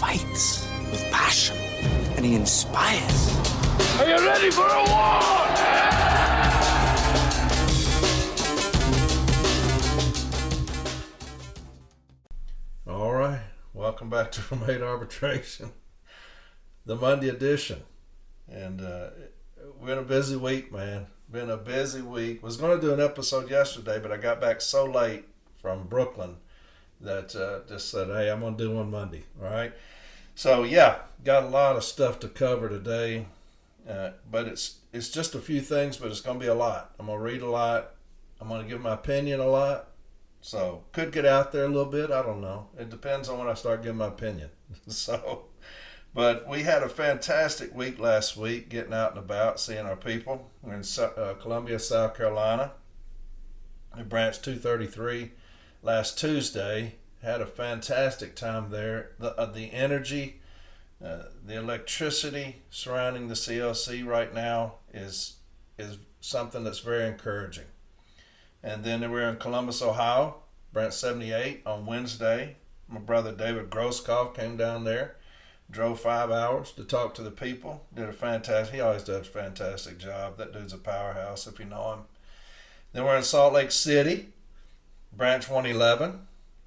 fights with passion, and he inspires. Are you ready for a war? All right, welcome back to From Hate Arbitration, the Monday edition. And we're in a busy week, man. Been a busy week. Was going to do an episode yesterday, but I got back so late from Brooklyn that just said, hey, I'm going to do one Monday, all right? So, yeah, got a lot of stuff to cover today, but it's just a few things, but it's going to be a lot. I'm going to read a lot. I'm going to give my opinion a lot. So, could get out there a little bit. I don't know. It depends on when I start giving my opinion. But we had a fantastic week last week, getting out and about, seeing our people. We're in Columbia, South Carolina. We branched 233 last Tuesday. Had a fantastic time there. The energy, the electricity surrounding the CLC right now is something that's very encouraging. And then we're in Columbus, Ohio, branch 78 on Wednesday. My brother David Grosskopf came down there. Drove 5 hours to talk to the people. He always does a fantastic job. That dude's a powerhouse if you know him. Then we're in Salt Lake City, branch 111.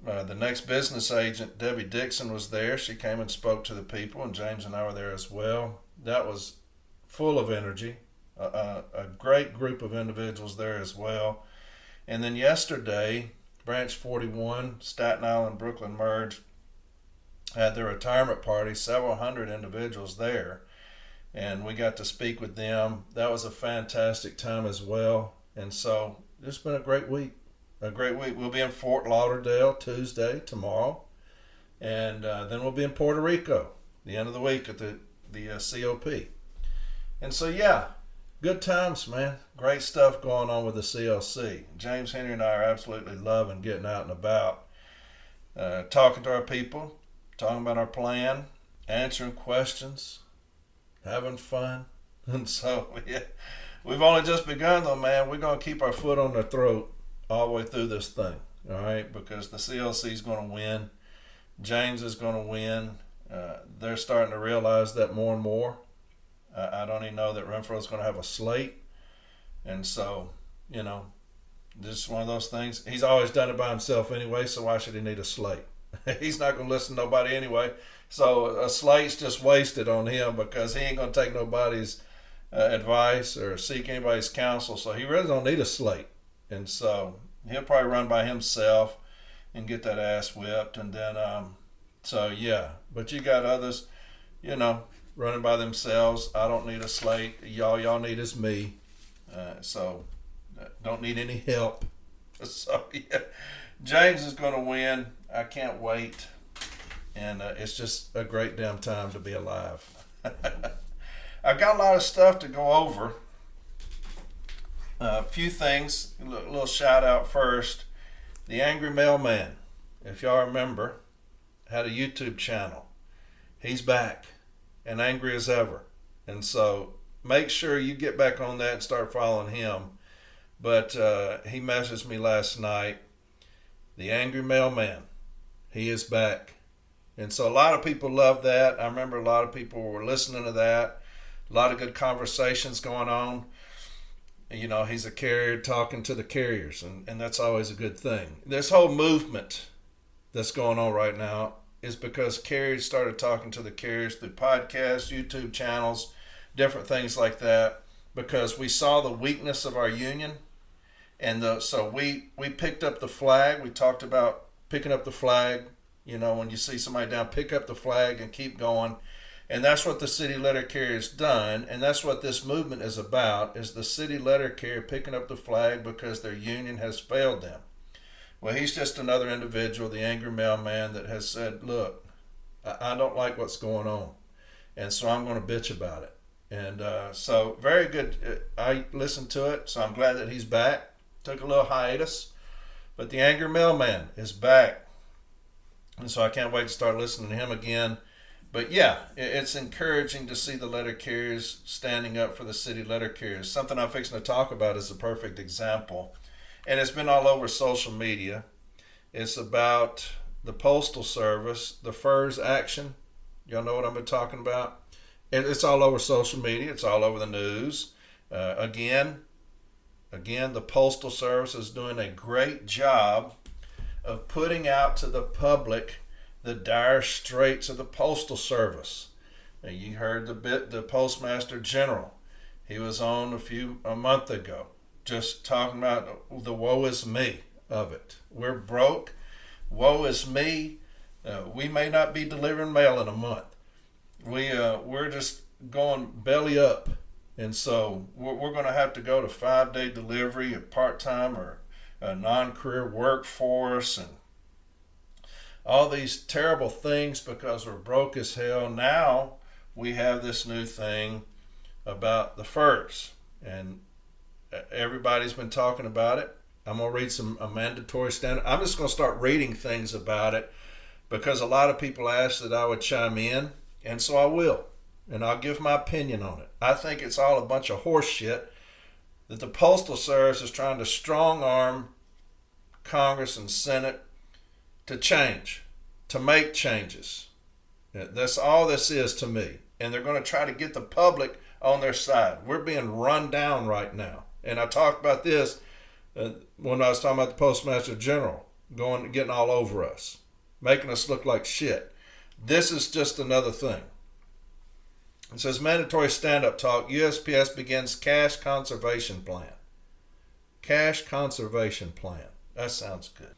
The next business agent, Debbie Dixon, was there. She came and spoke to the people, and James and I were there as well. That was full of energy. A great group of individuals there as well. And then yesterday, branch 41, Staten Island, Brooklyn merged, had their retirement party, several hundred individuals there, and we got to speak with them. That was a fantastic time as well, and so it's been a great week. We'll be in Fort Lauderdale Tuesday, tomorrow, and then we'll be in Puerto Rico the end of the week at the COP. And so, yeah, good times, man. Great stuff going on with the CLC. James, Henry, and I are absolutely loving getting out and about, talking to our people, talking about our plan, answering questions, having fun. And so, yeah, we've only just begun though, man. We're going to keep our foot on their throat all the way through this thing, all right? Because the CLC is going to win. James is going to win. They're starting to realize that more and more. I don't even know that Renfro is going to have a slate. And so, you know, this is one of those things. He's always done it by himself anyway, so why should he need a slate? He's not going to listen to nobody anyway. So a slate's just wasted on him because he ain't going to take nobody's advice or seek anybody's counsel. So he really don't need a slate. And so he'll probably run by himself and get that ass whipped. And then, so yeah. But you got others, you know, running by themselves. I don't need a slate. Y'all need is me. So don't need any help. So yeah, James is going to win. I can't wait, and it's just a great damn time to be alive. I got a lot of stuff to go over. A few things, a little shout out first. The Angry Mailman, if y'all remember, had a YouTube channel. He's back and angry as ever. And so make sure you get back on that and start following him. But he messaged me last night. The Angry Mailman. He is back. And so a lot of people love that. I remember a lot of people were listening to that. A lot of good conversations going on. You know, he's a carrier talking to the carriers, and that's always a good thing. This whole movement that's going on right now is because carriers started talking to the carriers through podcasts, YouTube channels, different things like that, because we saw the weakness of our union. And so we picked up the flag. We talked about picking up the flag. You know, when you see somebody down, pick up the flag and keep going. And that's what the city letter carrier's done. And that's what this movement is about, is the city letter carrier picking up the flag because their union has failed them. Well, he's just another individual, the Angry Mailman, that has said, look, I don't like what's going on. And so I'm going to bitch about it. And so very good. I listened to it, so I'm glad that he's back. Took a little hiatus. But the Angry Mailman is back. And so I can't wait to start listening to him again. But yeah, it's encouraging to see the letter carriers standing up for the city letter carriers. Something I'm fixing to talk about is a perfect example. And it's been all over social media. It's about the Postal Service, the FERS action Y'all know what I've been talking about? It's all over social media. It's all over the news. Again, the Postal Service is doing a great job of putting out to the public the dire straits of the Postal Service. Now, you heard the Postmaster General. He was on a month ago, just talking about the woe is me of it. We're broke. Woe is me. We may not be delivering mail in a month. We're just going belly up. And so we're going to have to go to 5-day delivery, a part-time or a non-career workforce, and all these terrible things because we're broke as hell. Now we have this new thing about the furs, and everybody's been talking about it. I'm going to read a mandatory standard. I'm just going to start reading things about it because a lot of people asked that I would chime in, and so I will. And I'll give my opinion on it. I think it's all a bunch of horse shit that the Postal Service is trying to strong arm Congress and Senate to change, to make changes. That's all this is to me. And they're going to try to get the public on their side. We're being run down right now. And I talked about this when I was talking about the Postmaster General getting all over us, making us look like shit. This is just another thing. It says mandatory stand-up talk. USPS begins cash conservation plan. Cash conservation plan. That sounds good.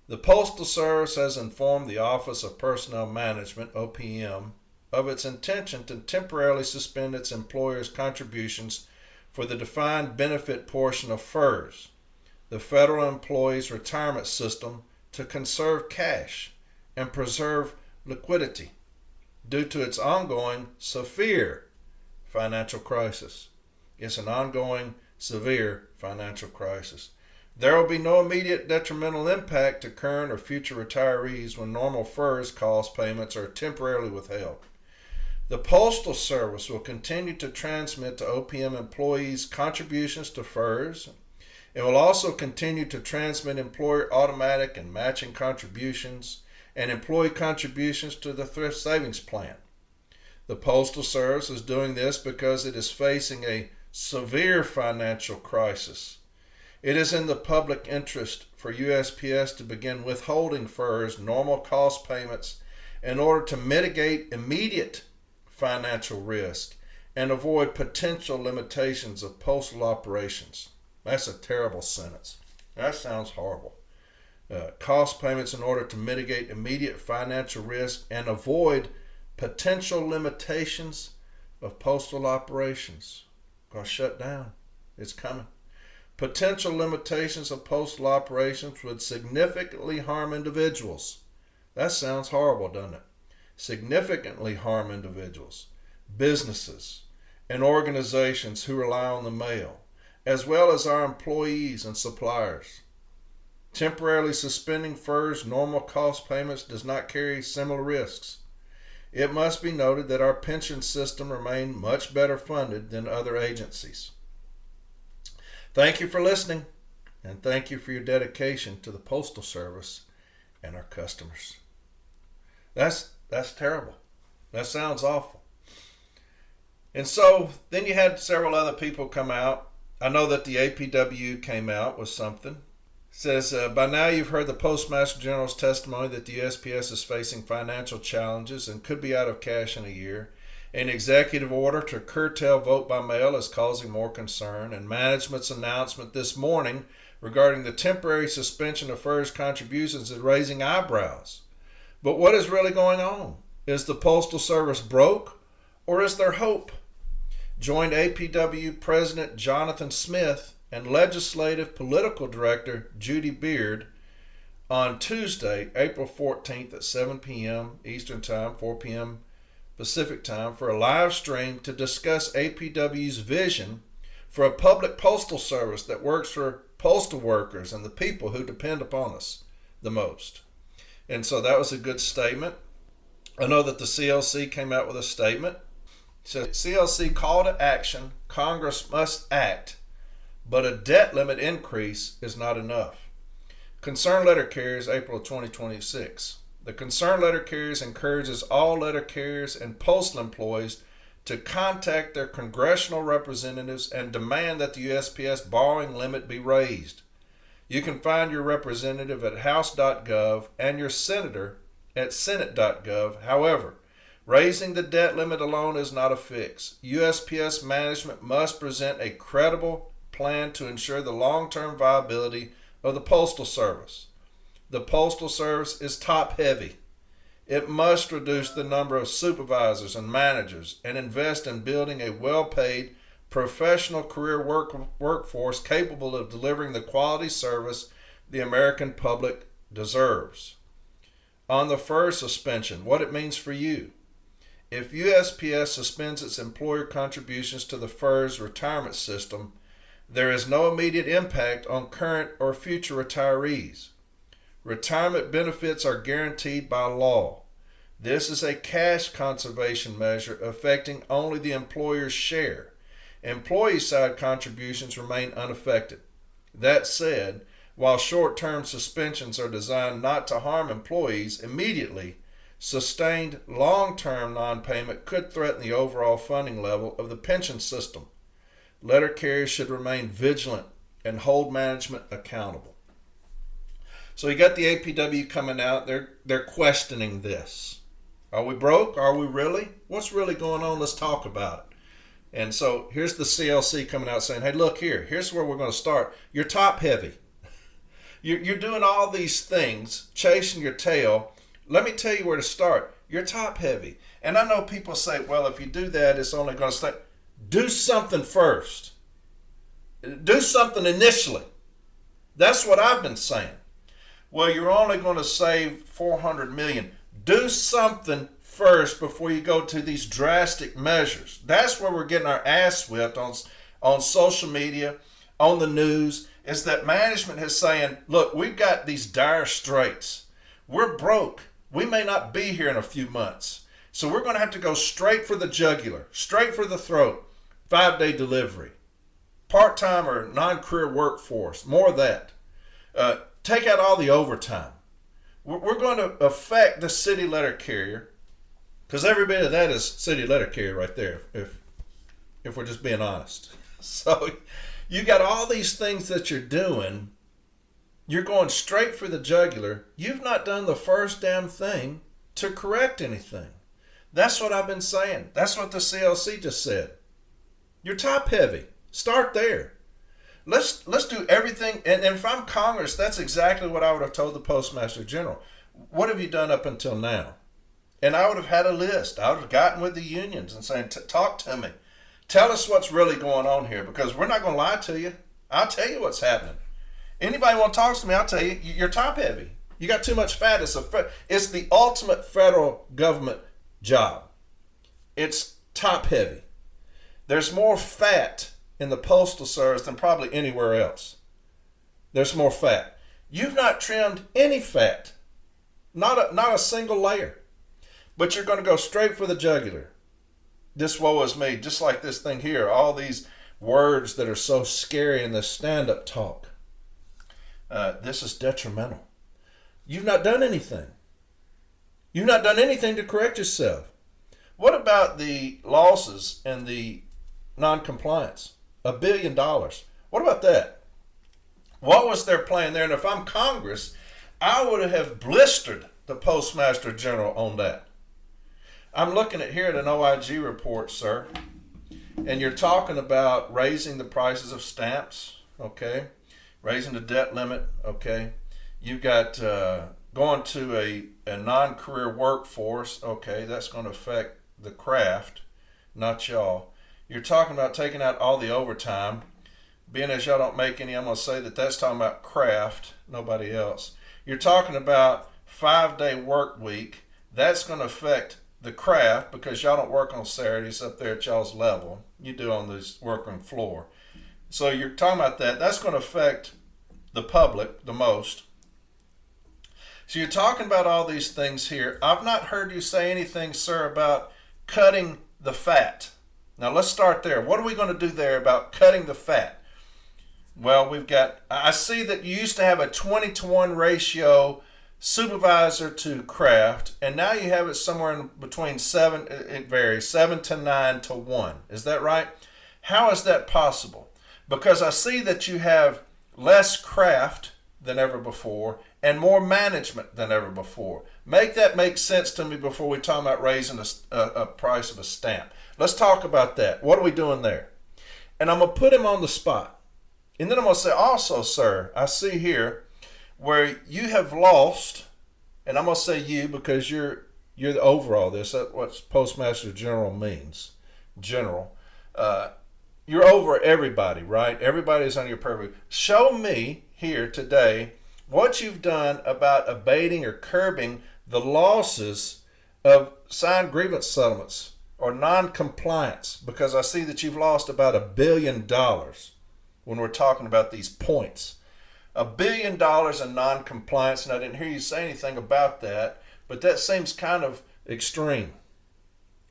The Postal Service has informed the Office of Personnel Management, OPM, of its intention to temporarily suspend its employers' contributions for the defined benefit portion of FERS, the Federal Employees Retirement System, to conserve cash and preserve liquidity due to its ongoing severe financial crisis. It's an ongoing severe financial crisis. There will be no immediate detrimental impact to current or future retirees when normal FERS cost payments are temporarily withheld. The Postal Service will continue to transmit to OPM employees contributions to FERS. It will also continue to transmit employer automatic and matching contributions and employee contributions to the Thrift Savings Plan. The Postal Service is doing this because it is facing a severe financial crisis. It is in the public interest for USPS to begin withholding FERS normal cost payments in order to mitigate immediate financial risk and avoid potential limitations of postal operations. That's a terrible sentence. That sounds horrible. Cost payments in order to mitigate immediate financial risk and avoid potential limitations of postal operations. Going to shut down. It's coming. Potential limitations of postal operations would significantly harm individuals. That sounds horrible, doesn't it? Significantly harm individuals, businesses, and organizations who rely on the mail, as well as our employees and suppliers. Temporarily suspending FERS normal cost payments does not carry similar risks. It must be noted that our pension system remains much better funded than other agencies. Thank you for listening, and thank you for your dedication to the Postal Service and our customers. That's terrible. That sounds awful. And so then you had several other people come out. I know that the APW came out with something. It says, by now you've heard the Postmaster General's testimony that the USPS is facing financial challenges and could be out of cash in a year. An executive order to curtail vote by mail is causing more concern, and management's announcement this morning regarding the temporary suspension of FERS contributions is raising eyebrows. But what is really going on? Is the Postal Service broke, or is there hope? Joined APW President Jonathan Smith and Legislative Political Director Judy Beard on Tuesday, April 14th at 7 p.m. Eastern Time, 4 p.m. Pacific Time for a live stream to discuss APW's vision for a public postal service that works for postal workers and the people who depend upon us the most. And so that was a good statement. I know that the CLC came out with a statement. It says, CLC call to action, Congress must act, but a debt limit increase is not enough. Concerned letter carriers, April 2026. The concerned letter carriers encourages all letter carriers and postal employees to contact their congressional representatives and demand that the USPS borrowing limit be raised. You can find your representative at house.gov and your senator at senate.gov. However, raising the debt limit alone is not a fix. USPS management must present a credible plan to ensure the long-term viability of the Postal Service. The Postal Service is top-heavy. It must reduce the number of supervisors and managers and invest in building a well-paid, professional career workforce capable of delivering the quality service the American public deserves. On the FERS suspension, what it means for you. If USPS suspends its employer contributions to the FERS retirement system, there is no immediate impact on current or future retirees. Retirement benefits are guaranteed by law. This is a cash conservation measure affecting only the employer's share. Employee side contributions remain unaffected. That said, while short-term suspensions are designed not to harm employees immediately, sustained long-term non-payment could threaten the overall funding level of the pension system. Letter carriers should remain vigilant and hold management accountable. So you got the APW coming out. They're questioning this. Are we broke? Are we really? What's really going on? Let's talk about it. And so here's the CLC coming out saying, hey, look here. Here's where we're going to start. You're top heavy. You're doing all these things, chasing your tail. Let me tell you where to start. You're top heavy. And I know people say, well, if you do that, it's only going to stay. Do something first. Do something initially. That's what I've been saying. Well, you're only going to save $400 million. Do something first before you go to these drastic measures. That's where we're getting our ass whipped on social media, on the news, is that management is saying, look, we've got these dire straits. We're broke. We may not be here in a few months. So we're going to have to go straight for the jugular, straight for the throat. 5-day delivery. Part-time or non-career workforce. More of that. Take out all the overtime. We're going to affect the city letter carrier, because every bit of that is city letter carrier right there, if we're just being honest. So you got all these things that you're doing. You're going straight for the jugular. You've not done the first damn thing to correct anything. That's what I've been saying. That's what the CLC just said. You're top heavy. Start there. Let's do everything. And if I'm Congress, that's exactly what I would have told the Postmaster General. What have you done up until now? And I would have had a list. I would have gotten with the unions and saying, talk to me. Tell us what's really going on here, because we're not going to lie to you. I'll tell you what's happening. Anybody want to talk to me, I'll tell you, you're top heavy. You got too much fat. It's the ultimate federal government job. It's top heavy. There's more fat in the Postal Service than probably anywhere else. There's more fat. You've not trimmed any fat. Not a single layer. But you're going to go straight for the jugular. This woe is me, just like this thing here. All these words that are so scary in this stand-up talk. This is detrimental. You've not done anything. You've not done anything to correct yourself. What about the losses and the non-compliance? $1 billion. What about that? What was their plan there? And if I'm Congress, I would have blistered the Postmaster General on that. I'm looking at here at an OIG report, sir, and you're talking about raising the prices of stamps, okay? Raising the debt limit, okay? You've got going to a non-career workforce, okay? That's going to affect the craft, not y'all. You're talking about taking out all the overtime. Being as y'all don't make any, I'm going to say that that's talking about craft, nobody else. You're talking about 5-day work week. That's going to affect the craft because y'all don't work on Saturdays up there at y'all's level. You do on this working floor. So you're talking about that. That's going to affect the public the most. So you're talking about all these things here. I've not heard you say anything, sir, about cutting the fat. Now let's start there. What are we going to do there about cutting the fat? Well, I see that you used to have a 20-to-1 ratio supervisor to craft, and now you have it somewhere in between 7, it varies, 7 to 9 to 1. Is that right? How is that possible? Because I see that you have less craft than ever before and more management than ever before. Make that make sense to me before we talk about raising a price of a stamp. Let's talk about that. What are we doing there? And I'm going to put him on the spot. And then I'm going to say, also, sir, I see here where you have lost, and I'm going to say you because you're the overall this. That's what Postmaster General means. General. You're over everybody, right? Everybody's on your purview. Show me here today what you've done about abating or curbing the losses of signed grievance settlements or non-compliance, because I see that you've lost about $1 billion when we're talking about these points. $1 billion in non-compliance, and I didn't hear you say anything about that, but that seems kind of extreme.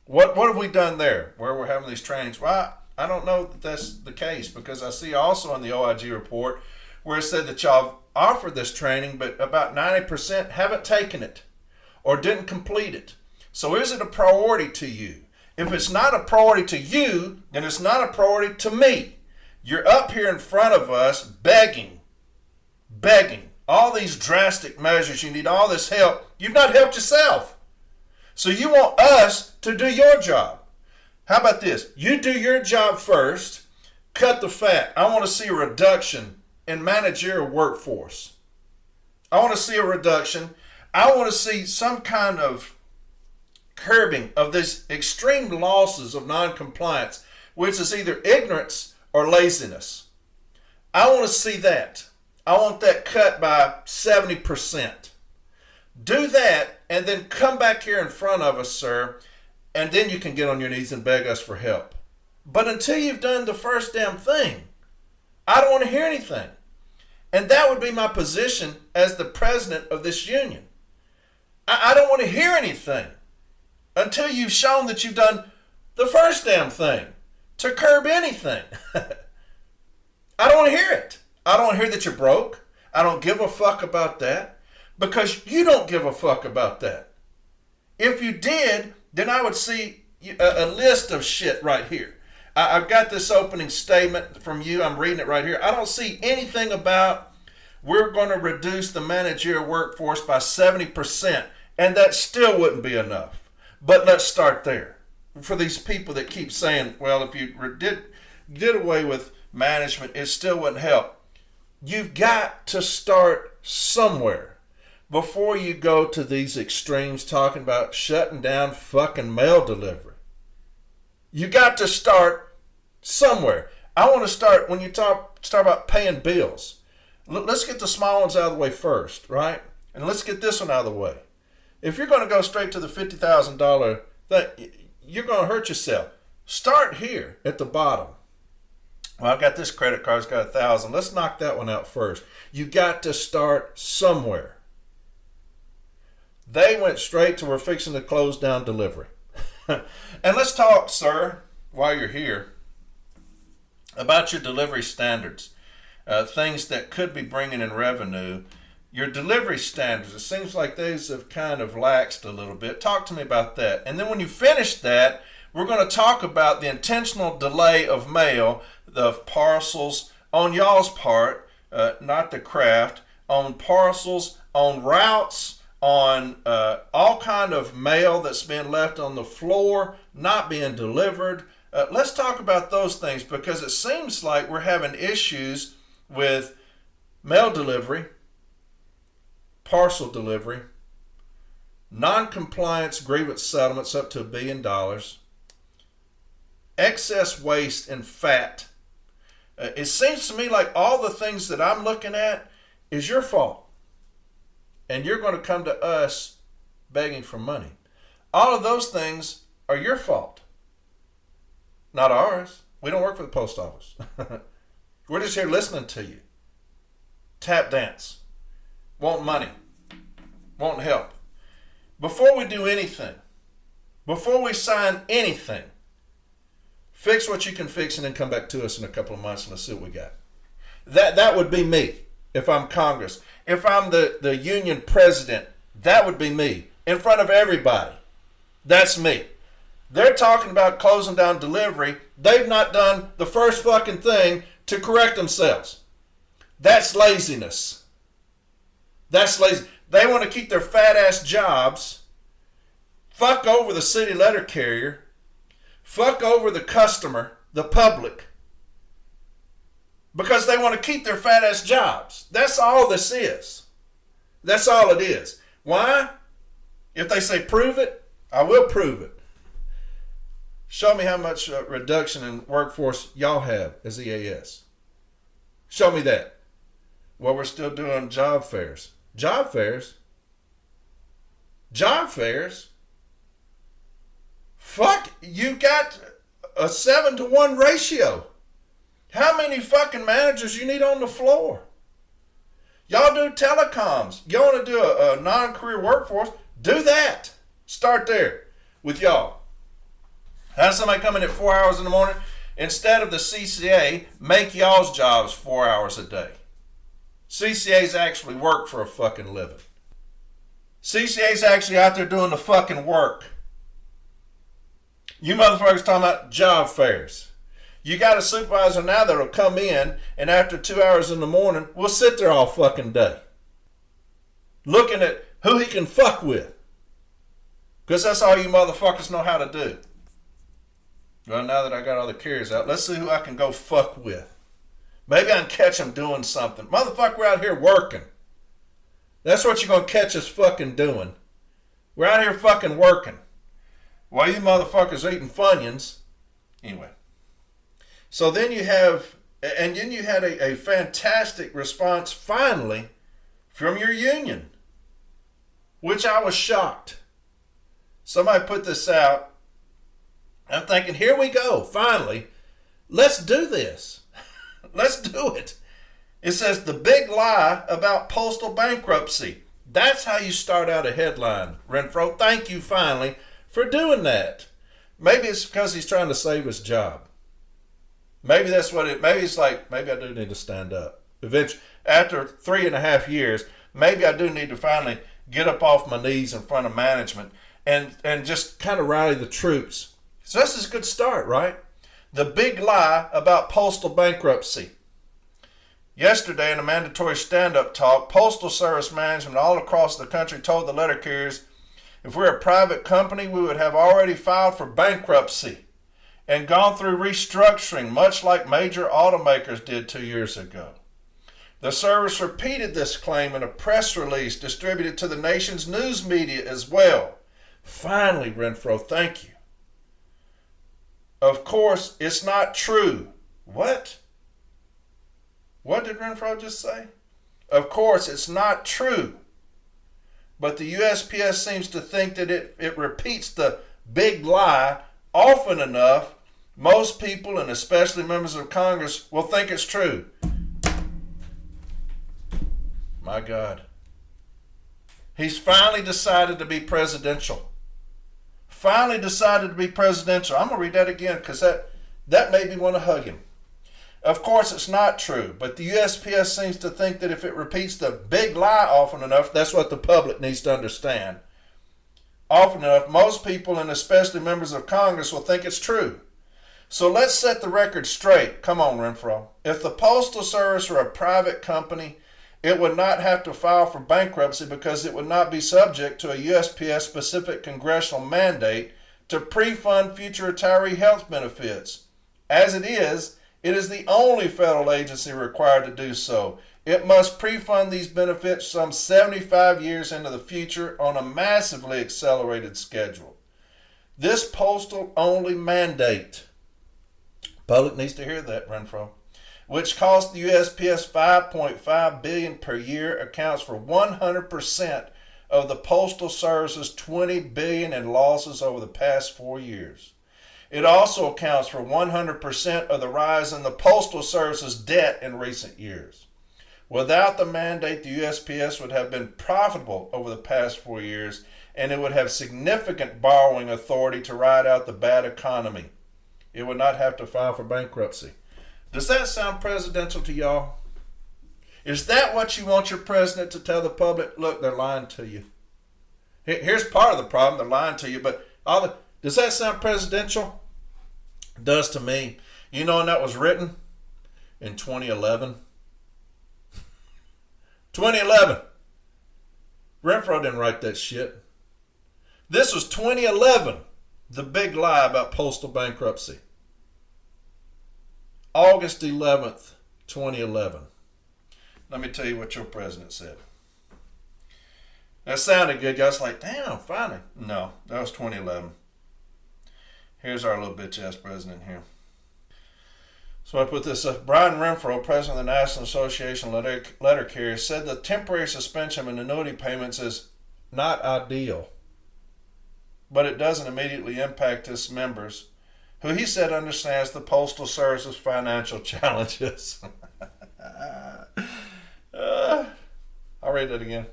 What have we done there where we're having these trainings? Well, I don't know that that's the case, because I see also in the OIG report where it said that y'all offered this training, but about 90% haven't taken it or didn't complete it. So is it a priority to you? If it's not a priority to you, then it's not a priority to me. You're up here in front of us begging, all these drastic measures. You need all this help. You've not helped yourself. So you want us to do your job. How about this? You do your job first, cut the fat. I want to see a reduction in managerial workforce. I want to see a reduction. I want to see some kind of curbing of these extreme losses of non-compliance, which is either ignorance or laziness. I want to see that. I want that cut by 70%. Do that, and then come back here in front of us, sir, and then you can get on your knees and beg us for help. But until you've done the first damn thing, I don't want to hear anything. And that would be my position as the president of this union. I don't want to hear anything until you've shown that you've done the first damn thing to curb anything. I don't want to hear it. I don't want to hear that you're broke. I don't give a fuck about that, because you don't give a fuck about that. If you did, then I would see a list of shit right here. I've got this opening statement from you. I'm reading it right here. I don't see anything about we're going to reduce the managerial workforce by 70%, and that still wouldn't be enough. But let's start there. For these people that keep saying, well, if you did away with management, it still wouldn't help. You've got to start somewhere before you go to these extremes talking about shutting down fucking mail delivery. You got to start somewhere. I want to start when you start about paying bills. Let's get the small ones out of the way first, right? And let's get this one out of the way. If you're going to go straight to the $50,000 thing, you're going to hurt yourself. Start here at the bottom. Well, I've got this credit card, it's got $1,000. Let's knock that one out first. You got to start somewhere. They went straight to we're fixing to close down delivery. And let's talk, sir, while you're here, about your delivery standards, things that could be bringing in revenue. Your delivery standards, it seems like those have kind of laxed a little bit. Talk to me about that. And then when you finish that, we're going to talk about the intentional delay of mail, the parcels on y'all's part, not the craft, on parcels, on routes, on all kind of mail that's being left on the floor, not being delivered. Let's talk about those things, because it seems like we're having issues with mail delivery, parcel delivery, non-compliance grievance settlements up to $1 billion, excess waste and fat. It seems to me like all the things that I'm looking at is your fault. And you're going to come to us begging for money. All of those things are your fault, not ours. We don't work for the post office. We're just here listening to you. Tap dance. Want money. Want help. Before we do anything, before we sign anything, fix what you can fix and then come back to us in a couple of months and let's see what we got. That would be me if I'm Congress. if I'm the union president, that would be me. In front of everybody. That's me. They're talking about closing down delivery. They've not done the first fucking thing to correct themselves. That's laziness. That's lazy. They want to keep their fat ass jobs. Fuck over the city letter carrier. Fuck over the customer, the public. Because they want to keep their fat ass jobs. That's all this is. That's all it is. Why? If they say prove it, I will prove it. Show me how much reduction in workforce y'all have as EAS. Show me that. Well, we're still doing job fairs. Job fairs? Job fairs? Fuck, you got a 7-to-1 ratio. How many fucking managers you need on the floor? Y'all do telecoms. You want to do a non-career workforce? Do that. Start there with y'all. Have somebody come in at 4 hours in the morning. Instead of the CCA, make y'all's jobs 4 hours a day. CCAs actually work for a fucking living. CCAs actually out there doing the fucking work. You motherfuckers talking about job fairs. You got a supervisor now that'll come in and after 2 hours in the morning, we'll sit there all fucking day. Looking at who he can fuck with. Because that's all you motherfuckers know how to do. Well, now that I got all the carriers out, let's see who I can go fuck with. Maybe I can catch them doing something. Motherfucker, we're out here working. That's what you're going to catch us fucking doing. We're out here fucking working. While you motherfuckers are eating Funyuns. Anyway. So then you have, and then you had a fantastic response finally from your union. Which I was shocked. Somebody put this out. I'm thinking, here we go, finally. Let's do this. Let's do it. It says, the big lie about postal bankruptcy. That's how you start out a headline, Renfro. Thank you, finally, for doing that. Maybe it's because he's trying to save his job. Maybe that's what it, maybe it's like, maybe I do need to stand up. Eventually, after 3.5 years, maybe I do need to finally get up off my knees in front of management and just kind of rally the troops. So this is a good start, right? The big lie about postal bankruptcy. Yesterday in a mandatory stand-up talk, Postal Service management all across the country told the letter carriers, if we're a private company, we would have already filed for bankruptcy and gone through restructuring, much like major automakers did 2 years ago. The service repeated this claim in a press release distributed to the nation's news media as well. Finally, Renfro, thank you. Of course, it's not true. What? What did Renfro just say? Of course, it's not true. But the USPS seems to think that it repeats the big lie often enough, most people, and especially members of Congress, will think it's true. My God. He's finally decided to be presidential. Finally decided to be presidential. I'm going to read that again because that made me want to hug him. Of course, it's not true, but the USPS seems to think that if it repeats the big lie often enough, that's what the public needs to understand. Often enough, most people, and especially members of Congress, will think it's true. So let's set the record straight. Come on, Renfro. If the Postal Service were a private company, it would not have to file for bankruptcy because it would not be subject to a USPS-specific congressional mandate to pre-fund future retiree health benefits. As it is the only federal agency required to do so. It must pre-fund these benefits some 75 years into the future on a massively accelerated schedule. This postal-only mandate, public needs to hear that, Renfro, which costs the USPS $5.5 billion per year, accounts for 100% of the Postal Service's $20 billion in losses over the past 4 years. It also accounts for 100% of the rise in the Postal Service's debt in recent years. Without the mandate, the USPS would have been profitable over the past 4 years, and it would have significant borrowing authority to ride out the bad economy. It would not have to file for bankruptcy. Does that sound presidential to y'all? Is that what you want your president to tell the public? Look, they're lying to you. Here's part of the problem. They're lying to you. But does that sound presidential? It does to me. You know when that was written? In 2011. 2011. Renfro didn't write that shit. This was 2011. The big lie about postal bankruptcy. August 11th, 2011. Let me tell you what your president said. That sounded good. Y'all was like, damn, finally. No, that was 2011. Here's our little bitch-ass president here. So I put this up. Brian Renfro, president of the National Association of Letter Carriers, said the temporary suspension of annuity payments is not ideal, but it doesn't immediately impact its members, who he said understands the Postal Service's financial challenges. I'll read that again.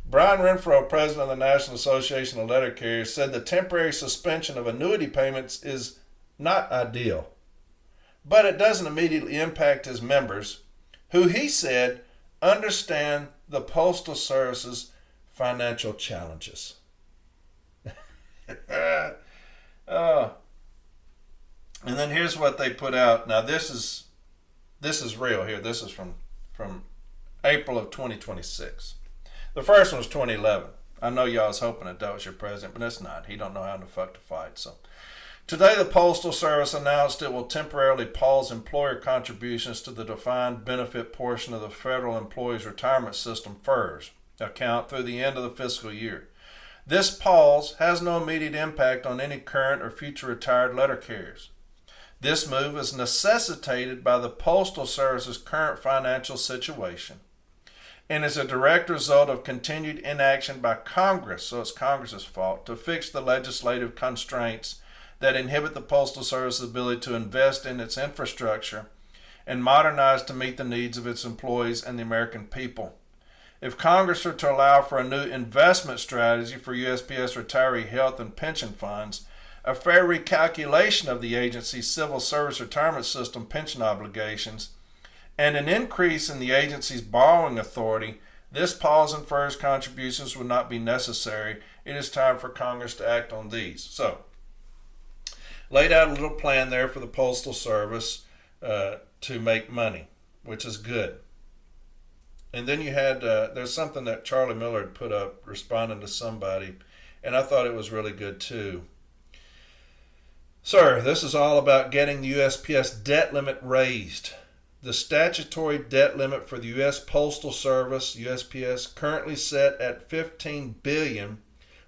Brian Renfro, president of the National Association of Letter Carriers, said the temporary suspension of annuity payments is not ideal, but it doesn't immediately impact his members, who he said understand the Postal Service's financial challenges. And then here's what they put out. Now this is real here. This is from April of 2026. The first one was 2011. I know y'all was hoping that was your president, but it's not. He don't know how the fuck to fight. So today the Postal Service announced it will temporarily pause employer contributions to the defined benefit portion of the Federal Employees Retirement System FERS account through the end of the fiscal year. This pause has no immediate impact on any current or future retired letter carriers. This move is necessitated by the Postal Service's current financial situation and is a direct result of continued inaction by Congress, so it's Congress's fault, to fix the legislative constraints that inhibit the Postal Service's ability to invest in its infrastructure and modernize to meet the needs of its employees and the American people. If Congress were to allow for a new investment strategy for USPS retiree health and pension funds, a fair recalculation of the agency's civil service retirement system pension obligations, and an increase in the agency's borrowing authority, this pause in FERS contributions would not be necessary. It is time for Congress to act on these. So, laid out a little plan there for the Postal Service to make money, which is good. And then you had, there's something that Charlie Miller had put up responding to somebody, and I thought it was really good too. Sir, this is all about getting the USPS debt limit raised. The statutory debt limit for the U.S. Postal Service, USPS, currently set at $15 billion,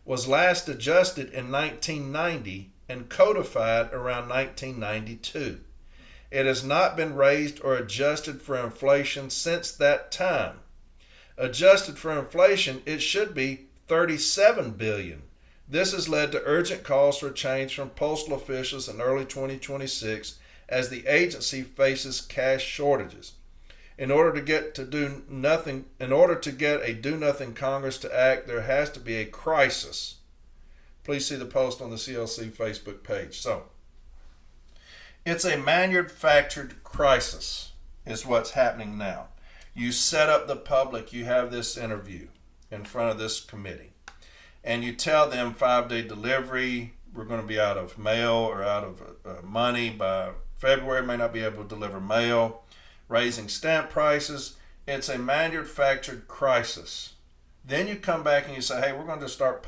was last adjusted in 1990 and codified around 1992. It has not been raised or adjusted for inflation since that time. Adjusted for inflation, it should be $37 billion. This has led to urgent calls for change from postal officials in early 2026 as the agency faces cash shortages. In order to get a do-nothing Congress to act, there has to be a crisis. Please see the post on the CLC Facebook page. So, it's a manufactured crisis is what's happening now. You set up the public, you have this interview in front of this committee, and you tell them 5-day delivery, we're going to be out of mail or out of money by February, may not be able to deliver mail, raising stamp prices. It's a manufactured crisis. Then you come back and you say, hey, we're going to stop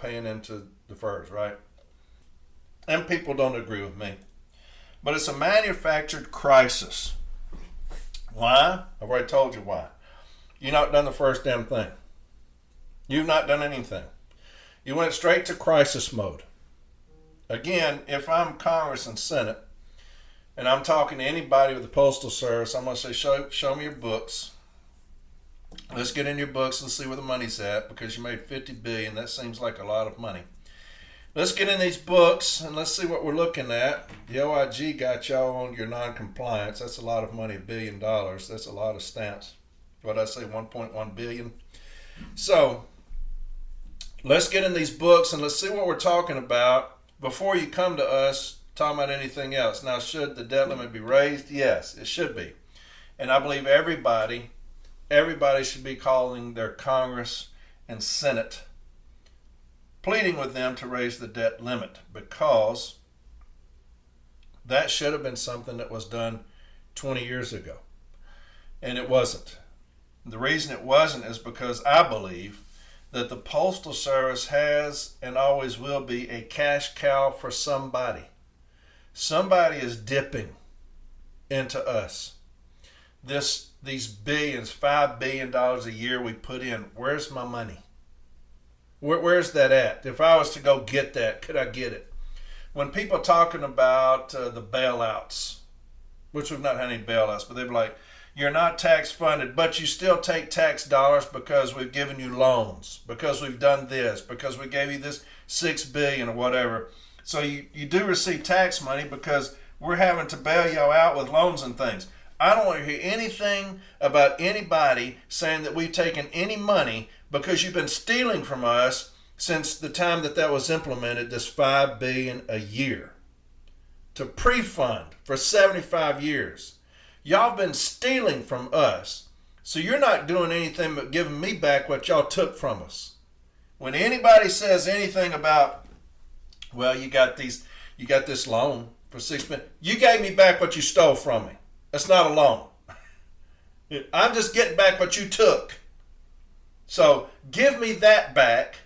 paying into the FERS, right? And people don't agree with me. But it's a manufactured crisis. Why? I've already told you why. You've not done the first damn thing. You've not done anything. You went straight to crisis mode. Again, if I'm Congress and Senate, and I'm talking to anybody with the Postal Service, I'm going to say, show me your books. Let's get in your books and see where the money's at, because you made $50 billion. That seems like a lot of money. Let's get in these books and let's see what we're looking at. The OIG got y'all on your non-compliance. That's a lot of money, $1 billion. That's a lot of stamps. What did I say, 1.1 billion? So, let's get in these books and let's see what we're talking about before you come to us talking about anything else. Now, should the debt limit be raised? Yes, it should be. And I believe everybody everybody should be calling their Congress and Senate, pleading with them to raise the debt limit, because that should have been something that was done 20 years ago. And it wasn't. The reason it wasn't is because I believe that the Postal Service has and always will be a cash cow for somebody. Somebody is dipping into us. These billions, $5 billion a year we put in, where's my money? Where's that at? If I was to go get that, could I get it? When people are talking about the bailouts, which we've not had any bailouts, but they're like, you're not tax funded, but you still take tax dollars because we've given you loans, because we've done this, because we gave you this $6 billion or whatever. So you do receive tax money because we're having to bail y'all out with loans and things. I don't want to hear anything about anybody saying that we've taken any money because you've been stealing from us since the time that was implemented, this $5 billion a year to pre-fund for 75 years. Y'all have been stealing from us, so you're not doing anything but giving me back what y'all took from us. When anybody says anything about, well, you got this loan for $6 million, you gave me back what you stole from me. That's not a loan. I'm just getting back what you took. So give me that back.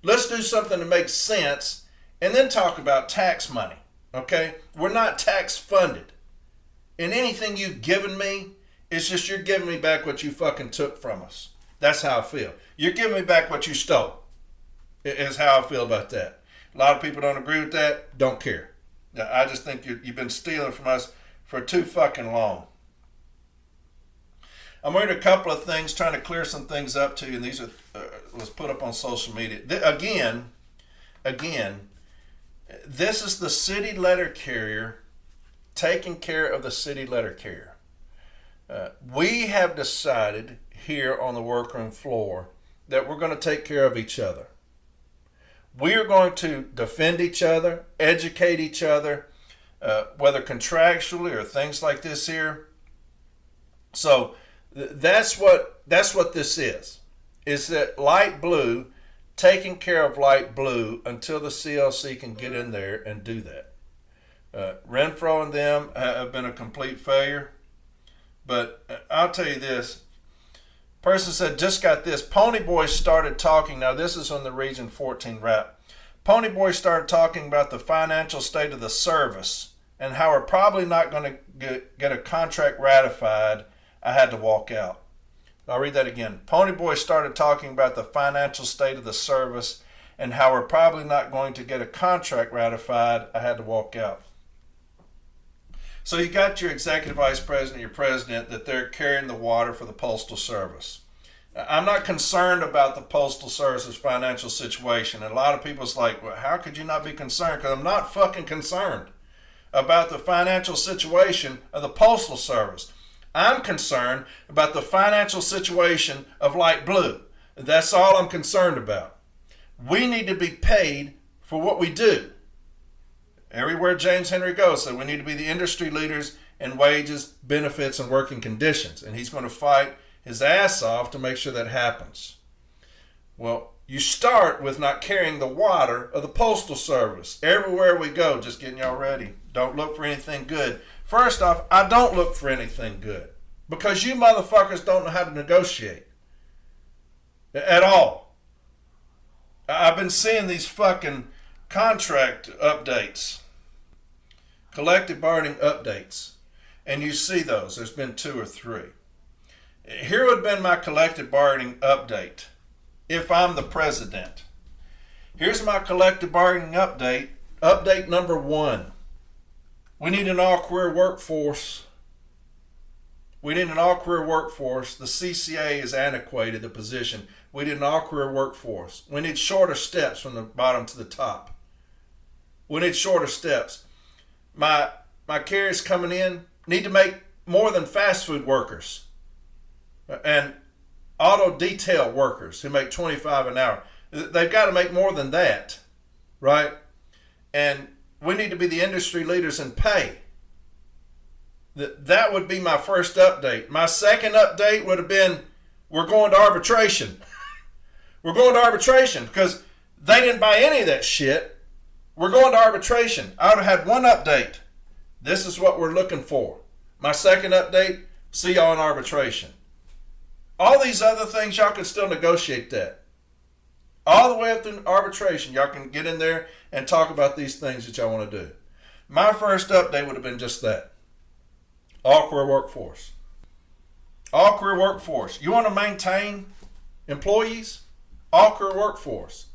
Let's do something that makes sense, and then talk about tax money. Okay? We're not tax funded. And anything you've given me, it's just you're giving me back what you fucking took from us. That's how I feel. You're giving me back what you stole. Is how I feel about that. A lot of people don't agree with that. Don't care. I just think you've been stealing from us for too fucking long. I'm reading a couple of things, trying to clear some things up to you, and these are was put up on social media. Again, this is the city letter carrier taking care of the city letter carrier. We have decided here on the workroom floor that we're going to take care of each other. We are going to defend each other, educate each other, whether contractually or things like this here. So that's what this is that light blue taking care of light blue until the CLC can get in there and do that. Renfro and them have been a complete failure. But I'll tell you this. Person said, just got this. Ponyboy started talking. Now, this is on the Region 14 rap. Ponyboy started talking about the financial state of the service and how we're probably not going to get a contract ratified. I had to walk out. I'll read that again. Ponyboy started talking about the financial state of the service and how we're probably not going to get a contract ratified. I had to walk out. So you got your executive vice president, your president, that they're carrying the water for the Postal Service. I'm not concerned about the Postal Service's financial situation. And a lot of people's like, well, how could you not be concerned? Because I'm not fucking concerned about the financial situation of the Postal Service. I'm concerned about the financial situation of light blue. That's all I'm concerned about. We need to be paid for what we do. Everywhere James Henry goes, so we need to be the industry leaders in wages, benefits, and working conditions. And he's going to fight his ass off to make sure that happens. Well, you start with not carrying the water of the Postal Service. Everywhere we go, just getting y'all ready. Don't look for anything good. First off, I don't look for anything good. Because you motherfuckers don't know how to negotiate. At all. I've been seeing these fucking contract updates. Collective bargaining updates. And you see those. There's been 2 or 3. Here would have been my collective bargaining update if I'm the president. Here's my collective bargaining update. Update number 1. We need an all-career workforce. We need an all-career workforce. The CCA is antiquated, the position. We need an all-career workforce. We need shorter steps from the bottom to the top. We need shorter steps. My carriers coming in need to make more than fast food workers and auto detail workers who make $25 an hour. They've got to make more than that, right? And we need to be the industry leaders in pay. That would be my first update. My second update would have been, we're going to arbitration. We're going to arbitration because they didn't buy any of that shit. We're going to arbitration. I would have had one update. This is what we're looking for. My second update, see y'all in arbitration. All these other things, y'all can still negotiate that. All the way up to arbitration, y'all can get in there and talk about these things that y'all want to do. My first update would have been just that. All career workforce. All career workforce. You want to maintain employees? All career workforce.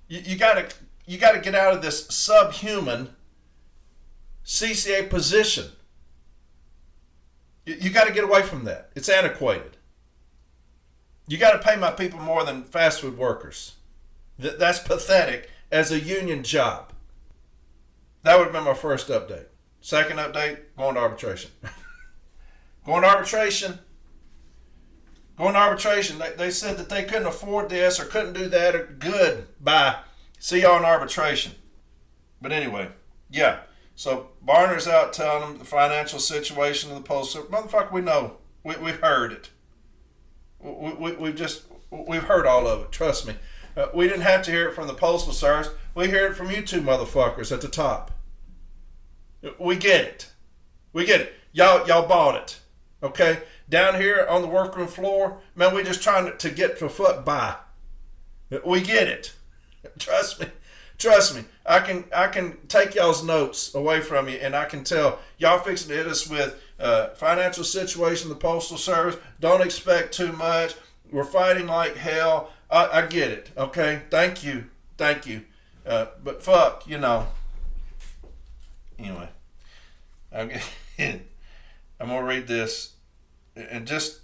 You got to get out of this subhuman CCA position. You got to get away from that. It's antiquated. You got to pay my people more than fast food workers. That's pathetic as a union job. That would have been my first update. Second update, going to arbitration. Going to arbitration. Going to arbitration. They said that they couldn't afford this or couldn't do that or good. Bye. See y'all in arbitration. But anyway, yeah. So Barner's out telling them the financial situation of the Postal Service. Motherfucker, we know. We've heard it. We've heard all of it. Trust me. We didn't have to hear it from the Postal Service. We hear it from you two motherfuckers at the top. We get it. We get it. Y'all bought it. Okay? Down here on the workroom floor, man, we just trying to get to foot by. We get it. Trust me. Trust me. I can take y'all's notes away from you, and I can tell y'all fixing to hit us with financial situation of the Postal Service. Don't expect too much. We're fighting like hell. I get it. Okay? Thank you. Thank you. But fuck, you know. Anyway. I'm going to read this and just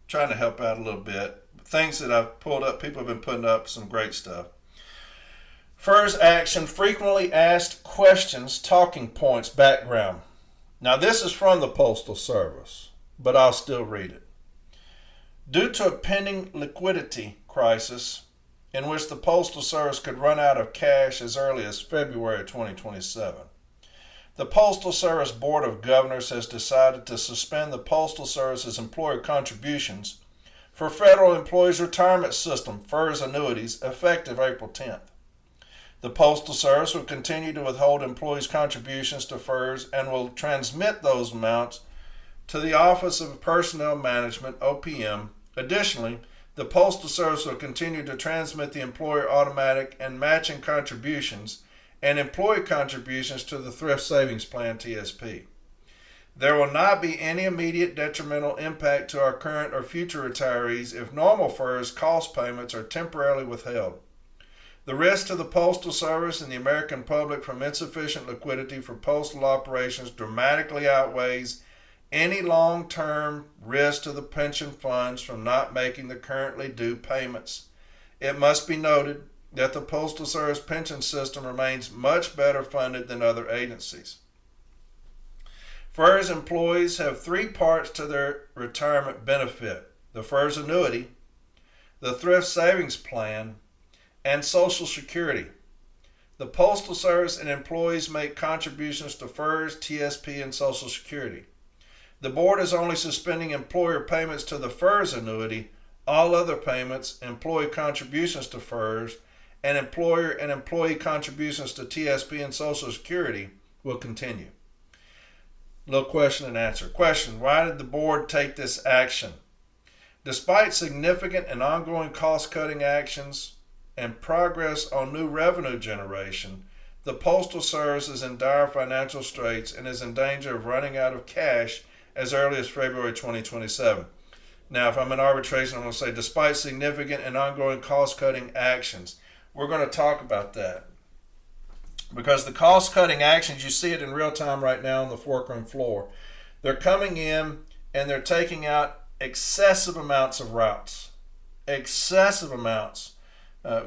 trying to help out a little bit. Things that I've pulled up. People have been putting up some great stuff. FERS action, frequently asked questions, talking points, background. Now this is from the Postal Service, but I'll still read it. Due to a pending liquidity crisis in which the Postal Service could run out of cash as early as February 2027, the Postal Service Board of Governors has decided to suspend the Postal Service's employer contributions for Federal Employees Retirement System, FERS annuities, effective April 10th. The Postal Service will continue to withhold employees' contributions to FERS and will transmit those amounts to the Office of Personnel Management, OPM. Additionally, the Postal Service will continue to transmit the employer automatic and matching contributions and employee contributions to the Thrift Savings Plan, TSP. There will not be any immediate detrimental impact to our current or future retirees if normal FERS cost payments are temporarily withheld. The risk to the Postal Service and the American public from insufficient liquidity for postal operations dramatically outweighs any long-term risk to the pension funds from not making the currently due payments. It must be noted that the Postal Service pension system remains much better funded than other agencies. FERS employees have three parts to their retirement benefit: the FERS annuity, the Thrift Savings Plan, and Social Security. The Postal Service and employees make contributions to FERS, TSP, and Social Security. The board is only suspending employer payments to the FERS annuity. All other payments, employee contributions to FERS, and employer and employee contributions to TSP and Social Security will continue. Little question and answer. Question: why did the board take this action? Despite significant and ongoing cost-cutting actions and progress on new revenue generation, the Postal Service is in dire financial straits and is in danger of running out of cash as early as February 2027. Now, if I'm in arbitration, I'm going to say, despite significant and ongoing cost-cutting actions. We're going to talk about that. Because the cost-cutting actions, you see it in real time right now on the workroom floor. They're coming in and they're taking out excessive amounts of routes. Excessive amounts.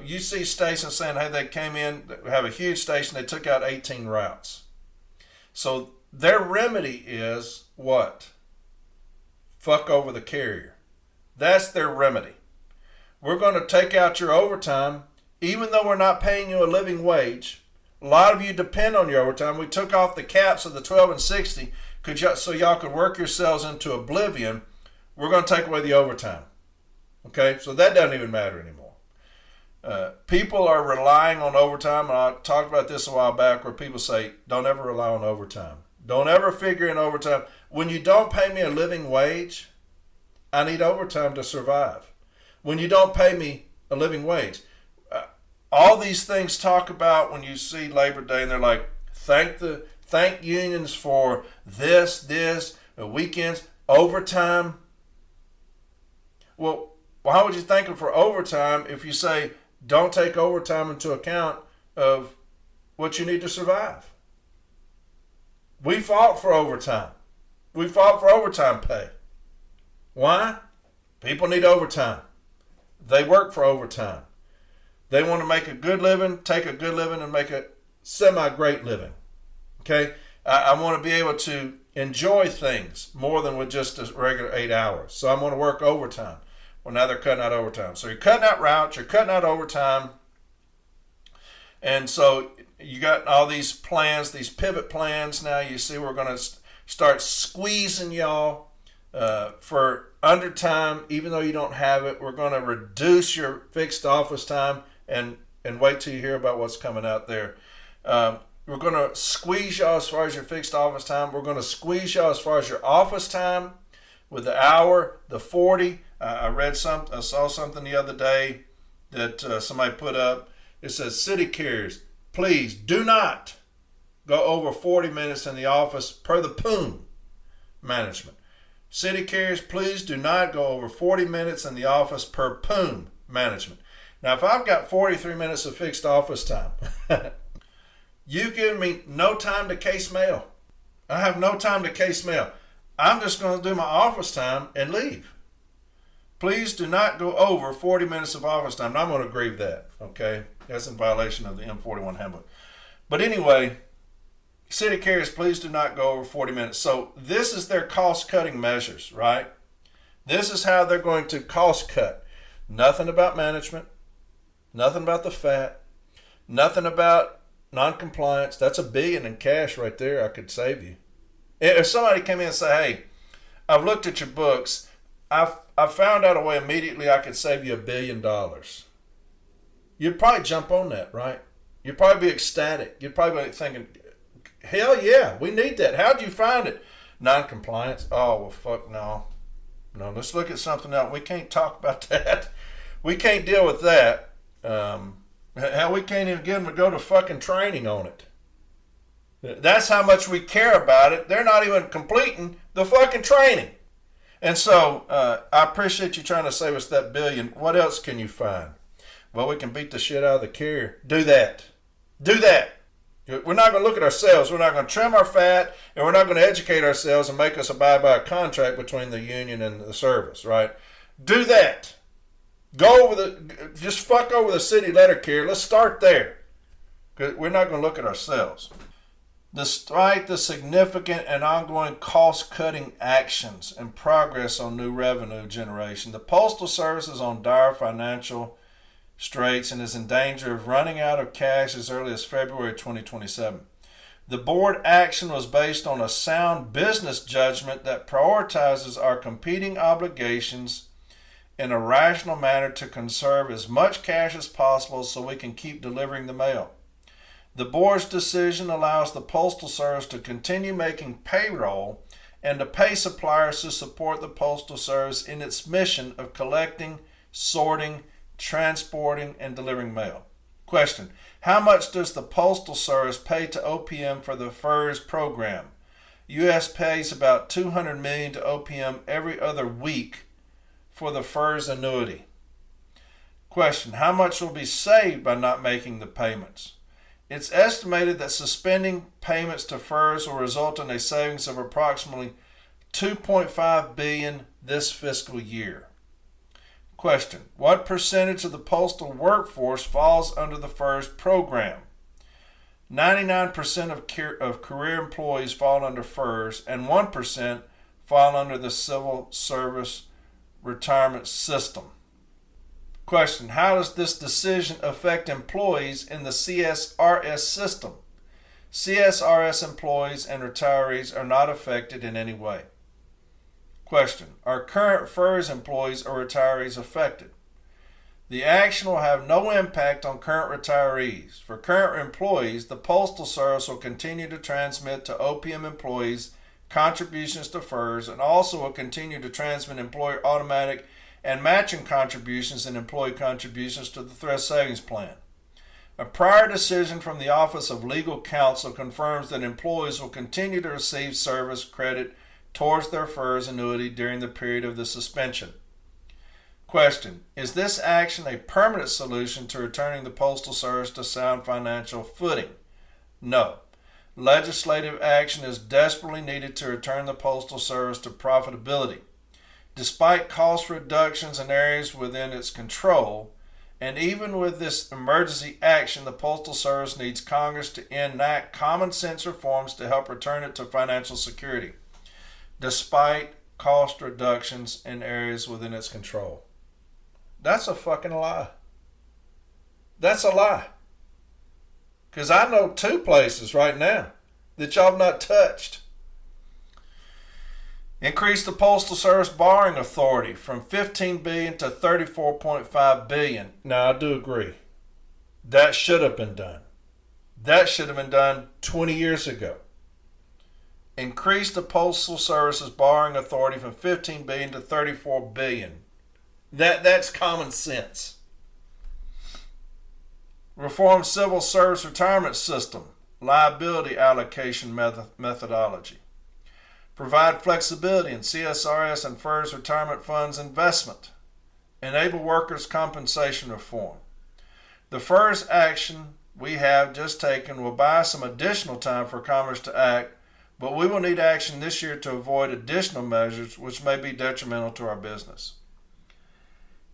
You see stations saying, hey, they came in, have a huge station, they took out 18 routes. So their remedy is what? Fuck over the carrier. That's their remedy. We're going to take out your overtime, even though we're not paying you a living wage. A lot of you depend on your overtime. We took off the caps of the 12 and 60 so y'all could work yourselves into oblivion, we're going to take away the overtime. Okay, so that doesn't even matter anymore. People are relying on overtime, and I talked about this a while back, where people say, don't ever rely on overtime. Don't ever figure in overtime. When you don't pay me a living wage, I need overtime to survive. When you don't pay me a living wage, all these things talk about when you see Labor Day, and they're like, thank unions for this, weekends, overtime. Well, why would you thank them for overtime if you say don't take overtime into account of what you need to survive? We fought for overtime. We fought for overtime pay. Why? People need overtime. They work for overtime. They want to make a good living, take a good living, and make a semi-great living. Okay? I want to be able to enjoy things more than with just a regular 8 hours. So I'm going to work overtime. Well, now they're cutting out overtime. So you're cutting out routes, you're cutting out overtime. And so you got all these plans, these pivot plans. Now you see we're going to start squeezing y'all for undertime, even though you don't have it. We're going to reduce your fixed office time and wait till you hear about what's coming out there. We're going to squeeze y'all as far as your fixed office time. We're going to squeeze y'all as far as your office time with the hour, the 40. I saw something the other day that somebody put up. It says, city carriers, please do not go over 40 minutes in the office per the POOM management. City carriers, please do not go over 40 minutes in the office per POOM management. Now, if I've got 43 minutes of fixed office time, you give me no time to case mail. I have no time to case mail. I'm just going to do my office time and leave. Please do not go over 40 minutes of office time. And I'm going to agree with that, okay? That's in violation of the M41 handbook. But anyway, city carriers, please do not go over 40 minutes. So this is their cost-cutting measures, right? This is how they're going to cost cut. Nothing about management. Nothing about the FAT. Nothing about non-compliance. That's $1 billion in cash right there I could save you. If somebody came in and said, hey, I've looked at your books. I found out a way immediately I could save you $1 billion. You'd probably jump on that, right? You'd probably be ecstatic. You'd probably be thinking, hell yeah, we need that. How'd you find it? Non-compliance. Oh, well, fuck no. No, let's look at something else. We can't talk about that. We can't deal with that. Hell, we can't even get them to go to fucking training on it. That's how much we care about it. They're not even completing the fucking training. And so I appreciate you trying to save us that $1 billion. What else can you find? Well, we can beat the shit out of the carrier. Do that. Do that. We're not going to look at ourselves. We're not going to trim our fat, and we're not going to educate ourselves and make us abide by a contract between the union and the service, right? Do that. Just fuck over the city letter carrier. Let's start there. Because we're not going to look at ourselves. Despite the significant and ongoing cost-cutting actions and progress on new revenue generation, the Postal Service is on dire financial straits and is in danger of running out of cash as early as February 2027. The board action was based on a sound business judgment that prioritizes our competing obligations in a rational manner to conserve as much cash as possible so we can keep delivering the mail. The board's decision allows the Postal Service to continue making payroll and to pay suppliers to support the Postal Service in its mission of collecting, sorting, transporting, and delivering mail. Question: how much does the Postal Service pay to OPM for the FERS program? U.S. pays about $200 million to OPM every other week for the FERS annuity. Question: how much will be saved by not making the payments? It's estimated that suspending payments to FERS will result in a savings of approximately $2.5 billion this fiscal year. Question: what percentage of the postal workforce falls under the FERS program? 99% of career employees fall under FERS, and 1% fall under the Civil Service Retirement System. Question: how does this decision affect employees in the CSRS system? CSRS employees and retirees are not affected in any way. Question: are current FERS employees or retirees affected? The action will have no impact on current retirees. For current employees, the Postal Service will continue to transmit to OPM employees contributions to FERS and also will continue to transmit employer automatic and matching contributions and employee contributions to the Thrift Savings Plan. A prior decision from the Office of Legal Counsel confirms that employees will continue to receive service credit towards their FERS annuity during the period of the suspension. Question: is this action a permanent solution to returning the Postal Service to sound financial footing? No. Legislative action is desperately needed to return the Postal Service to profitability. Despite cost reductions in areas within its control, and even with this emergency action, the Postal Service needs Congress to enact common sense reforms to help return it to financial security, despite cost reductions in areas within its control. That's a fucking lie. That's a lie. Because I know two places right now that y'all have not touched. Increase the Postal Service borrowing authority from $15 billion to $34.5 billion. Now, I do agree. That should have been done. That should have been done 20 years ago. Increase the Postal Service's borrowing authority from $15 billion to $34 billion. That's common sense. Reform civil service retirement system, liability allocation methodology. Provide flexibility in CSRS and FERS retirement funds investment. Enable workers' compensation reform. The FERS action we have just taken will buy some additional time for Congress to act, but we will need action this year to avoid additional measures which may be detrimental to our business.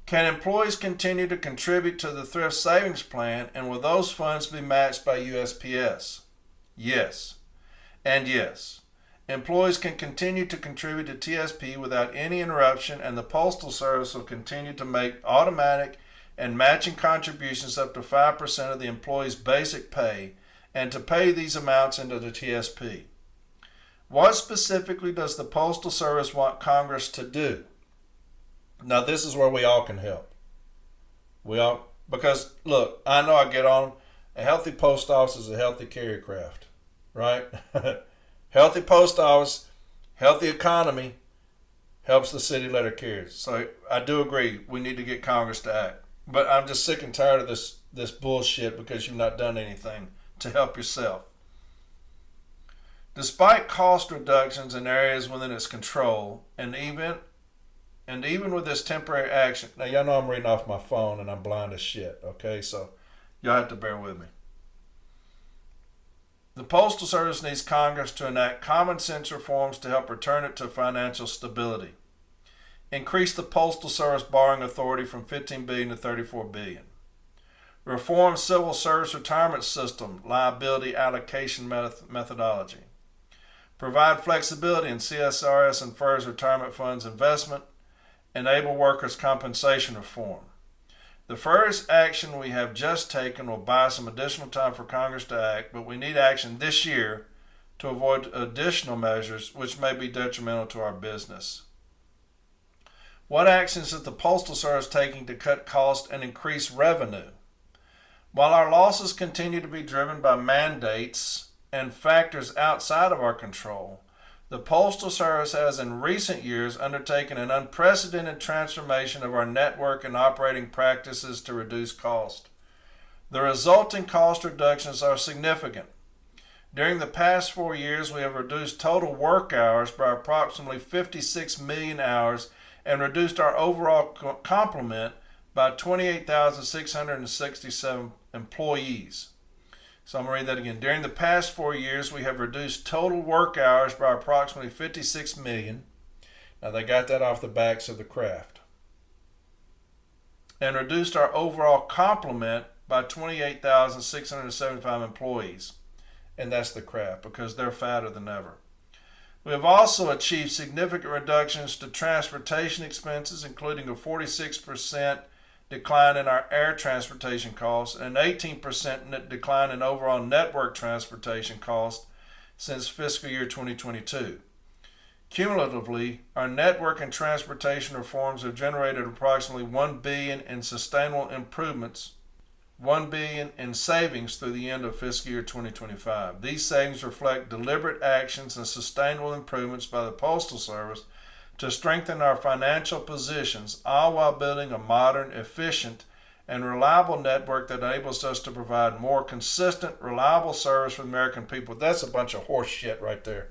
Can employees continue to contribute to the Thrift Savings Plan, and will those funds be matched by USPS? Yes. And yes. Employees can continue to contribute to TSP without any interruption, and the Postal Service will continue to make automatic and matching contributions up to 5% of the employee's basic pay, and to pay these amounts into the TSP. What specifically does the Postal Service want Congress to do? Now, this is where we all can help. Because, look, I know I get on, a healthy post office is a healthy carrier craft, right? Healthy post office, healthy economy helps the city letter carriers. So I do agree, we need to get Congress to act. But I'm just sick and tired of this bullshit because you've not done anything to help yourself. Despite cost reductions in areas within its control, and even with this temporary action, now y'all know I'm reading off my phone and I'm blind as shit, okay? So y'all have to bear with me. The Postal Service needs Congress to enact common sense reforms to help return it to financial stability. Increase the Postal Service borrowing authority from $15 billion to $34 billion. Reform civil service retirement system liability allocation methodology. Provide flexibility in CSRS and FERS retirement funds investment. Enable workers' compensation reform. The first action we have just taken will buy some additional time for Congress to act, but we need action this year to avoid additional measures which may be detrimental to our business. What actions is the Postal Service taking to cut costs and increase revenue? While our losses continue to be driven by mandates and factors outside of our control, the Postal Service has in recent years undertaken an unprecedented transformation of our network and operating practices to reduce cost. The resulting cost reductions are significant. During the past 4 years, we have reduced total work hours by approximately 56 million hours and reduced our overall complement by 28,667 employees. So I'm going to read that again. During the past 4 years, we have reduced total work hours by approximately 56 million. Now they got that off the backs of the craft. And reduced our overall complement by 28,675 employees. And that's the craft because they're fatter than ever. We have also achieved significant reductions to transportation expenses, including a 46% decline in our air transportation costs and an 18% decline in overall network transportation costs since fiscal year 2022. Cumulatively, our network and transportation reforms have generated approximately $1 billion in sustainable improvements, $1 billion in savings through the end of fiscal year 2025. These savings reflect deliberate actions and sustainable improvements by the Postal Service to strengthen our financial positions, all while building a modern, efficient, and reliable network that enables us to provide more consistent, reliable service for the American people. That's a bunch of horse shit right there.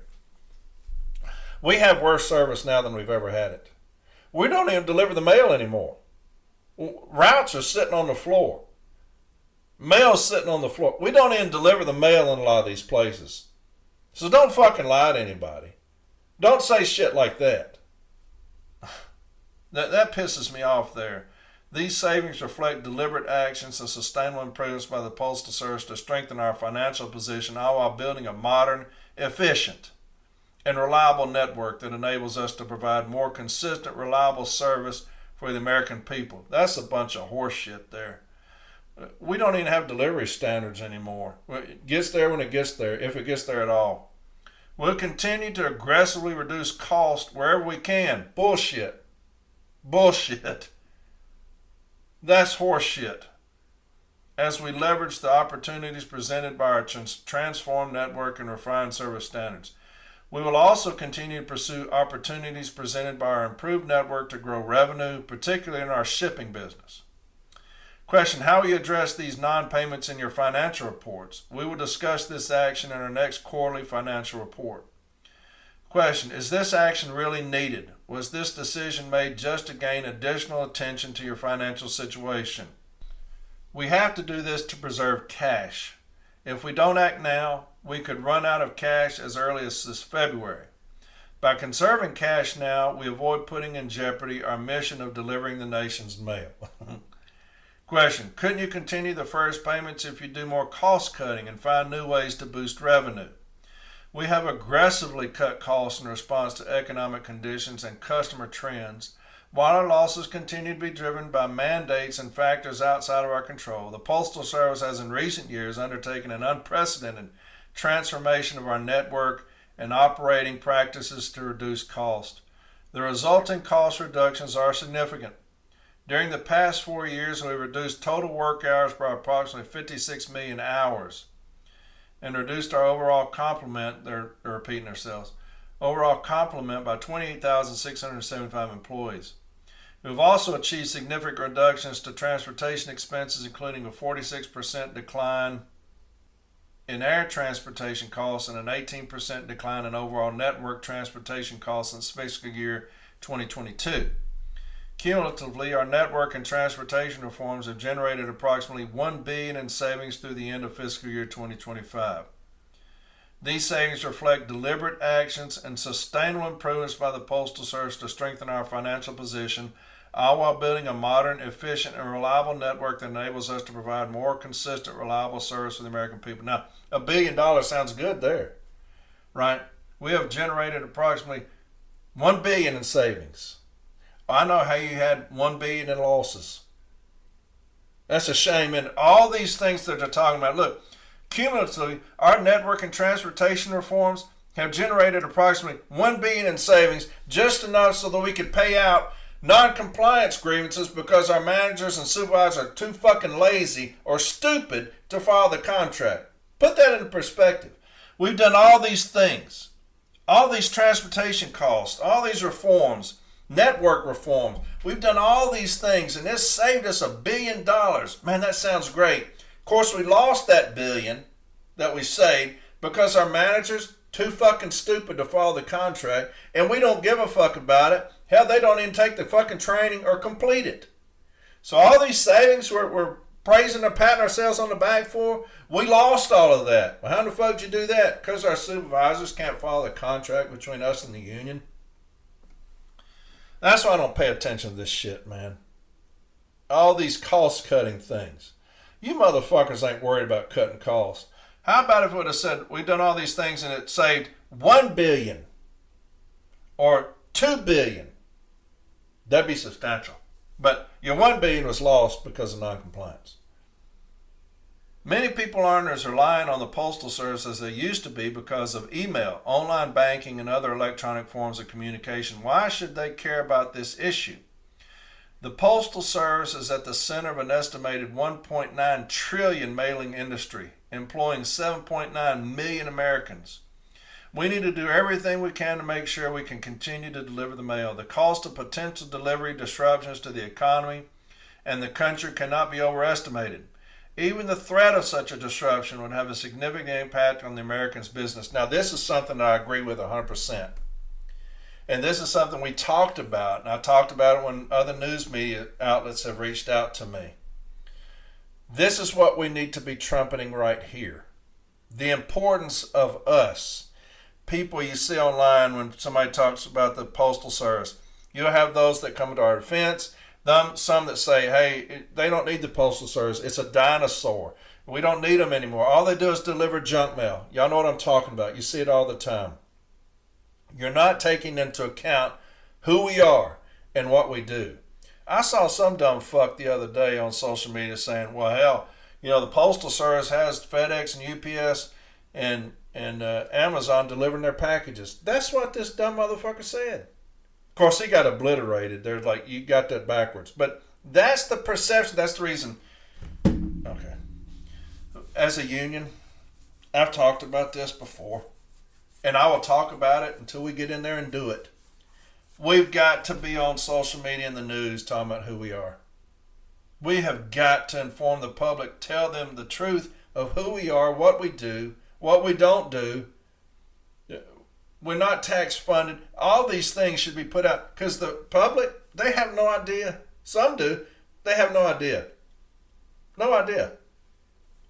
We have worse service now than we've ever had it. We don't even deliver the mail anymore. Routes are sitting on the floor. Mail's sitting on the floor. We don't even deliver the mail in a lot of these places. So don't fucking lie to anybody. Don't say shit like that. That pisses me off there. These savings reflect deliberate actions and sustainable improvements by the Postal Service to strengthen our financial position, all while building a modern, efficient, and reliable network that enables us to provide more consistent, reliable service for the American people. That's a bunch of horse shit there. We don't even have delivery standards anymore. It gets there when it gets there, if it gets there at all. We'll continue to aggressively reduce cost wherever we can. Bullshit. Bullshit. That's horse shit. As we leverage the opportunities presented by our transformed network and refined service standards. We will also continue to pursue opportunities presented by our improved network to grow revenue, particularly in our shipping business. Question: how will you address these non-payments in your financial reports? We will discuss this action in our next quarterly financial report. Question: is this action really needed? Was this decision made just to gain additional attention to your financial situation? We have to do this to preserve cash. If we don't act now, we could run out of cash as early as this February. By conserving cash now, we avoid putting in jeopardy our mission of delivering the nation's mail. Question: couldn't you continue the first payments if you do more cost cutting and find new ways to boost revenue? We have aggressively cut costs in response to economic conditions and customer trends. While our losses continue to be driven by mandates and factors outside of our control, the Postal Service has in recent years undertaken an unprecedented transformation of our network and operating practices to reduce cost. The resulting cost reductions are significant. During the past 4 years, we reduced total work hours by approximately 56 million hours and reduced our overall complement, they're repeating themselves, overall complement by 28,675 employees. We've also achieved significant reductions to transportation expenses, including a 46% decline in air transportation costs and an 18% decline in overall network transportation costs since fiscal year 2022. Cumulatively, our network and transportation reforms have generated approximately $1 billion in savings through the end of fiscal year 2025. These savings reflect deliberate actions and sustainable improvements by the Postal Service to strengthen our financial position, all while building a modern, efficient, and reliable network that enables us to provide more consistent, reliable service for the American people. Now, $1 billion sounds good there, right? We have generated approximately $1 billion in savings. I know how you had $1 billion in losses. That's a shame. And all these things that they're talking about, look, cumulatively, our network and transportation reforms have generated approximately $1 billion in savings, just enough so that we could pay out non-compliance grievances because our managers and supervisors are too fucking lazy or stupid to file the contract. Put that into perspective. We've done all these things, all these transportation costs, all these reforms, network reforms. We've done all these things, and this saved us $1 billion. Man, that sounds great. Of course, we lost that $1 billion that we saved because our managers too fucking stupid to follow the contract, and we don't give a fuck about it. Hell, they don't even take the fucking training or complete it. So all these savings we're praising and patting ourselves on the back for, we lost all of that. Well, how the fuck did you do that? Because our supervisors can't follow the contract between us and the union. That's why I don't pay attention to this shit, man. All these cost-cutting things. You motherfuckers ain't worried about cutting costs. How about if it would have said, we've done all these things and it saved $1 billion or $2 billion? That'd be substantial. But your $1 billion was lost because of noncompliance. Many people aren't as reliant on the Postal Service as they used to be because of email, online banking, and other electronic forms of communication. Why should they care about this issue? The Postal Service is at the center of an estimated 1.9 trillion mailing industry, employing 7.9 million Americans. We need to do everything we can to make sure we can continue to deliver the mail. The cost of potential delivery disruptions to the economy and the country cannot be overestimated. Even the threat of such a disruption would have a significant impact on the Americans' business. Now, this is something that I agree with 100%. And this is something we talked about, and I talked about it when other news media outlets have reached out to me. This is what we need to be trumpeting right here. The importance of us. People you see online when somebody talks about the Postal Service, you'll have those that come to our defense, some that say, hey, they don't need the Postal Service. It's a dinosaur. We don't need them anymore. All they do is deliver junk mail. Y'all know what I'm talking about. You see it all the time. You're not taking into account who we are and what we do. I saw some dumb fuck the other day on social media saying, well, hell, the Postal Service has FedEx and UPS and Amazon delivering their packages. That's what this dumb motherfucker said. Of course, he got obliterated. They're like, you got that backwards. But that's the perception. That's the reason. Okay. As a union, I've talked about this before. And I will talk about it until we get in there and do it. We've got to be on social media and the news talking about who we are. We have got to inform the public, tell them the truth of who we are, what we do, what we don't do. We're not tax funded. All these things should be put out because the public, they have no idea. Some do. They have no idea. No idea.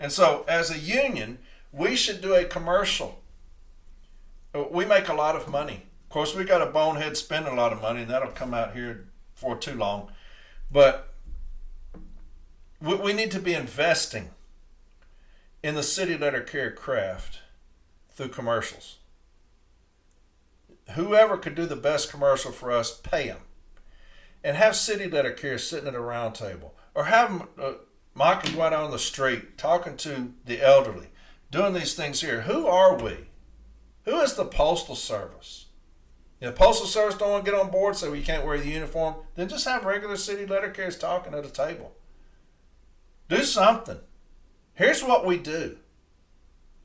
And so as a union, we should do a commercial. We make a lot of money. Of course, we got a bonehead spending a lot of money, and that'll come out here for too long. But we need to be investing in the city letter carrier craft through commercials. Whoever could do the best commercial for us, pay them. And have city letter carriers sitting at a round table. Or have them, Mike can go out on the street talking to the elderly, doing these things here. Who are we? Who is the Postal Service? If the Postal Service don't want to get on board, say, well, you can't wear the uniform, then just have regular city letter carriers talking at a table. Do something. Here's what we do.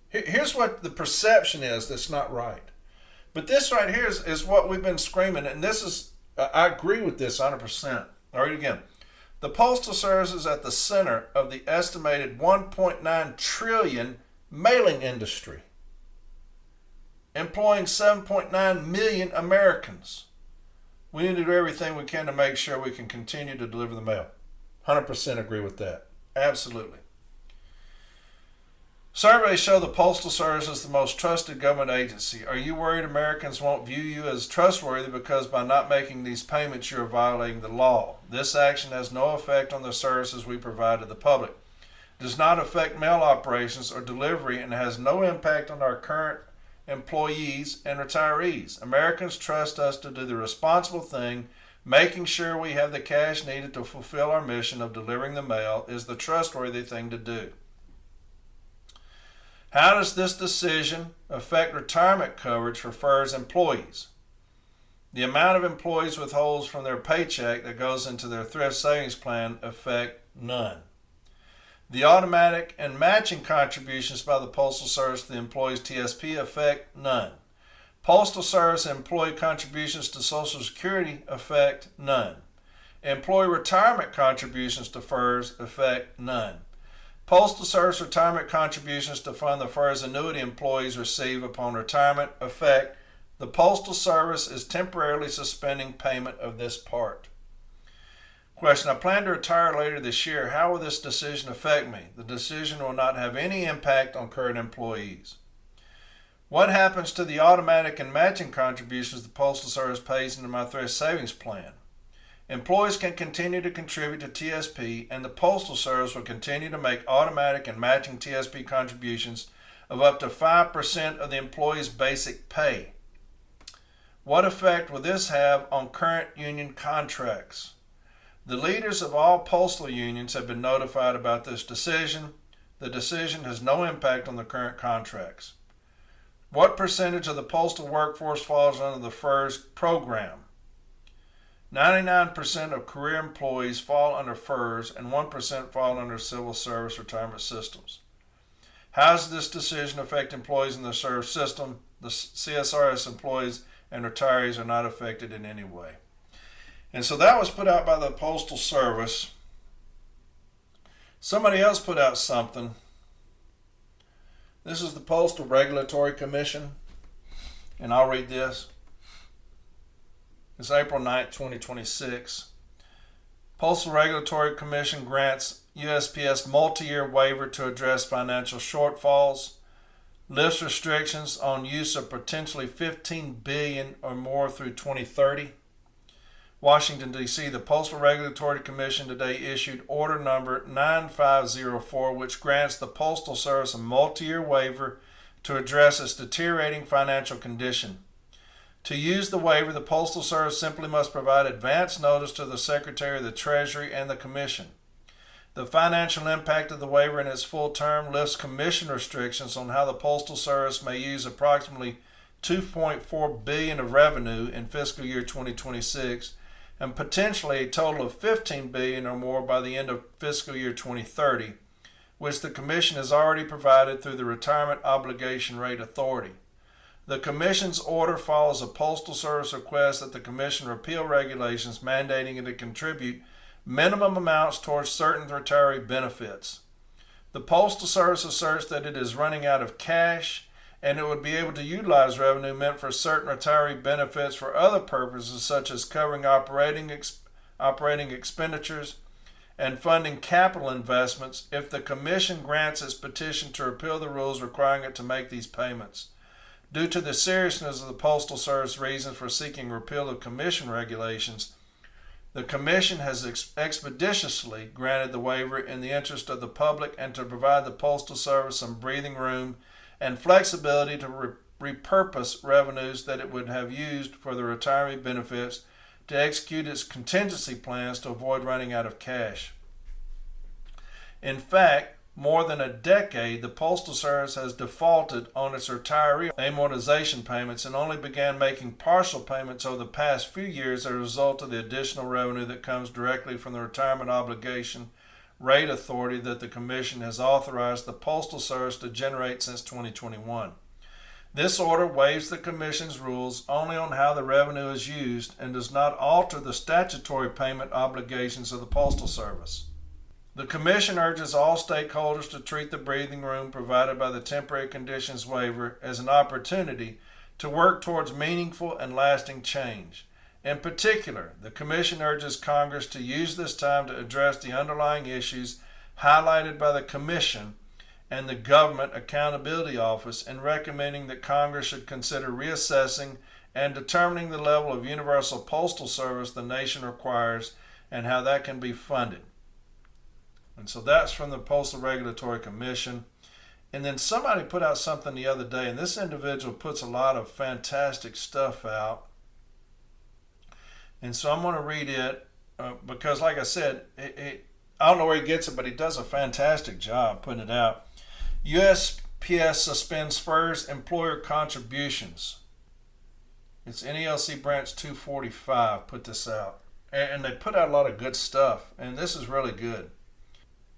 Here's what the perception is that's not right. But this right here is what we've been screaming, and this is, I agree with this 100%. I'll read it again. The Postal Service is at the center of the estimated 1.9 trillion mailing industry, employing 7.9 million Americans. We need to do everything we can to make sure we can continue to deliver the mail. 100% agree with that. Absolutely. Surveys show the Postal Service is the most trusted government agency. Are you worried Americans won't view you as trustworthy because by not making these payments you are violating the law? This action has no effect on the services we provide to the public. It does not affect mail operations or delivery and has no impact on our current employees and retirees. Americans trust us to do the responsible thing. Making sure we have the cash needed to fulfill our mission of delivering the mail is the trustworthy thing to do. How does this decision affect retirement coverage for FERS employees? The amount of employees withholds from their paycheck that goes into their thrift savings plan affect none. The automatic and matching contributions by the Postal Service to the employees' TSP affect none. Postal Service employee contributions to Social Security affect none. Employee retirement contributions to FERS affect none. Postal Service retirement contributions to fund the FERS annuity employees receive upon retirement affect. The Postal Service is temporarily suspending payment of this part. Question: I plan to retire later this year. How will this decision affect me? The decision will not have any impact on current employees. What happens to the automatic and matching contributions the Postal Service pays into my thrift savings plan? Employees can continue to contribute to TSP, and the Postal Service will continue to make automatic and matching TSP contributions of up to 5% of the employee's basic pay. What effect will this have on current union contracts? The leaders of all postal unions have been notified about this decision. The decision has no impact on the current contracts. What percentage of the postal workforce falls under the FERS program? 99% of career employees fall under FERS and 1% fall under civil service retirement systems. How does this decision affect employees in the service system? The CSRS employees and retirees are not affected in any way. And so that was put out by the Postal Service. Somebody else put out something. This is the Postal Regulatory Commission, and I'll read this. It's April 9th, 2026. Postal Regulatory Commission grants USPS multi-year waiver to address financial shortfalls, lifts restrictions on use of potentially $15 billion or more through 2030. Washington, D.C., the Postal Regulatory Commission today issued order number 9504, which grants the Postal Service a multi-year waiver to address its deteriorating financial condition. To use the waiver, the Postal Service simply must provide advance notice to the Secretary of the Treasury and the Commission. The financial impact of the waiver in its full term lifts commission restrictions on how the Postal Service may use approximately $2.4 billion of revenue in fiscal year 2026 and potentially a total of $15 billion or more by the end of fiscal year 2030, which the Commission has already provided through the Retirement Obligation Rate Authority. The Commission's order follows a Postal Service request that the Commission repeal regulations mandating it to contribute minimum amounts towards certain retiree benefits. The Postal Service asserts that it is running out of cash and it would be able to utilize revenue meant for certain retiree benefits for other purposes such as covering operating expenditures and funding capital investments if the Commission grants its petition to repeal the rules requiring it to make these payments. Due to the seriousness of the Postal Service reasons for seeking repeal of Commission regulations, the Commission has expeditiously granted the waiver in the interest of the public and to provide the Postal Service some breathing room and flexibility to repurpose revenues that it would have used for the retiree benefits to execute its contingency plans to avoid running out of cash. In fact, more than a decade, the Postal Service has defaulted on its retiree amortization payments and only began making partial payments over the past few years as a result of the additional revenue that comes directly from the Retirement Obligation Rate Authority that the Commission has authorized the Postal Service to generate since 2021. This order waives the Commission's rules only on how the revenue is used and does not alter the statutory payment obligations of the Postal Service. The Commission urges all stakeholders to treat the breathing room provided by the temporary conditions waiver as an opportunity to work towards meaningful and lasting change. In particular, the Commission urges Congress to use this time to address the underlying issues highlighted by the Commission and the Government Accountability Office in recommending that Congress should consider reassessing and determining the level of universal postal service the nation requires and how that can be funded. And so that's from the Postal Regulatory Commission. And then somebody put out something the other day, and this individual puts a lot of fantastic stuff out. And so I'm going to read it because, like I said, I don't know where he gets it, but he does a fantastic job putting it out. USPS suspends FERS employer contributions. It's NELC Branch 245 put this out. And they put out a lot of good stuff, and this is really good.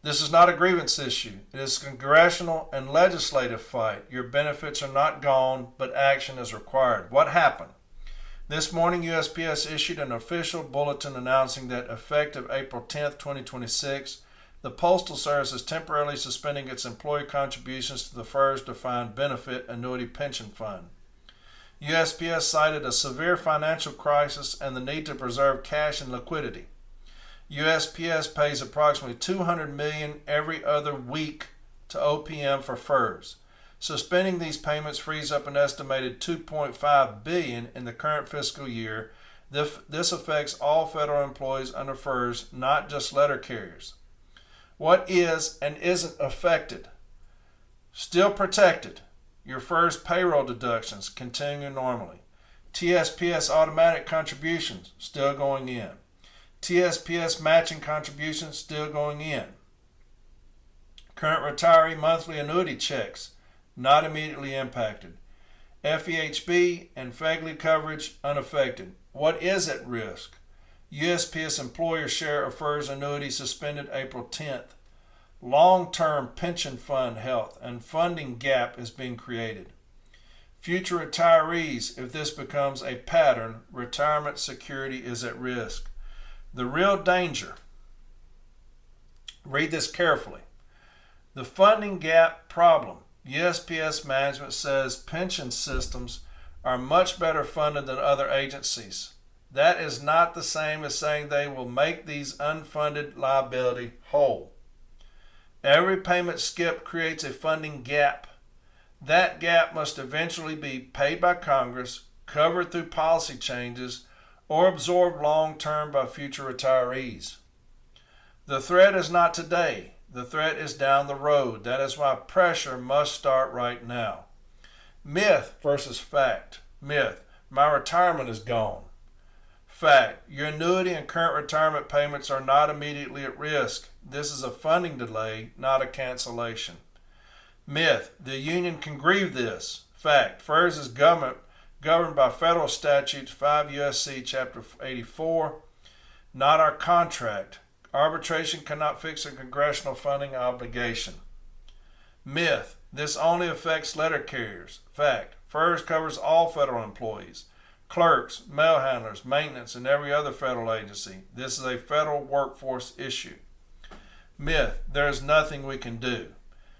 This is not a grievance issue. It is a congressional and legislative fight. Your benefits are not gone, but action is required. What happened? This morning, USPS issued an official bulletin announcing that effective April 10th, 2026, the Postal Service is temporarily suspending its employee contributions to the FERS Defined Benefit Annuity Pension Fund. USPS cited a severe financial crisis and the need to preserve cash and liquidity. USPS pays approximately $200 million every other week to OPM for FERS. Suspending these payments frees up an estimated $2.5 billion in the current fiscal year. This affects all federal employees under FERS, not just letter carriers. What is and isn't affected? Still protected. Your FERS payroll deductions continue normally. TSPS automatic contributions still going in. TSPS matching contributions still going in. Current retiree monthly annuity checks not immediately impacted. FEHB and FEGLI coverage unaffected. What is at risk? USPS employer share of FERS annuity suspended April 10th. Long-term pension fund health and funding gap is being created. Future retirees, if this becomes a pattern, retirement security is at risk. The real danger, read this carefully, the funding gap problem. USPS management says pension systems are much better funded than other agencies. That is not the same as saying they will make these unfunded liability whole. Every payment skip creates a funding gap. That gap must eventually be paid by Congress, covered through policy changes, or absorbed long-term by future retirees. The threat is not today. The threat is down the road. That is why pressure must start right now. Myth versus fact. Myth: my retirement is gone. Fact: your annuity and current retirement payments are not immediately at risk. This is a funding delay, not a cancellation. Myth: the union can grieve this. Fact: FERS is governed by federal statutes 5 U.S.C. Chapter 84, not our contract. Arbitration cannot fix a congressional funding obligation. Myth: this only affects letter carriers. Fact: FERS covers all federal employees, clerks, mail handlers, maintenance, and every other federal agency. This is a federal workforce issue. Myth: there is nothing we can do.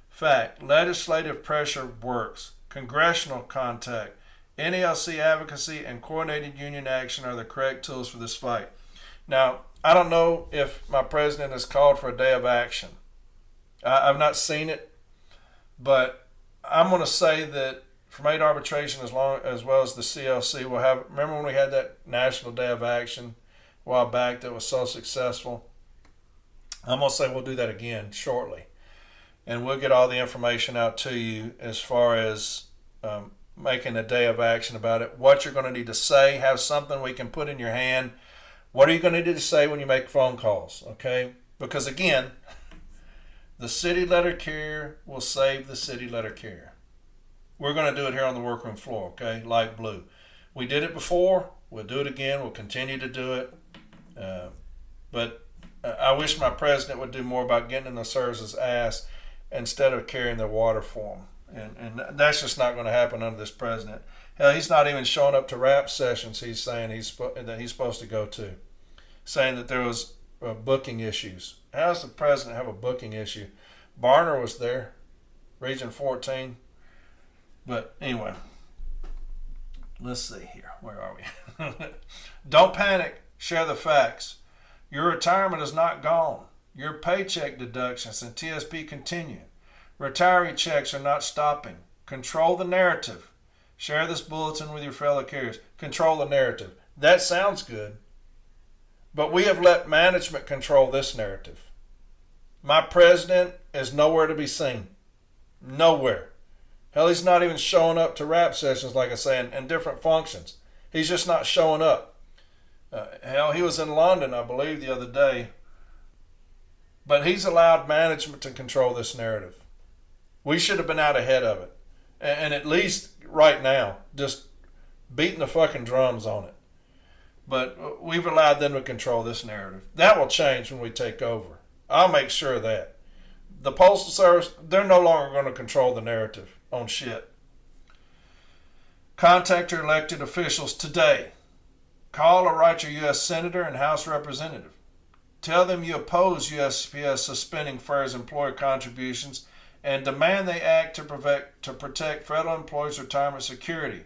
Fact: legislative pressure works. Congressional contact, NALC advocacy, and coordinated union action are the correct tools for this fight. Now, I don't know if my president has called for a day of action. I've not seen it, but I'm going to say that from 8 arbitration as well as the CLC will have. Remember when we had that National Day of Action a while back that was so successful? I'm going to say we'll do that again shortly. And we'll get all the information out to you as far as making a day of action about it. What you're going to need to say, have something we can put in your hand. What are you going to need to say when you make phone calls, okay? Because again, the city letter carrier will save the city letter carrier. We're going to do it here on the workroom floor, okay? Light blue. We did it before. We'll do it again. We'll continue to do it. But I wish my president would do more about getting in the service's ass instead of carrying their water for them. And that's just not going to happen under this president. Hell, he's not even showing up to rap sessions he's saying that he's supposed to go to, saying that there was booking issues. How does the president have a booking issue? Barner was there, Region 14. But anyway, let's see here. Where are we? Don't panic. Share the facts. Your retirement is not gone. Your paycheck deductions and TSP continue. Retiree checks are not stopping. Control the narrative. Share this bulletin with your fellow carriers. Control the narrative. That sounds good. But we have let management control this narrative. My president is nowhere to be seen. Nowhere. Hell, he's not even showing up to rap sessions, like I say, in different functions. He's just not showing up. Hell, he was in London, I believe, the other day. But he's allowed management to control this narrative. We should have been out ahead of it. And at least right now, just beating the fucking drums on it. But we've allowed them to control this narrative. That will change when we take over. I'll make sure of that. The Postal Service, they're no longer going to control the narrative on shit. Contact your elected officials today. Call or write your U.S. Senator and House Representative. Tell them you oppose USPS suspending FERS employer contributions and demand they act to protect federal employees' retirement security.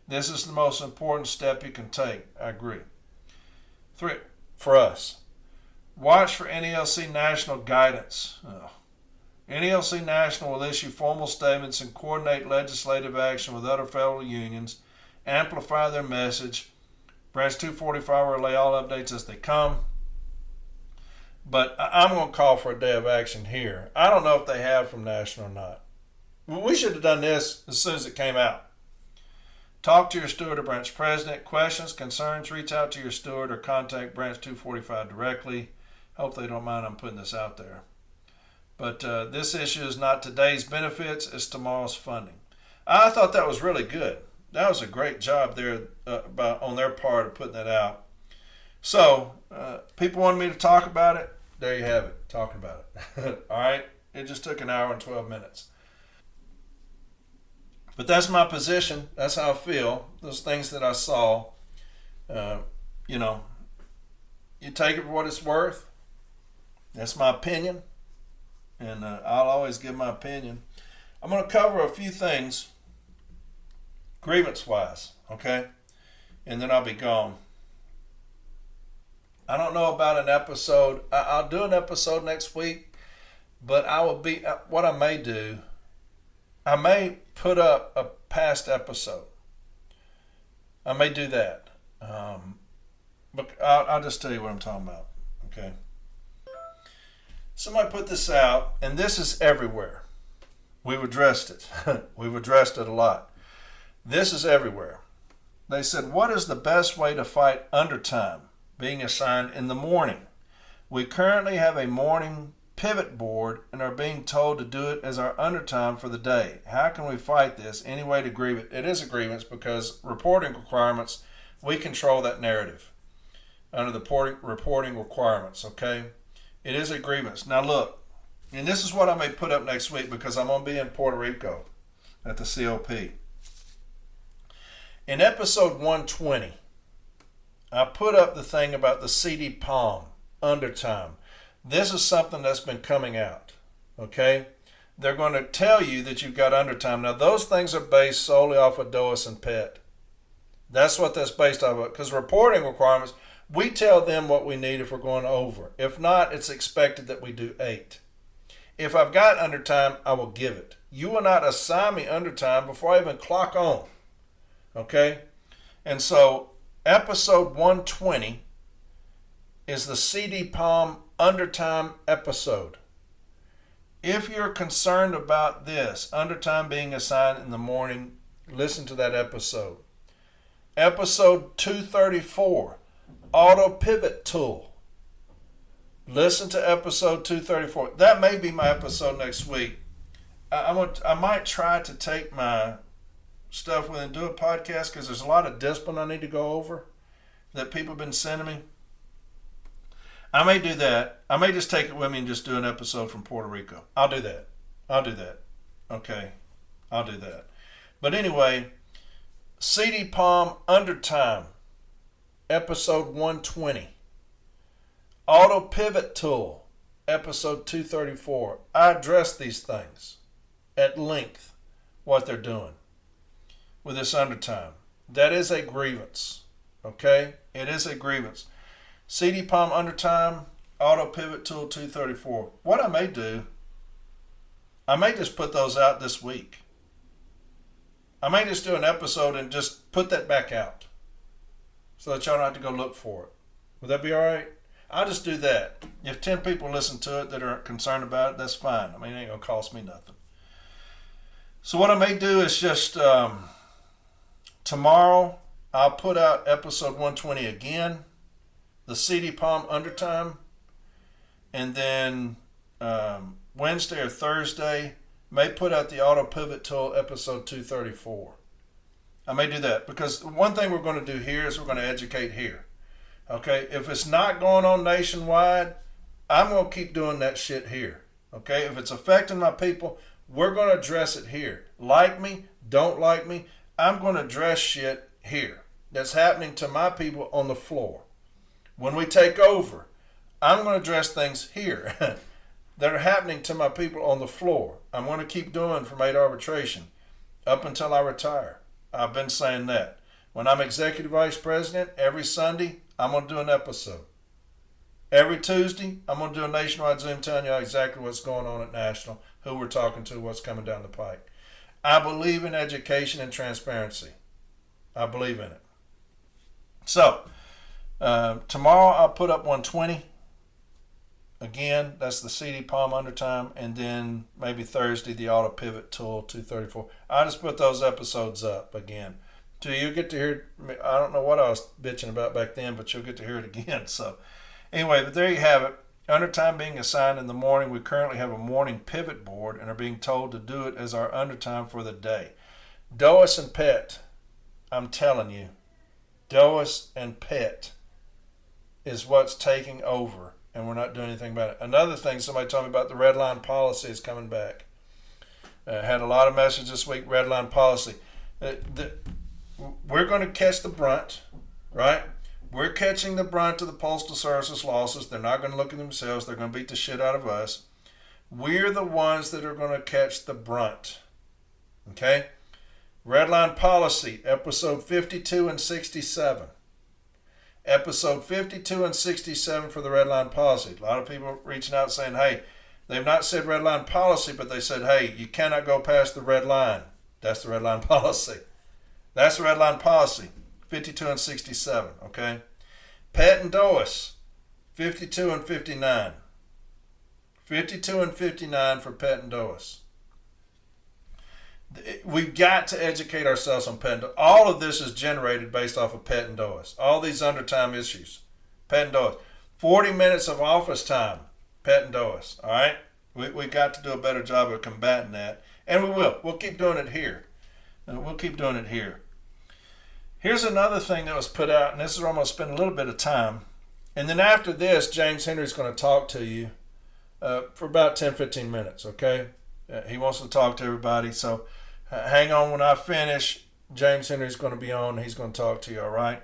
This is the most important step you can take. I agree. 3, for us, watch for NELC National guidance. NELC National will issue formal statements and coordinate legislative action with other federal unions, amplify their message. Branch 245 will relay all updates as they come. But I'm going to call for a day of action here. I don't know if they have from National or not. We should have done this as soon as it came out. Talk to your steward or branch president. Questions, concerns, reach out to your steward or contact branch 245 directly. Hope they don't mind I'm putting this out there. But this issue is not today's benefits, it's tomorrow's funding. I thought that was really good. That was a great job there on their part of putting that out. So, people wanted me to talk about it. There you have it, talking about it. All right? It just took an hour and 12 minutes. But that's my position. That's how I feel. Those things that I saw, you take it for what it's worth. That's my opinion. And I'll always give my opinion. I'm going to cover a few things grievance-wise, okay? And then I'll be gone. I don't know about an episode. I'll do an episode next week, but what I may do, I may put up a past episode. I may do that. But I'll just tell you what I'm talking about, okay? Somebody put this out, and this is everywhere. We've addressed it. We've addressed it a lot. This is everywhere. They said, what is the best way to fight undertime being assigned in the morning? We currently have a morning pivot board and are being told to do it as our undertime for the day. How can we fight this? Any way to grieve it? It is a grievance because reporting requirements, we control that narrative under the reporting requirements, okay? It is a grievance. Now look, and this is what I may put up next week because I'm going to be in Puerto Rico at the COP. In episode 120, I put up the thing about the CD palm, undertime. This is something that's been coming out, okay? They're going to tell you that you've got undertime. Now, those things are based solely off of DOAS and PET. That's what that's based off of. Because reporting requirements, we tell them what we need if we're going over. If not, it's expected that we do 8. If I've got undertime, I will give it. You will not assign me undertime before I even clock on. Okay? And so, episode 120 is the CD Palm undertime episode. If you're concerned about this, undertime being assigned in the morning, listen to that episode. Episode 234, auto pivot tool. Listen to episode 234. That may be my episode next week. I might try to take my stuff with and do a podcast because there's a lot of discipline I need to go over that people have been sending me. I may do that. I may just take it with me and just do an episode from Puerto Rico. I'll do that. Okay. I'll do that. But anyway, CD Palm Undertime, episode 120. Auto Pivot Tool, episode 234. I address these things at length, what they're doing with this undertime. That is a grievance, okay? It is a grievance. CD Palm Undertime, Auto Pivot Tool 234. What I may do, I may just put those out this week. I may just do an episode and just put that back out so that y'all don't have to go look for it. Would that be all right? I'll just do that. If 10 people listen to it that are concerned about it, that's fine. I mean, it ain't going to cost me nothing. So what I may do is just tomorrow I'll put out episode 120 again, the CD Palm Undertime, and then Wednesday or Thursday may put out the Auto Pivot Tool episode 234. I may do that because one thing we're going to do here is we're going to educate here. Okay, if it's not going on nationwide, I'm going to keep doing that shit here. Okay, if it's affecting my people, we're going to address it here. Like me, don't like me, I'm going to address shit here that's happening to my people on the floor. When we take over, I'm going to address things here that are happening to my people on the floor. I'm going to keep doing from 8 arbitration up until I retire. I've been saying that. When I'm executive vice president, every Sunday, I'm going to do an episode. Every Tuesday, I'm going to do a nationwide Zoom telling you exactly what's going on at National, who we're talking to, what's coming down the pike. I believe in education and transparency. I believe in it. So, tomorrow I'll put up 120. Again, that's the CD Palm Undertime, and then maybe Thursday, the Auto Pivot Tool 234. I just put those episodes up again. So you'll get to hear it. I don't know what I was bitching about back then, but you'll get to hear it again. So anyway, but there you have it. Undertime being assigned in the morning. We currently have a morning pivot board and are being told to do it as our undertime for the day. DOAS and PET, I'm telling you, DOAS and PET is what's taking over, and we're not doing anything about it. Another thing, somebody told me about the red line policy is coming back. Had a lot of messages this week, red line policy. We're going to catch the brunt, right? We're catching the brunt of the Postal Service's losses. They're not going to look at themselves. They're going to beat the shit out of us. We're the ones that are going to catch the brunt. Okay? Redline Policy, episode 52 and 67. Episode 52 and 67 for the Redline Policy. A lot of people reaching out saying, hey, they've not said Redline Policy, but they said, hey, you cannot go past the red line. That's the Redline Policy. That's the Redline Policy. 52 and 67, okay? PET and DOAS, 52 and 59. 52 and 59 for PET and DOAS. We've got to educate ourselves on PET and DOAS. All of this is generated based off of PET and DOAS. All these undertime issues, PET and DOAS. 40 minutes of office time, PET and DOAS, all right? We've got to do a better job of combating that, and we will. We'll keep doing it here. We'll keep doing it here. Here's another thing that was put out, and this is where I'm going to spend a little bit of time. And then after this, James Henry's going to talk to you for about 10-15 minutes, okay? He wants to talk to everybody, so hang on. When I finish, James Henry's going to be on. He's going to talk to you, all right?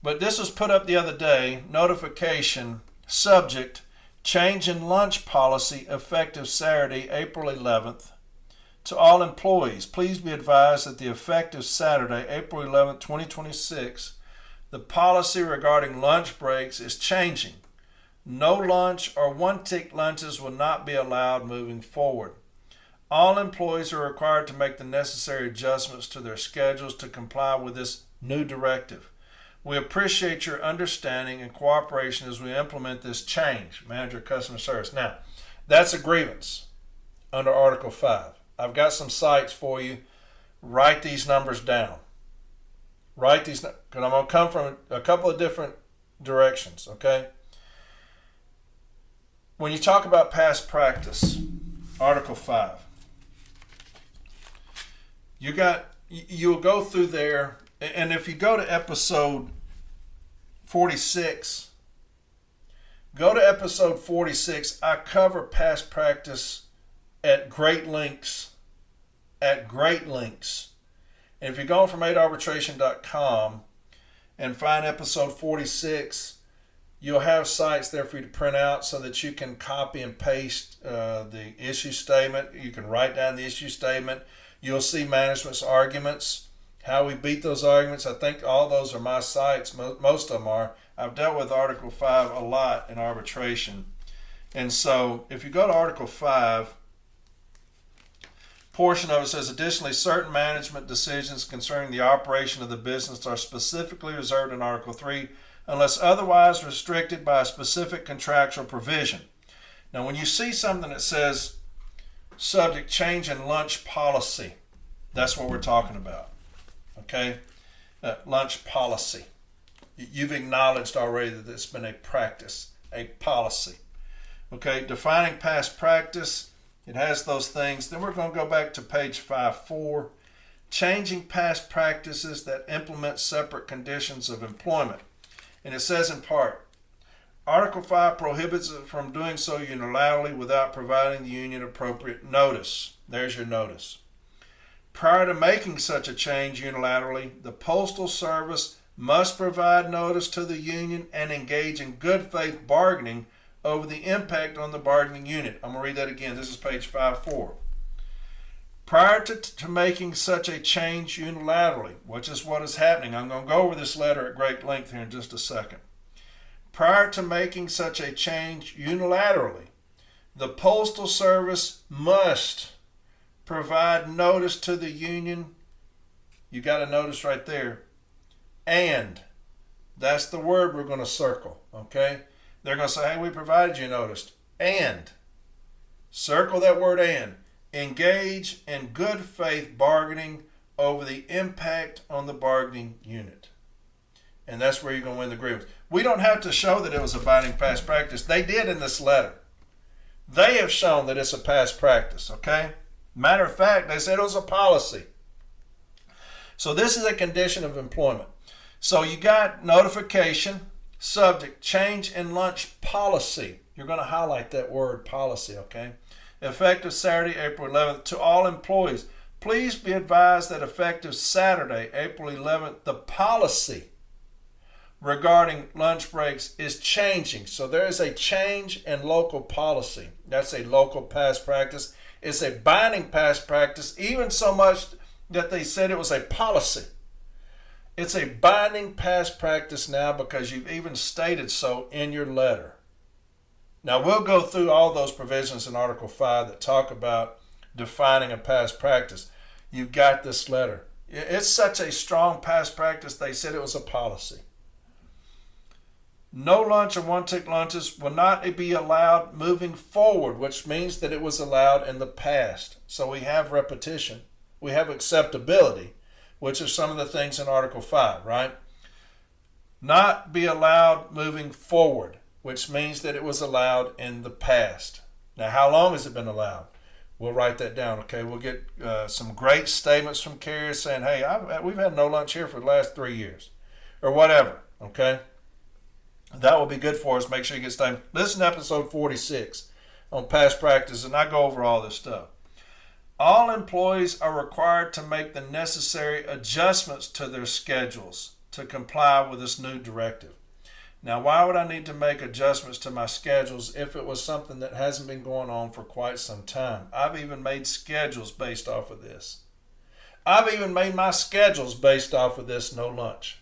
But this was put up the other day, notification, subject, change in lunch policy effective Saturday, April 11th. To all employees, please be advised that the effective Saturday, April 11, 2026, the policy regarding lunch breaks is changing. No lunch or one-tick lunches will not be allowed moving forward. All employees are required to make the necessary adjustments to their schedules to comply with this new directive. We appreciate your understanding and cooperation as we implement this change. Manager of Customer Service. Now, that's a grievance under Article 5. I've got some sites for you. Write these numbers down. Write these, because I'm going to come from a couple of different directions, okay? When you talk about past practice, Article 5, you'll go through there, and if you go to episode 46, I cover past practice at great lengths. And if you go from 8arbitration.com and find episode 46, you'll have sites there for you to print out so that you can copy and paste the issue statement. You can write down the issue statement. You'll see management's arguments, how we beat those arguments. I think all those are my sites. Most of them are. I've dealt with Article 5 a lot in arbitration. And so if you go to Article 5, portion of it says, additionally, certain management decisions concerning the operation of the business are specifically reserved in Article 3 unless otherwise restricted by a specific contractual provision. Now, when you see something that says subject change in lunch policy, that's what we're talking about, okay? Lunch policy. You've acknowledged already that it's been a practice, a policy. Okay, defining past practice, it has those things. Then we're going to go back to page 5.4, changing past practices that implement separate conditions of employment. And it says in part, Article 5 prohibits it from doing so unilaterally without providing the union appropriate notice. There's your notice. Prior to making such a change unilaterally, the Postal Service must provide notice to the union and engage in good faith bargaining over the impact on the bargaining unit. I'm going to read that again. This is page 5.4. Prior to making such a change unilaterally, which is what is happening. I'm going to go over this letter at great length here in just a second. Prior to making such a change unilaterally, the Postal Service must provide notice to the union. You got a notice right there. And that's the word we're going to circle, okay? They're going to say, hey, we provided you notice. And, circle that word and, engage in good faith bargaining over the impact on the bargaining unit. And that's where you're going to win the grievance. We don't have to show that it was a binding past practice. They did in this letter. They have shown that it's a past practice, okay? Matter of fact, they said it was a policy. So this is a condition of employment. So you got notification, subject, change in lunch policy. You're going to highlight that word policy, okay? Effective Saturday, April 11th, to all employees. Please be advised that effective Saturday, April 11th, the policy regarding lunch breaks is changing. So there is a change in local policy. That's a local past practice. It's a binding past practice, even so much that they said it was a policy. It's a binding past practice now because you've even stated so in your letter. Now we'll go through all those provisions in Article 5 that talk about defining a past practice. You've got this letter. It's such a strong past practice, they said it was a policy. No lunch or one-tick lunches will not be allowed moving forward, which means that it was allowed in the past. So we have repetition. We have acceptability, which are some of the things in Article 5, right? Not be allowed moving forward, which means that it was allowed in the past. Now, how long has it been allowed? We'll write that down, okay? We'll get some great statements from carriers saying, hey, we've had no lunch here for the last 3 years, or whatever, okay? That will be good for us. Make sure you get statement. Listen to episode 46 on past practice, and I go over all this stuff. All employees are required to make the necessary adjustments to their schedules to comply with this new directive. Now, why would I need to make adjustments to my schedules if it was something that hasn't been going on for quite some time? I've even made schedules based off of this. I've even made my schedules based off of this no lunch.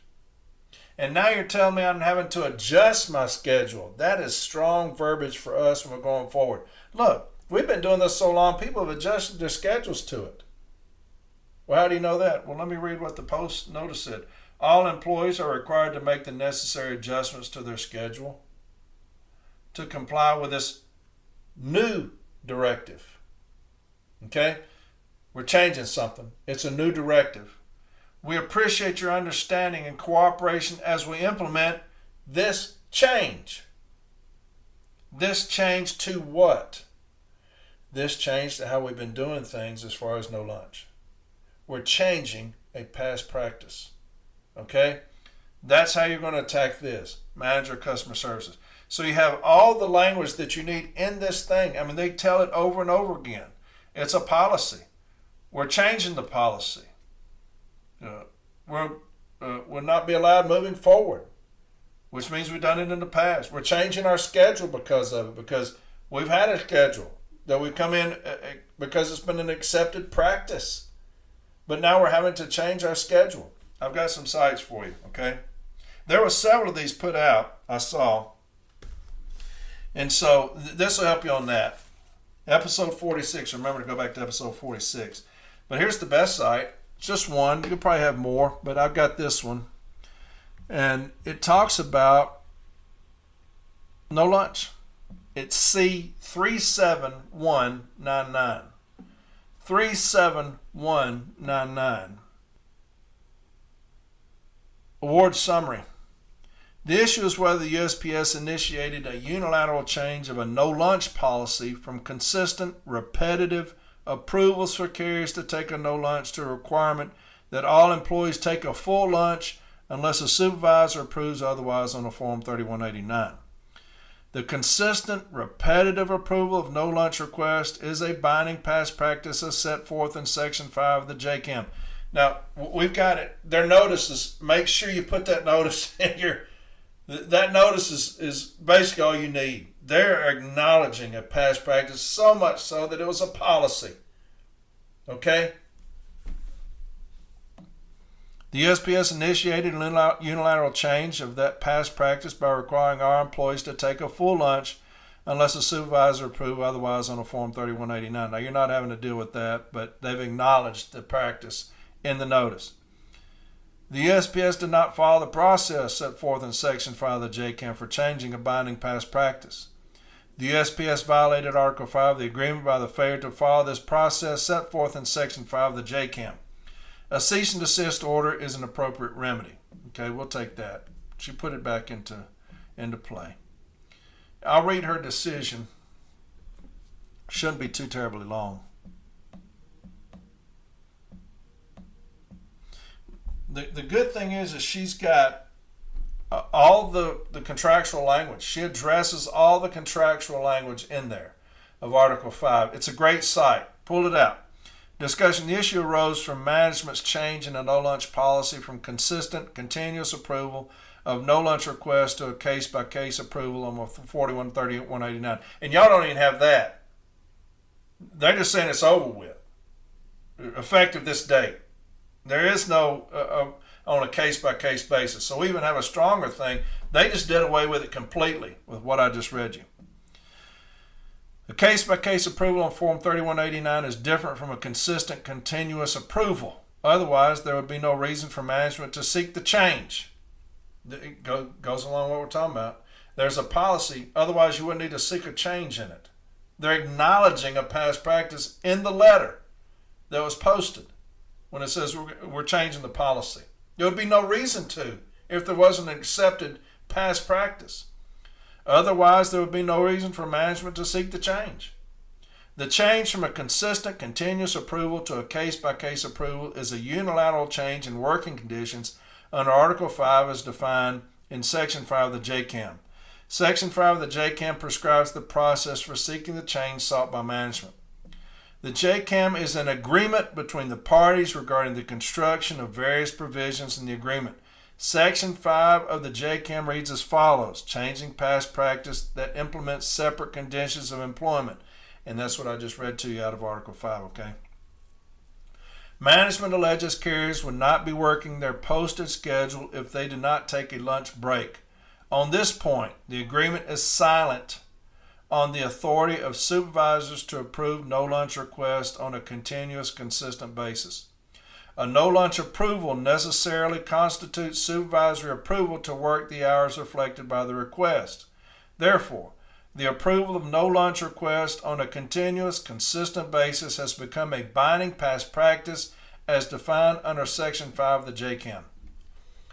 And now you're telling me I'm having to adjust my schedule. That is strong verbiage for us when we're going forward. Look, we've been doing this so long, people have adjusted their schedules to it. Well, how do you know that? Well, let me read what the post notice said. All employees are required to make the necessary adjustments to their schedule to comply with this new directive. Okay? We're changing something. It's a new directive. We appreciate your understanding and cooperation as we implement this change. This change to what? This change to how we've been doing things as far as no lunch. We're changing a past practice. Okay? That's how you're going to attack this. Manager customer services. So you have all the language that you need in this thing. I mean, they tell it over and over again. It's a policy. We're changing the policy. We'll not be allowed moving forward, which means we've done it in the past. We're changing our schedule because of it, because we've had a schedule that we've come in because it's been an accepted practice. But now we're having to change our schedule. I've got some sites for you, okay? There were several of these put out, I saw. And so this will help you on that. Episode 46, remember to go back to episode 46. But here's the best site. Just one. You'll probably have more, but I've got this one. And it talks about no lunch. It's C-37199. 37199. Award summary. The issue is whether the USPS initiated a unilateral change of a no lunch policy from consistent, repetitive approvals for carriers to take a no lunch to a requirement that all employees take a full lunch unless a supervisor approves otherwise on a Form 3189. The consistent, repetitive approval of no lunch request is a binding past practice as set forth in Section 5 of the JCAM. Now, we've got it. Their notices, make sure you put that notice in your... That notice is basically all you need. They're acknowledging a past practice, so much so that it was a policy. Okay? The USPS initiated a unilateral change of that past practice by requiring our employees to take a full lunch unless a supervisor approves otherwise on a Form 3189. Now, you're not having to deal with that, but they've acknowledged the practice in the notice. The USPS did not follow the process set forth in Section 5 of the JCAM for changing a binding past practice. The USPS violated Article 5 of the agreement by the failure to follow this process set forth in Section 5 of the JCAM. A cease and desist order is an appropriate remedy. Okay, we'll take that. She put it back into play. I'll read her decision. Shouldn't be too terribly long. The good thing is she's got all the contractual language. She addresses all the contractual language in there of Article 5. It's a great site. Pull it out. Discussion: the issue arose from management's change in a no-lunch policy from consistent, continuous approval of no-lunch requests to a case-by-case approval on 4138-189. And y'all don't even have that. They're just saying it's over with, effective this date. There is no on a case-by-case basis. So we even have a stronger thing. They just did away with it completely with what I just read you. The case-by-case approval on Form 3189 is different from a consistent, continuous approval. Otherwise, there would be no reason for management to seek the change. It goes along with what we're talking about. There's a policy. Otherwise, you wouldn't need to seek a change in it. They're acknowledging a past practice in the letter that was posted when it says we're changing the policy. There would be no reason to if there wasn't an accepted past practice. Otherwise, there would be no reason for management to seek the change. The change from a consistent, continuous approval to a case-by-case approval is a unilateral change in working conditions under Article 5 as defined in Section 5 of the JCAM. Section 5 of the JCAM prescribes the process for seeking the change sought by management. The JCAM is an agreement between the parties regarding the construction of various provisions in the agreement. Section 5 of the JCAM reads as follows: changing past practice that implements separate conditions of employment. And that's what I just read to you out of Article 5, okay? Management alleges carriers would not be working their posted schedule if they do not take a lunch break. On this point, the agreement is silent on the authority of supervisors to approve no-lunch requests on a continuous, consistent basis. A no-lunch approval necessarily constitutes supervisory approval to work the hours reflected by the request. Therefore, the approval of no-lunch requests on a continuous, consistent basis has become a binding past practice as defined under Section 5 of the JCAM.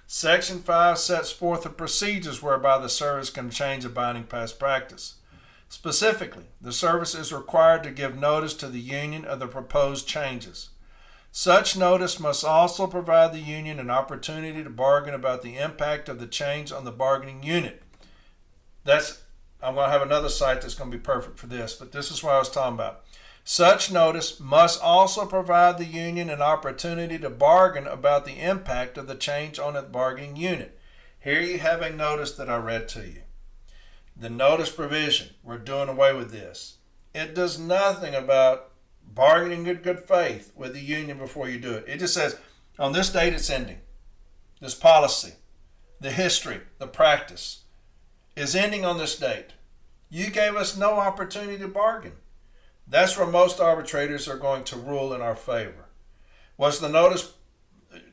Section 5 sets forth the procedures whereby the service can change a binding past practice. Specifically, the service is required to give notice to the union of the proposed changes. Such notice must also provide the union an opportunity to bargain about the impact of the change on the bargaining unit. I'm going to have another site that's going to be perfect for this, but this is what I was talking about. Such notice must also provide the union an opportunity to bargain about the impact of the change on the bargaining unit. Here you have a notice that I read to you. The notice provision, we're doing away with this. It does nothing about bargaining in good faith with the union before you do it. It just says, on this date it's ending. This policy, the history, the practice is ending on this date. You gave us no opportunity to bargain. That's where most arbitrators are going to rule in our favor. Was the notice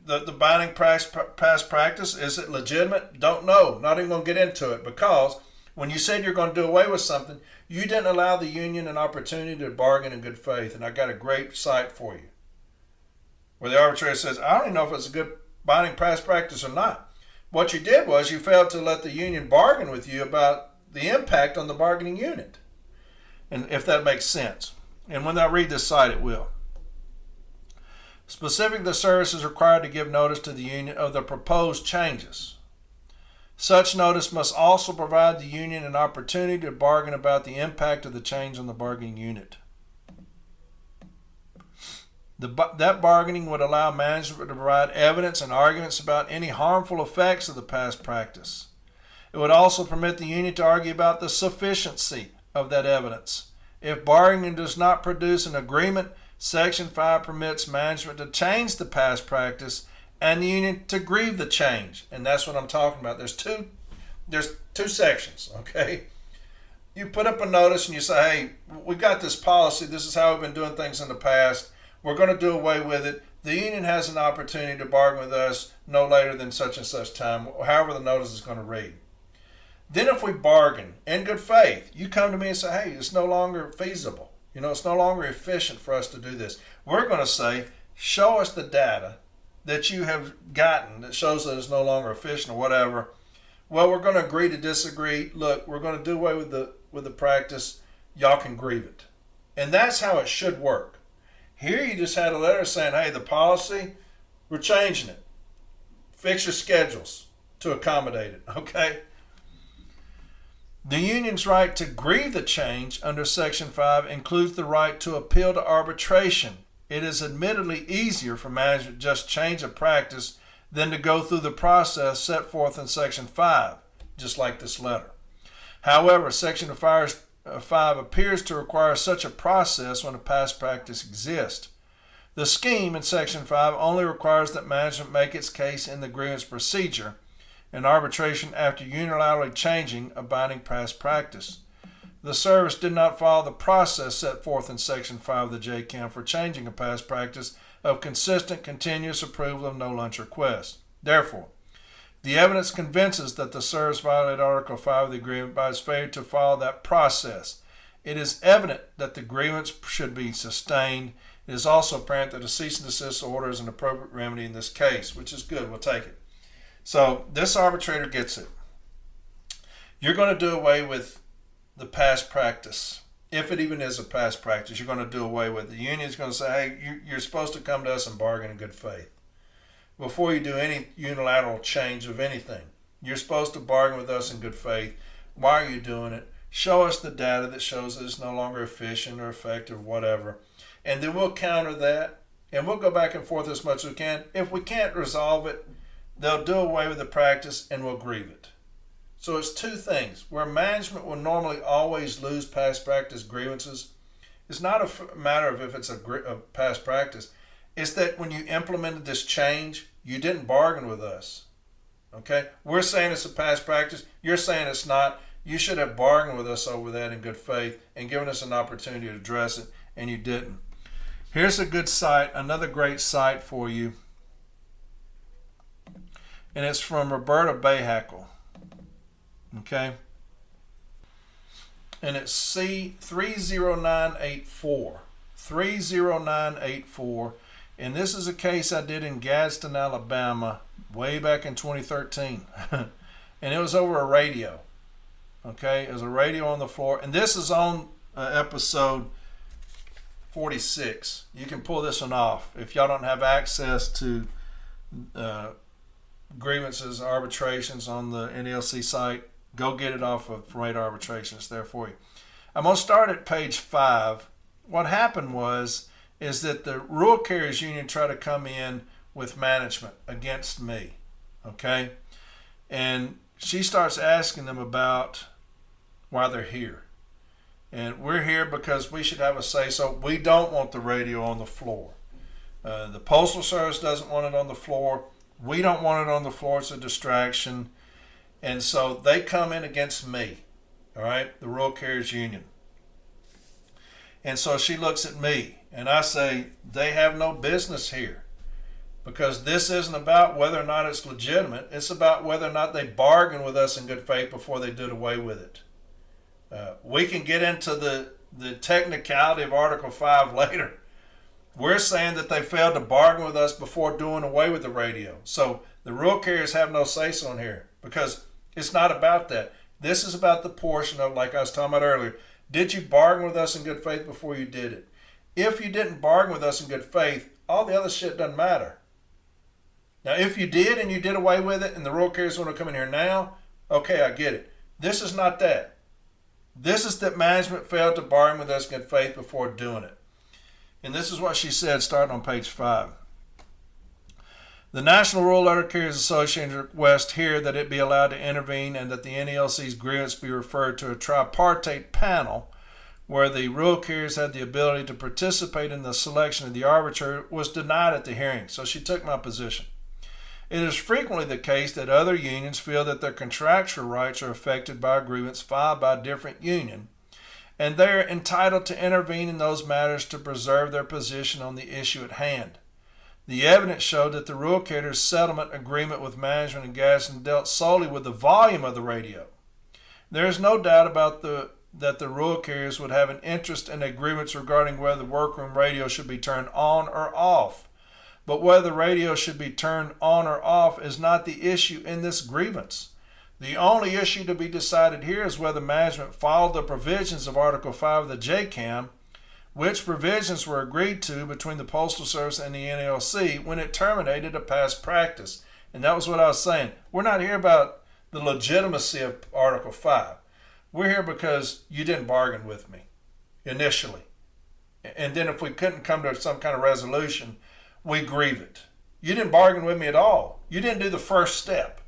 the binding past practice? Is it legitimate? Don't know. Not even going to get into it, because when you said you're going to do away with something, you didn't allow the union an opportunity to bargain in good faith. And I got a great site for you where the arbitrator says, I don't even know if it's a good binding past practice or not. What you did was you failed to let the union bargain with you about the impact on the bargaining unit. And if that makes sense. And when I read this site, it will. Specifically, the service is required to give notice to the union of the proposed changes. Such notice must also provide the union an opportunity to bargain about the impact of the change on the bargaining unit. That bargaining would allow management to provide evidence and arguments about any harmful effects of the past practice. It would also permit the union to argue about the sufficiency of that evidence. If bargaining does not produce an agreement, Section 5 permits management to change the past practice and the union to grieve the change. And that's what I'm talking about. There's two sections, okay? You put up a notice and you say, hey, we got this policy. This is how we've been doing things in the past. We're going to do away with it. The union has an opportunity to bargain with us no later than such and such time, however the notice is going to read. Then if we bargain in good faith, you come to me and say, hey, it's no longer feasible. It's no longer efficient for us to do this. We're going to say, show us the data that you have gotten that shows that it's no longer efficient or whatever, well, we're going to agree to disagree. Look, we're going to do away with the practice. Y'all can grieve it. And that's how it should work. Here you just had a letter saying, hey, the policy, we're changing it. Fix your schedules to accommodate it, okay? The union's right to grieve the change under Section 5 includes the right to appeal to arbitration. It is admittedly easier for management to just change a practice than to go through the process set forth in Section 5, just like this letter. However, Section 5 appears to require such a process when a past practice exists. The scheme in Section 5 only requires that management make its case in the grievance procedure and arbitration after unilaterally changing a binding past practice. The service did not follow the process set forth in Section 5 of the JCAM for changing a past practice of consistent, continuous approval of no lunch requests. Therefore, the evidence convinces that the service violated Article 5 of the agreement by its failure to follow that process. It is evident that the grievance should be sustained. It is also apparent that a cease and desist order is an appropriate remedy in this case, which is good. We'll take it. So this arbitrator gets it. You're going to do away with the past practice. If it even is a past practice, you're going to do away with it. The union's going to say, hey, you're supposed to come to us and bargain in good faith. Before you do any unilateral change of anything, you're supposed to bargain with us in good faith. Why are you doing it? Show us the data that shows that it's no longer efficient or effective, whatever. And then we'll counter that, and we'll go back and forth as much as we can. If we can't resolve it, they'll do away with the practice and we'll grieve it. So it's two things. Where management will normally always lose past practice grievances, it's not a matter of if it's a past practice. It's that when you implemented this change, you didn't bargain with us. Okay? We're saying it's a past practice. You're saying it's not. You should have bargained with us over that in good faith and given us an opportunity to address it, and you didn't. Here's a good site, another great site for you. And it's from Roberta Bahakel. Okay? And it's C-30984. 30984. And this is a case I did in Gadsden, Alabama, way back in 2013. And it was over a radio. Okay? It was a radio on the floor. And this is on episode 46. You can pull this one off. If y'all don't have access to grievances, arbitrations on the NLC site, go get it off of Rate Arbitration. It's there for you. I'm going to start at page 5. What happened is that the Rural Carriers Union tried to come in with management against me. Okay? And she starts asking them about why they're here. And we're here because we should have a say-so. We don't want the radio on the floor. The Postal Service doesn't want it on the floor. We don't want it on the floor. It's a distraction. And so they come in against me, all right, the Rural Carriers Union. And so she looks at me, and I say, they have no business here, because this isn't about whether or not it's legitimate. It's about whether or not they bargain with us in good faith before they did away with it. We can get into the technicality of Article 5 later. We're saying that they failed to bargain with us before doing away with the radio. So the rural carriers have no say-so in here, because it's not about that. This is about the portion of, like I was talking about earlier, did you bargain with us in good faith before you did it? If you didn't bargain with us in good faith, all the other shit doesn't matter. Now, if you did and you did away with it and the rural carriers want to come in here now, okay, I get it. This is not that. This is that management failed to bargain with us in good faith before doing it. And this is what she said starting on page 5. The National Rural Letter Carriers Association requests here that it be allowed to intervene and that the NLC's grievance be referred to a tripartite panel where the rural carriers had the ability to participate in the selection of the arbitrator was denied at the hearing. So she took my position. It is frequently the case that other unions feel that their contractual rights are affected by a grievance filed by a different union, and they are entitled to intervene in those matters to preserve their position on the issue at hand. The evidence showed that the rural carriers' settlement agreement with management and Gadsden dealt solely with the volume of the radio. There is no doubt about that the rural carriers would have an interest in agreements regarding whether the workroom radio should be turned on or off. But whether the radio should be turned on or off is not the issue in this grievance. The only issue to be decided here is whether management followed the provisions of Article 5 of the JCAM, which provisions were agreed to between the Postal Service and the NALC when it terminated a past practice. And that was what I was saying. We're not here about the legitimacy of Article 5. We're here because you didn't bargain with me initially. And then if we couldn't come to some kind of resolution, we grieve it. You didn't bargain with me at all. You didn't do the first step.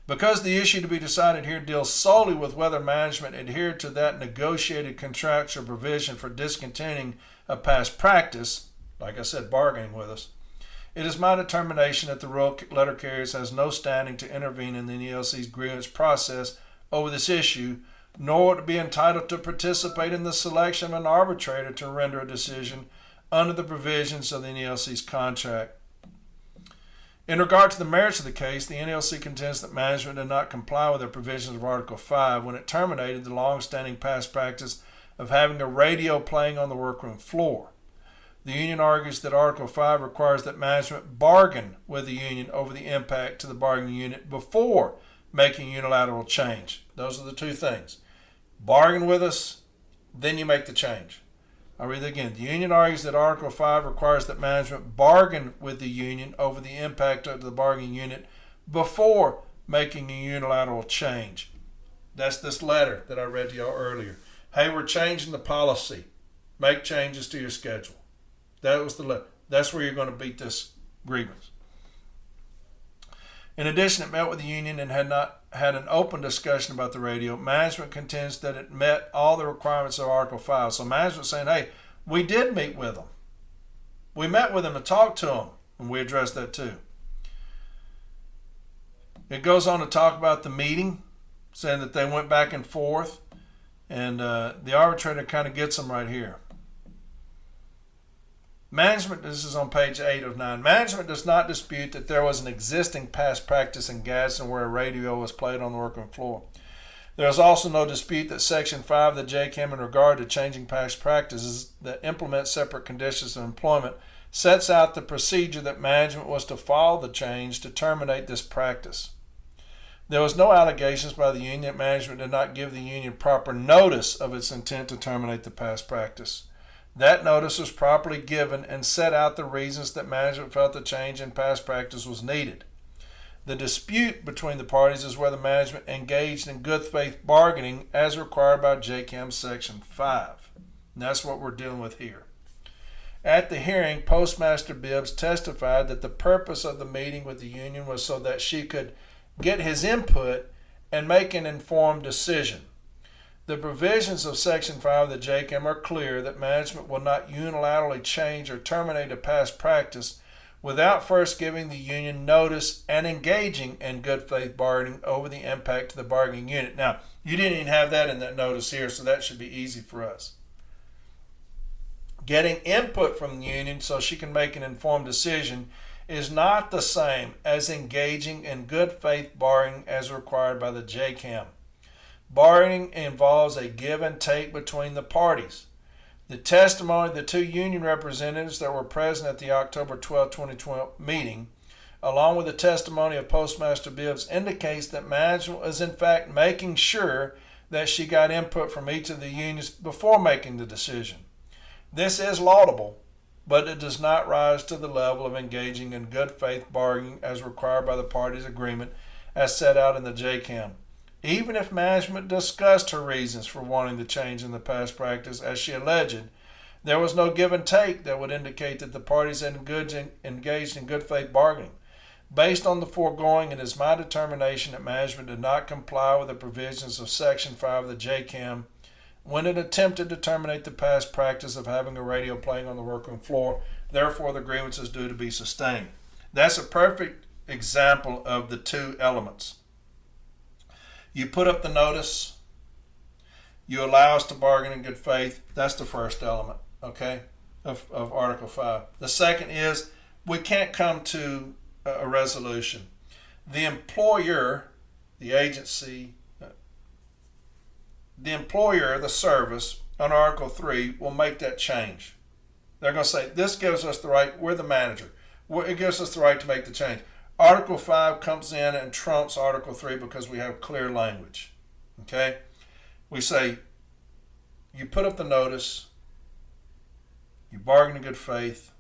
Because the issue to be decided here deals solely with whether management adhered to that negotiated contractual provision for discontinuing a past practice, like I said, bargaining with us, it is my determination that the rural letter carriers has no standing to intervene in the NALC's grievance process over this issue, nor to be entitled to participate in the selection of an arbitrator to render a decision under the provisions of the NALC's contract. In regard to the merits of the case, the NALC contends that management did not comply with the provisions of Article 5 when it terminated the long-standing past practice of having a radio playing on the workroom floor. The union argues that Article 5 requires that management bargain with the union over the impact to the bargaining unit before making unilateral change. Those are the two things. Bargain with us, then you make the change. I'll read it again. The union argues that Article 5 requires that management bargain with the union over the impact of the bargaining unit before making a unilateral change. That's this letter that I read to y'all earlier. Hey, we're changing the policy. Make changes to your schedule. That was the letter. That's where you're going to beat this grievance. In addition, it met with the union and had not had an open discussion about the radio. Management contends that it met all the requirements of Article 5. So management saying, hey, we did meet with them. We met with them and talked to them, and we addressed that too. It goes on to talk about the meeting, saying that they went back and forth, and the arbitrator kind of gets them right here. Management, this is on page 8 of 9. Management does not dispute that there was an existing past practice in Gadsden where a radio was played on the workroom floor. There is also no dispute that Section 5 of the JCAM in regard to changing past practices that implement separate conditions of employment sets out the procedure that management was to follow the change to terminate this practice. There was no allegations by the union that management did not give the union proper notice of its intent to terminate the past practice. That notice was properly given and set out the reasons that management felt the change in past practice was needed. The dispute between the parties is whether management engaged in good faith bargaining as required by JCAM Section 5. And that's what we're dealing with here. At the hearing, Postmaster Bibbs testified that the purpose of the meeting with the union was so that she could get his input and make an informed decision. The provisions of Section 5 of the JCAM are clear that management will not unilaterally change or terminate a past practice without first giving the union notice and engaging in good faith bargaining over the impact to the bargaining unit. Now, you didn't even have that in that notice here, so that should be easy for us. Getting input from the union so she can make an informed decision is not the same as engaging in good faith bargaining as required by the JCAM. Bargaining involves a give and take between the parties. The testimony of the two union representatives that were present at the October 12, 2012 meeting, along with the testimony of Postmaster Bibbs, indicates that management was in fact making sure that she got input from each of the unions before making the decision. This is laudable, but it does not rise to the level of engaging in good faith bargaining as required by the parties' agreement as set out in the JCAM. Even if management discussed her reasons for wanting the change in the past practice, as she alleged, there was no give and take that would indicate that the parties had engaged in good faith bargaining. Based on the foregoing, it is my determination that management did not comply with the provisions of Section 5 of the JCAM when it attempted to terminate the past practice of having a radio playing on the workroom floor. Therefore, the grievance is due to be sustained. That's a perfect example of the two elements. You put up the notice, you allow us to bargain in good faith. That's the first element, okay, of Article 5. The second is we can't come to a resolution. The employer, the agency, the employer, the service, on Article 3 will make that change. They're going to say, this gives us the right, we're the manager. It gives us the right to make the change. Article 5 comes in and trumps Article 3 because we have clear language. Okay? We say, you put up the notice, you bargain in good faith,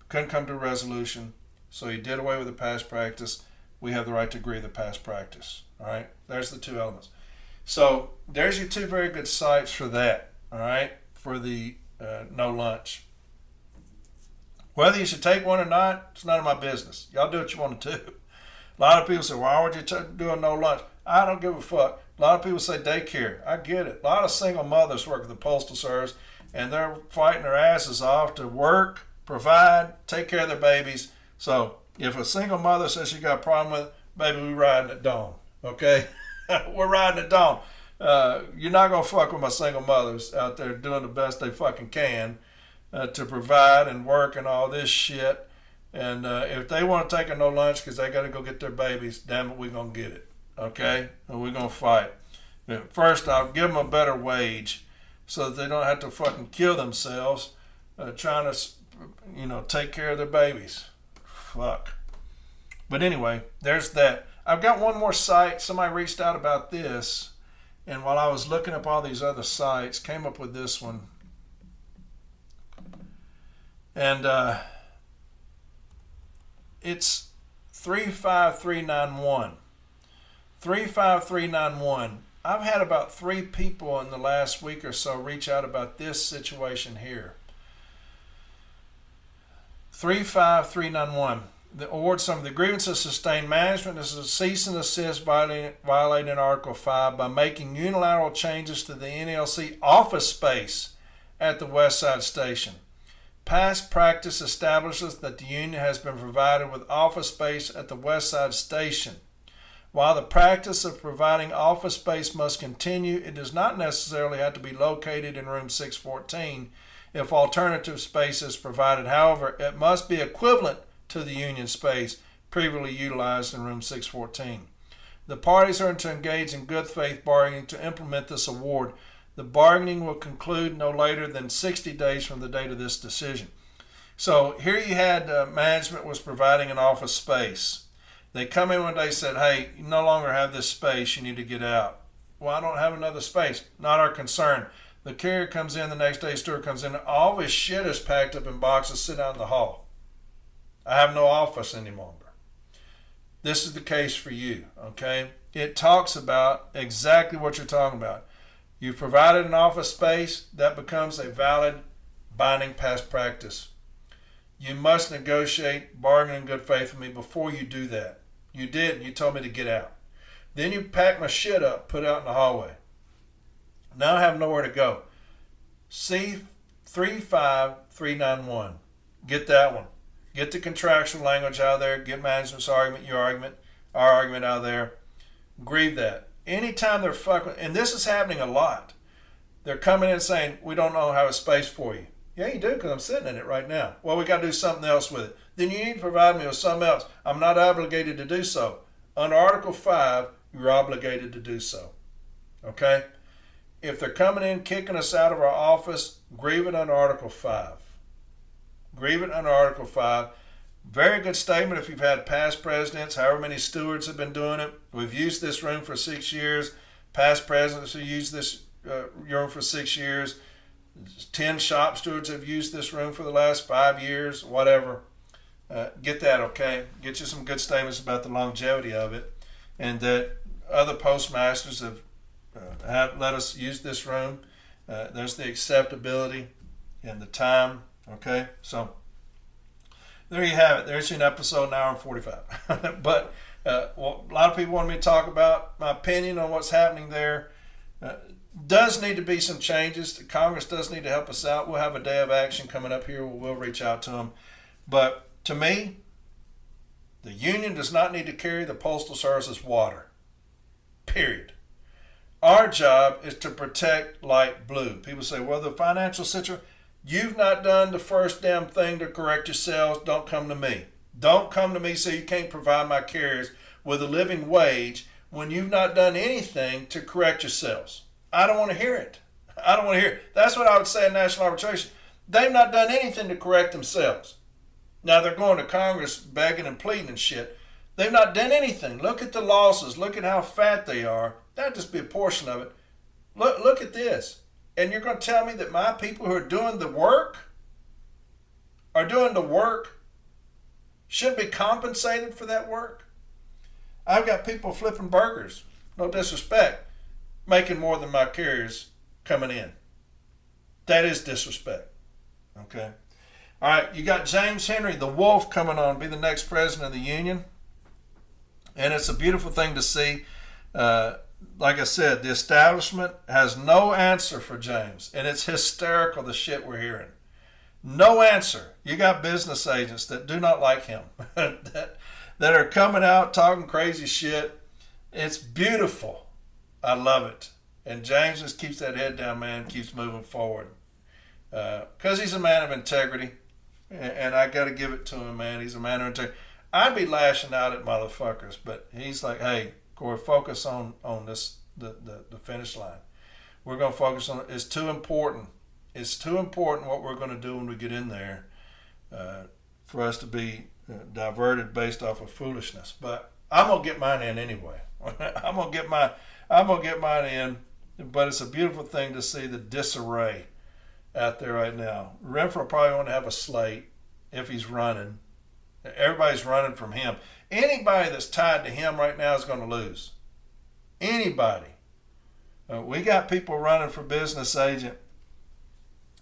couldn't come to a resolution, so you did away with the past practice. We have the right to agree with the past practice. All right? There's the two elements. So there's your two very good sites for that. All right? For the no lunch. Whether you should take one or not, it's none of my business. Y'all do what you want to do. A lot of people say, why would you do a no lunch? I don't give a fuck. A lot of people say daycare. I get it. A lot of single mothers work at the Postal Service, and they're fighting their asses off to work, provide, take care of their babies. So if a single mother says she got a problem with it, baby, we riding at dawn. Okay? We're riding at dawn. You're not going to fuck with my single mothers out there doing the best they fucking can to provide and work and all this shit. And if they want to take a no lunch because they got to go get their babies, damn it, we're going to get it. Okay? And we're going to fight. First, I'll give them a better wage so that they don't have to fucking kill themselves trying to, take care of their babies. Fuck. But anyway, there's that. I've got one more site. Somebody reached out about this. And while I was looking up all these other sites, came up with this one. And it's 35391. 35391. I've had about 3 people in the last week or so reach out about this situation here. 35391. The award some of the grievances sustained management is a cease and desist violating Article 5 by making unilateral changes to the NLC office space at the West Side Station. Past practice establishes that the union has been provided with office space at the West Side Station. While the practice of providing office space must continue, it does not necessarily have to be located in room 614 if alternative space is provided. However, it must be equivalent to the union space previously utilized in room 614. The parties are to engage in good faith bargaining to implement this award. The bargaining will conclude no later than 60 days from the date of this decision. So here you had management was providing an office space. They come in one day and said, hey, you no longer have this space, you need to get out. Well, I don't have another space. Not our concern. The carrier comes in the next day, steward comes in, all this shit is packed up in boxes, sit out in the hall. I have no office any longer. This is the case for you, okay? It talks about exactly what you're talking about. You've provided an office space, that becomes a valid, binding past practice. You must negotiate, bargain in good faith with me before you do that. You did, you told me to get out. Then you pack my shit up, put it out in the hallway. Now I have nowhere to go. C35391. Get that one. Get the contractual language out of there. Get management's argument, your argument, our argument out of there. Grieve that. Anytime they're fucking, and this is happening a lot, they're coming in saying, we don't know how a space for you. Yeah, you do, because I'm sitting in it right now. Well, we got to do something else with it. Then you need to provide me with something else. I'm not obligated to do so. Under Article 5, you're obligated to do so. Okay? If they're coming in, kicking us out of our office, grieve it under Article 5. Grieve it under Article 5. Very good statement if you've had past presidents, however many stewards have been doing it. We've used this room for 6 years. Past presidents have used this room for 6 years. 10 shop stewards have used this room for the last 5 years, whatever. Get that, okay? Get you some good statements about the longevity of it, and that other postmasters have let us use this room. There's the acceptability and the time, okay? So there you have it. There's an episode, an hour and 45. But a lot of people want me to talk about my opinion on what's happening there. Does need to be some changes. Congress does need to help us out. We'll have a day of action coming up here. We'll reach out to them. But to me, the union does not need to carry the Postal Service's water. Period. Our job is to protect light blue. People say, well, the financial situation, you've not done the first damn thing to correct yourselves. Don't come to me. Don't come to me so you can't provide my carriers with a living wage when you've not done anything to correct yourselves. I don't want to hear it. I don't want to hear it. That's what I would say in national arbitration. They've not done anything to correct themselves. Now they're going to Congress begging and pleading and shit. They've not done anything. Look at the losses. Look at how fat they are. That'd just be a portion of it. Look at this. And you're going to tell me that my people who are doing the work should be compensated for that work? I've got people flipping burgers, no disrespect, making more than my carriers coming in. That is disrespect. Okay? All right, you got James Henry, the Wolf, coming on, be the next president of the union. And it's a beautiful thing to see. Like I said, the establishment has no answer for James. And it's hysterical, the shit we're hearing. No answer. You got business agents that do not like him, that are coming out talking crazy shit. It's beautiful. I love it. And James just keeps that head down, man, keeps moving forward. Because he's a man of integrity. And I got to give it to him, man. He's a man of integrity. I'd be lashing out at motherfuckers, but he's like, hey, Corey, focus on this, the finish line. We're going to focus on it. It's too important. It's too important what we're going to do when we get in there for us to be diverted based off of foolishness. But I'm going to get mine in anyway. I'm going to get mine in. But it's a beautiful thing to see the disarray out there right now. Renfro probably want to have a slate if he's running. Everybody's running from him. Anybody that's tied to him right now is going to lose. Anybody. We got people running for business agent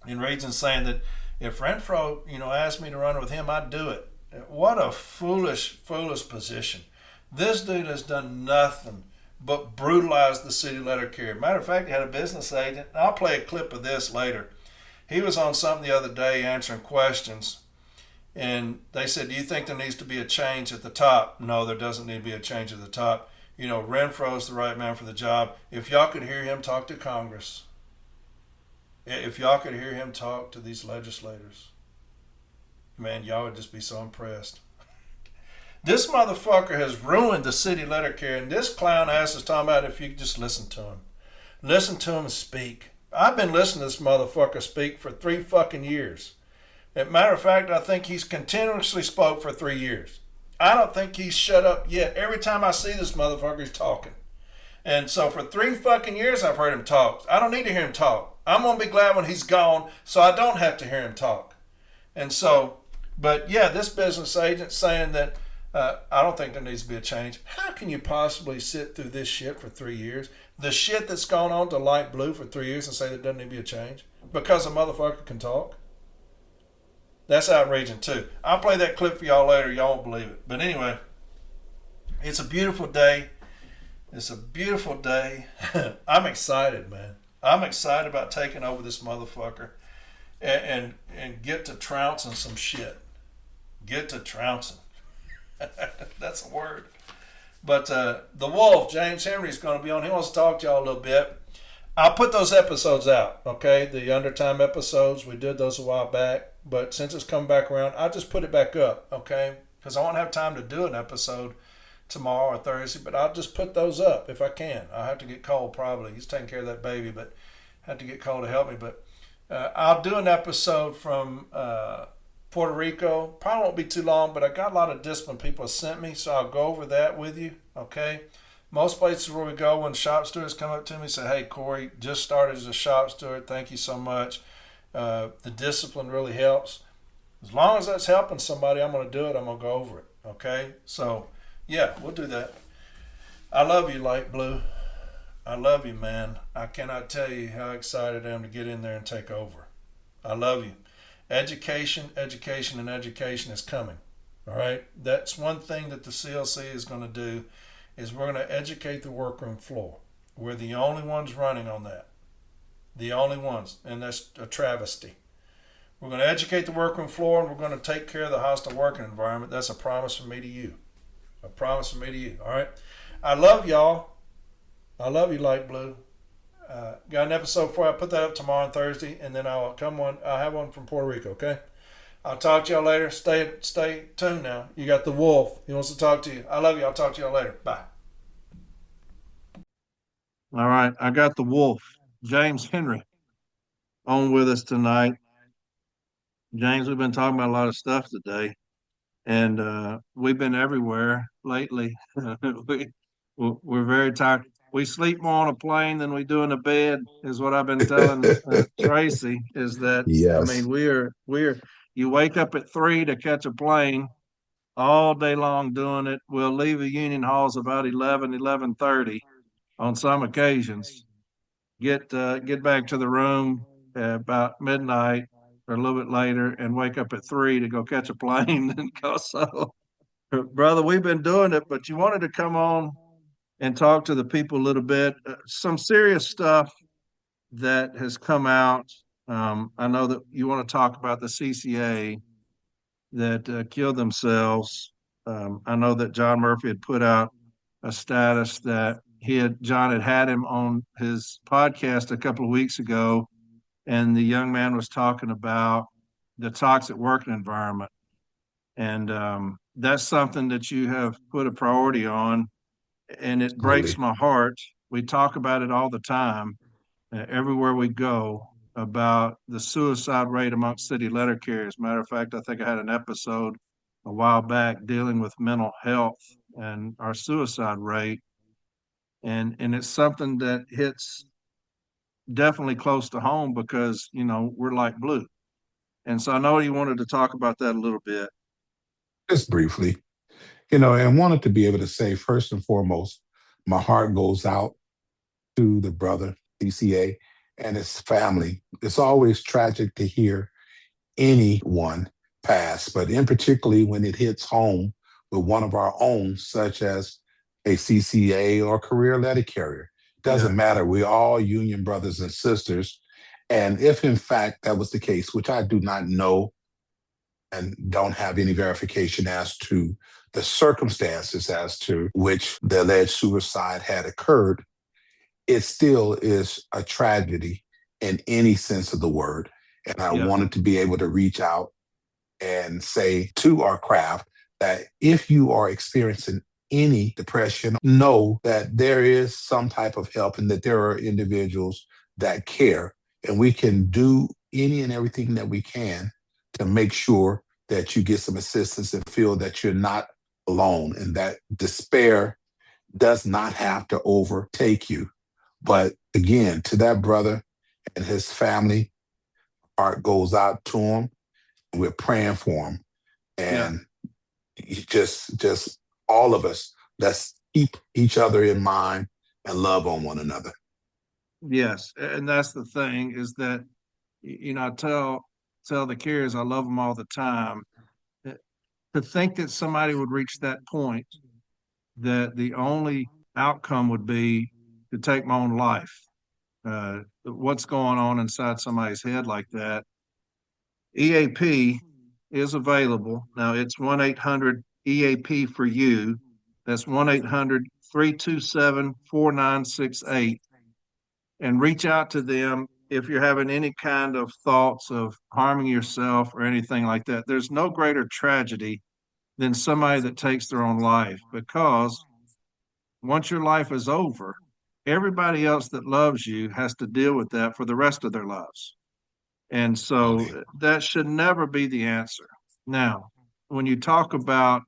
in regions saying that if Renfro, asked me to run with him, I'd do it. What a foolish position. This dude has done nothing but brutalize the city letter carrier. Matter of fact, he had a business agent. I'll play a clip of this later. He was on something the other day answering questions, and they said, do you think there needs to be a change at the top? No, there doesn't need to be a change at the top. Renfro's the right man for the job. If y'all could hear him talk to Congress, if y'all could hear him talk to these legislators, man, y'all would just be so impressed. This motherfucker has ruined the city letter carrier, and this clown ass is talking about if you could just listen to him. Listen to him speak. I've been listening to this motherfucker speak for 3 fucking years. As a matter of fact, I think he's continuously spoke for 3 years. I don't think he's shut up yet. Every time I see this motherfucker, he's talking. And so for 3 fucking years, I've heard him talk. I don't need to hear him talk. I'm going to be glad when he's gone so I don't have to hear him talk. And so, but yeah, this business agent saying that I don't think there needs to be a change. How can you possibly sit through this shit for 3 years? The shit that's gone on to light blue for 3 years and say there doesn't need to be a change? Because a motherfucker can talk? That's outraging too. I'll play that clip for y'all later. Y'all won't believe it. But anyway, it's a beautiful day. It's a beautiful day. I'm excited, man. I'm excited about taking over this motherfucker and get to trouncing some shit. Get to trouncing. That's a word. But the Wolf, James Henry, is going to be on. He wants to talk to y'all a little bit. I'll put those episodes out, okay? The Undertime episodes, we did those a while back. But since it's come back around, I'll just put it back up, okay? Because I won't have time to do an episode tomorrow or Thursday, but I'll just put those up if I can. I'll have to get Cole probably. He's taking care of that baby, but I have to get Cole to help me. But I'll do an episode from Puerto Rico. Probably won't be too long, but I got a lot of discipline people sent me, so I'll go over that with you, okay? Most places where we go, when shop stewards come up to me and say, hey, Corey, just started as a shop steward. Thank you so much. The discipline really helps. As long as that's helping somebody, I'm going to do it. I'm going to go over it, okay? So, yeah, we'll do that. I love you, Light Blue. I love you, man. I cannot tell you how excited I am to get in there and take over. I love you. Education, education, and education is coming, all right? That's one thing that the CLC is going to do, is we're going to educate the workroom floor. We're the only ones running on that. The only ones, and that's a travesty. We're going to educate the workroom floor, and we're going to take care of the hostile working environment. That's a promise from me to you. A promise from me to you, all right? I love y'all. I love you, Light Blue. Got an episode for you. I'll put that up tomorrow and Thursday, and then I'll have one from Puerto Rico, okay? I'll talk to y'all later. Stay tuned now. You got the Wolf. He wants to talk to you. I love you. I'll talk to y'all later. Bye. All right. I got the Wolf, James Henry, on with us tonight. James, we've been talking about a lot of stuff today, and we've been everywhere lately. we, we're very tired. We sleep more on a plane than we do in a bed, is what I've been telling Tracy. Is that I Yes. mean we're you wake up at 3 to catch a plane all day long doing it. We'll leave the Union Halls about 11:30 on some occasions. Get back to the room about midnight or a little bit later, and wake up at 3 to go catch a plane and go. So, brother, we've been doing it, but you wanted to come on and talk to the people a little bit. Some serious stuff that has come out. I know that you want to talk about the CCA that killed themselves. I know that John Murphy had put out a status that John had him on his podcast a couple of weeks ago, and the young man was talking about the toxic working environment, and that's something that you have put a priority on, and it breaks Absolutely. my heart. We talk about it all the time, everywhere we go, about the suicide rate amongst city letter carriers. Matter of fact, I think I had an episode a while back dealing with mental health and our suicide rate, and it's something that hits definitely close to home because we're like blue. And so I know you wanted to talk about that a little bit. Just briefly, and wanted to be able to say, first and foremost, my heart goes out to the brother, DCA, and his family. It's always tragic to hear anyone pass, but in particularly when it hits home with one of our own, such as a CCA or career letter carrier. Yeah, Doesn't matter. We're all union brothers and sisters. And if in fact that was the case, which I do not know and don't have any verification as to the circumstances as to which the alleged suicide had occurred, it still is a tragedy in any sense of the word. And I yeah, wanted to be able to reach out and say to our craft that if you are experiencing any depression, know that there is some type of help and that there are individuals that care. And we can do any and everything that we can to make sure that you get some assistance and feel that you're not alone and that despair does not have to overtake you. But again, to that brother and his family, heart goes out to him. We're praying for him. yeah. And just all of us, let's keep each other in mind and love on one another. Yes, and that's the thing is that I tell the carriers I love them all the time. Uh, To think that somebody would reach that point, that the only outcome would be to take my own life. What's going on inside somebody's head like that? EAP is available now. It's 1-800 EAP for you. That's 1-800-327-4968, and reach out to them if you're having any kind of thoughts of harming yourself or anything like that. There's no greater tragedy than somebody that takes their own life, because once your life is over, everybody else that loves you has to deal with that for the rest of their lives. And so Absolutely. that should never be the answer. Now, when you talk about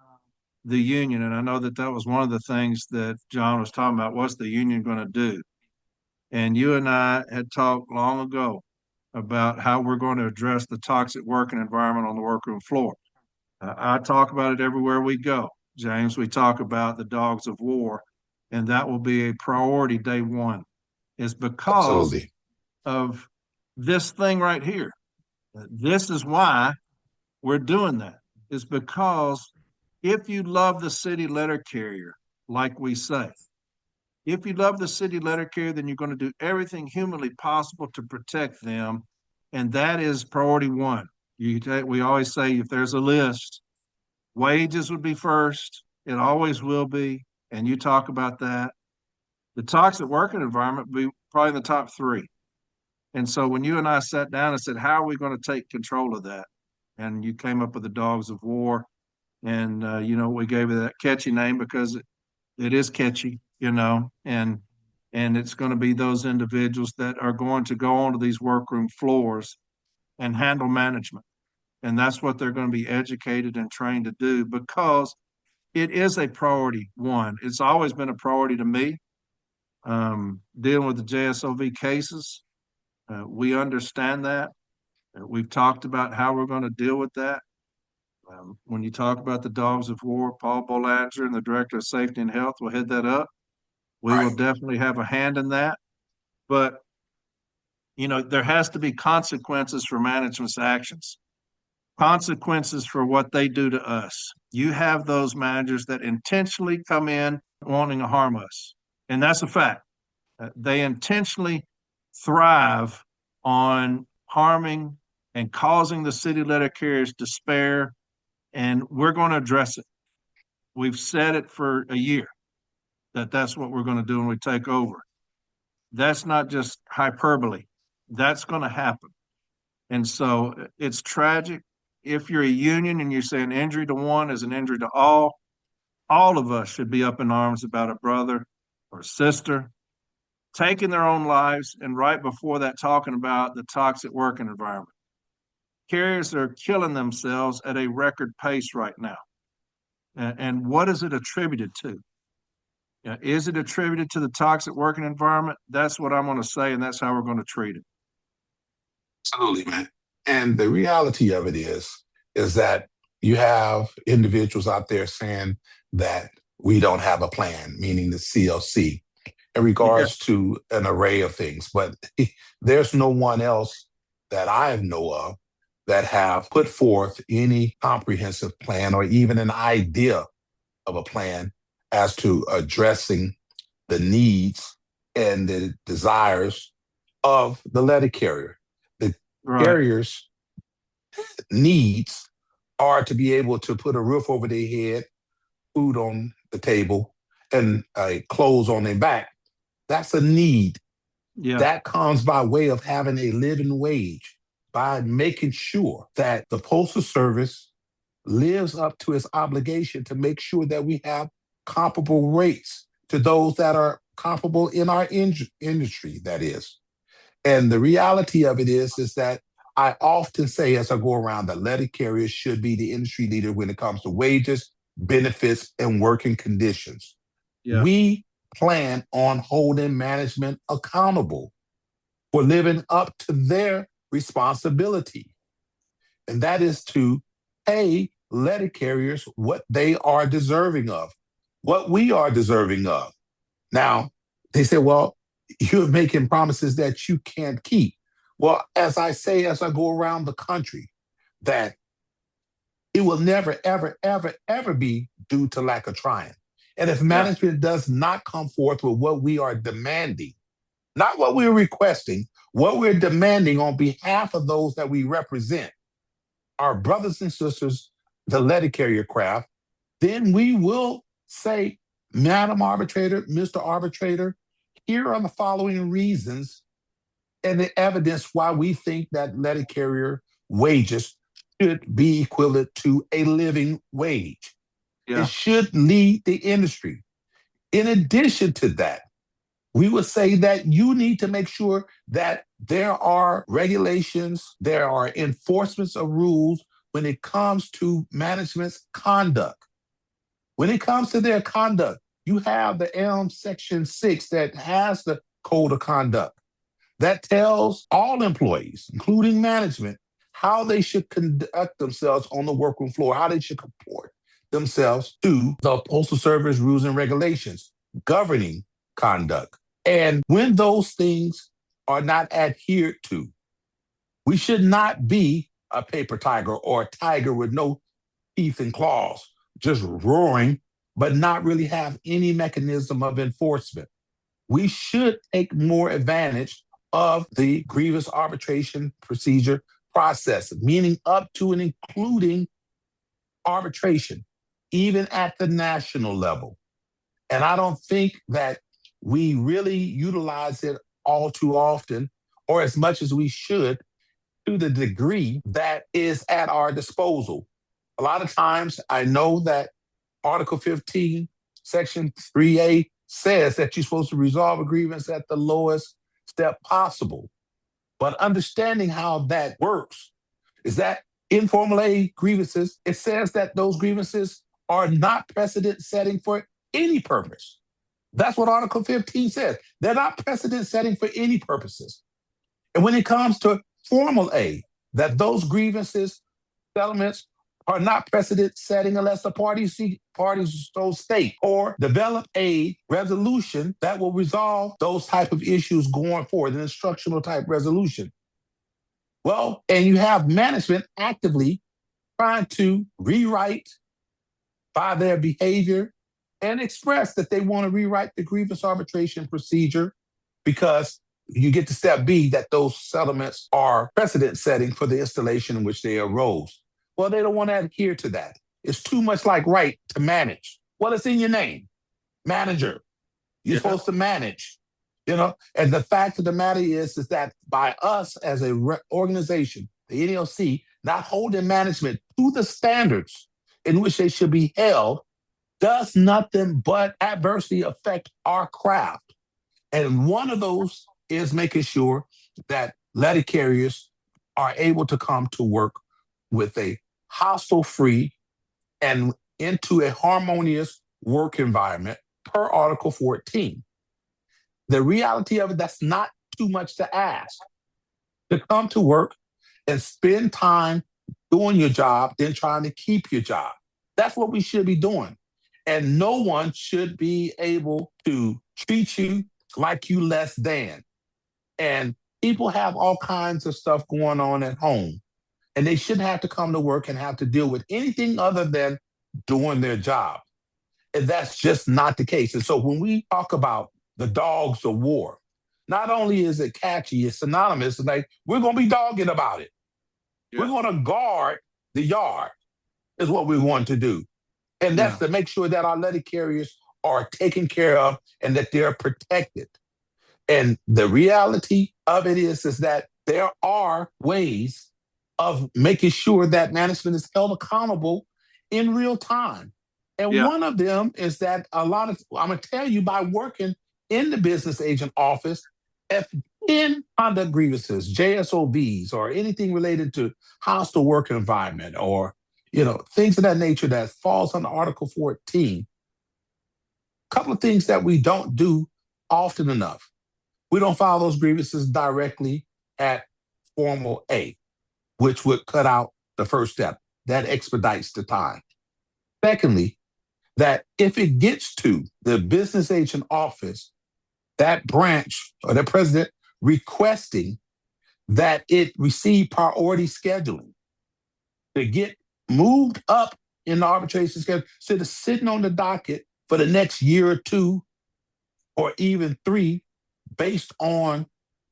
the union, and I know that that was one of the things that John was talking about, what's the union going to do? And you and I had talked long ago about how we're going to address the toxic working environment on the workroom floor. I talk about it everywhere we go. James, we talk about the dogs of war, and that will be a priority day one, is because Absolutely. of this thing right here. This is why we're doing that, is because if you love the city letter carrier, like we say, if you love the city letter carrier, then you're going to do everything humanly possible to protect them. And that is priority one. We always say if there's a list, wages would be first. It always will be. And you talk about that. The toxic working environment would be probably in the top three. And so when you and I sat down and said, how are we going to take control of that? And you came up with the dogs of war. And, we gave it that catchy name because it is catchy, and it's going to be those individuals that are going to go onto these workroom floors and handle management. And that's what they're going to be educated and trained to do, because it is a priority one. It's always been a priority to me, dealing with the JSOV cases. We understand that. We've talked about how we're going to deal with that. When you talk about the dogs of war, Paul Bolanger and the Director of Safety and Health will head that up. We will Right. definitely have a hand in that. But, there has to be consequences for management's actions, consequences for what they do to us. You have those managers that intentionally come in wanting to harm us. And that's a fact. They intentionally thrive on harming and causing the city letter carriers despair, and we're going to address it. We've said it for a year that that's what we're going to do when we take over. That's not just hyperbole. That's going to happen. And so it's tragic. If you're a union and you're saying injury to one is an injury to all of us should be up in arms about a brother or sister taking their own lives, and right before that, talking about the toxic working environment. Carriers are killing themselves at a record pace right now. And what is it attributed to? Is it attributed to the toxic working environment? That's what I'm going to say, and that's how we're going to treat it. Absolutely, man. And the reality of it is that you have individuals out there saying that we don't have a plan, meaning the CLC, in regards to an array of things. But there's no one else that I know of that have put forth any comprehensive plan or even an idea of a plan as to addressing the needs and the desires of the letter carrier. The carrier's needs are to be able to put a roof over their head, food on the table, and clothes on their back. That's a need. Yeah. That comes by way of having a living wage, by making sure that the Postal Service lives up to its obligation to make sure that we have comparable rates to those that are comparable in our industry, that is. And the reality of it is that I often say as I go around that letter carriers should be the industry leader when it comes to wages, benefits, and working conditions. Yeah. We plan on holding management accountable for living up to their responsibility. And that is to pay letter carriers what they are deserving of, what we are deserving of. Now, they say, well, you're making promises that you can't keep. Well, as I say, as I go around the country, that it will never, ever, ever, ever be due to lack of trying. And if management does not come forth with what we are demanding, not what we're requesting, what we're demanding on behalf of those that we represent, our brothers and sisters, the letter carrier craft, then we will say, Madam Arbitrator, Mr. Arbitrator, here are the following reasons and the evidence why we think that letter carrier wages should be equivalent to a living wage. Yeah. It should lead the industry. In addition to that, we would say that you need to make sure that there are regulations, there are enforcements of rules when it comes to management's conduct. When it comes to their conduct, you have the ELM Section 6 that has the code of conduct that tells all employees, including management, how they should conduct themselves on the workroom floor, how they should comport themselves to the Postal Service rules and regulations governing conduct. And when those things are not adhered to, we should not be a paper tiger or a tiger with no teeth and claws, just roaring, but not really have any mechanism of enforcement. We should take more advantage of the grievance arbitration procedure process, meaning up to and including arbitration, even at the national level. And I don't think that we really utilize it all too often, or as much as we should, to the degree that is at our disposal. A lot of times, I know that Article 15, Section 3A says that you're supposed to resolve a grievance at the lowest step possible. But understanding how that works is that informal A grievances, it says that those grievances are not precedent setting for any purpose. That's what Article 15 says. They're not precedent setting for any purposes. And when it comes to formal A, that those grievances, settlements are not precedent setting unless the parties so state or develop a resolution that will resolve those type of issues going forward, an instructional type resolution. Well, and you have management actively trying to rewrite by their behavior and express that they want to rewrite the grievance arbitration procedure because you get to step B, that those settlements are precedent setting for the installation in which they arose. Well, they don't want to adhere to that. It's too much like right to manage. Well, it's in your name, manager. You're supposed to manage, and the fact of the matter is that by us as an organization, the NLC, not holding management to the standards in which they should be held, does nothing but adversely affect our craft. And one of those is making sure that letter carriers are able to come to work with a hostile-free and into a harmonious work environment per Article 14. The reality of it, that's not too much to ask. To come to work and spend time doing your job, then trying to keep your job. That's what we should be doing. And no one should be able to treat you like you less than. And people have all kinds of stuff going on at home. And they shouldn't have to come to work and have to deal with anything other than doing their job. And that's just not the case. And so when we talk about the dogs of war, not only is it catchy, it's synonymous. It's like, we're going to be dogging about it. Yeah. We're going to guard the yard is what we want to do. And that's to make sure that our letter carriers are taken care of and that they're protected. And the reality of it is that there are ways of making sure that management is held accountable in real time. And one of them is that I'm going to tell you, by working in the business agent office, if in conduct grievances, JSOVs, or anything related to hostile work environment or things of that nature that falls under Article 14, a couple of things that we don't do often enough. We don't file those grievances directly at formal A, which would cut out the first step. That expedites the time. Secondly, that if it gets to the business agent office, that branch or the president requesting that it receive priority scheduling to get moved up in the arbitration schedule, instead of sitting on the docket for the next year or two or even 3, based on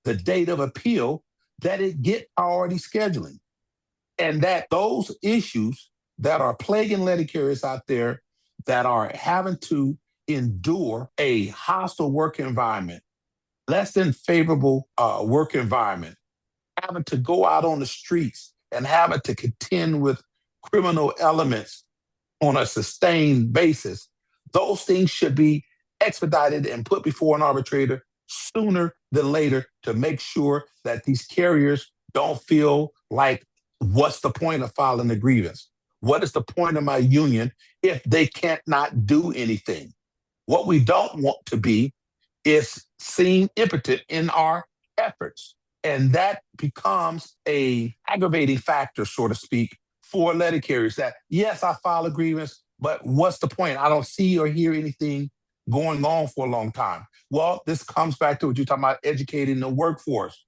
the date of appeal, that it get priority scheduling. And that those issues that are plaguing letter carriers out there that are having to endure a hostile work environment, less than favorable work environment, having to go out on the streets and having to contend with criminal elements on a sustained basis, those things should be expedited and put before an arbitrator sooner than later to make sure that these carriers don't feel like, what's the point of filing a grievance? What is the point of my union if they can't not do anything? What we don't want to be is seen impotent in our efforts. And that becomes a aggravating factor, so to speak, for letter carriers that, yes, I file a grievance, but what's the point? I don't see or hear anything going on for a long time. Well, this comes back to what you're talking about, educating the workforce.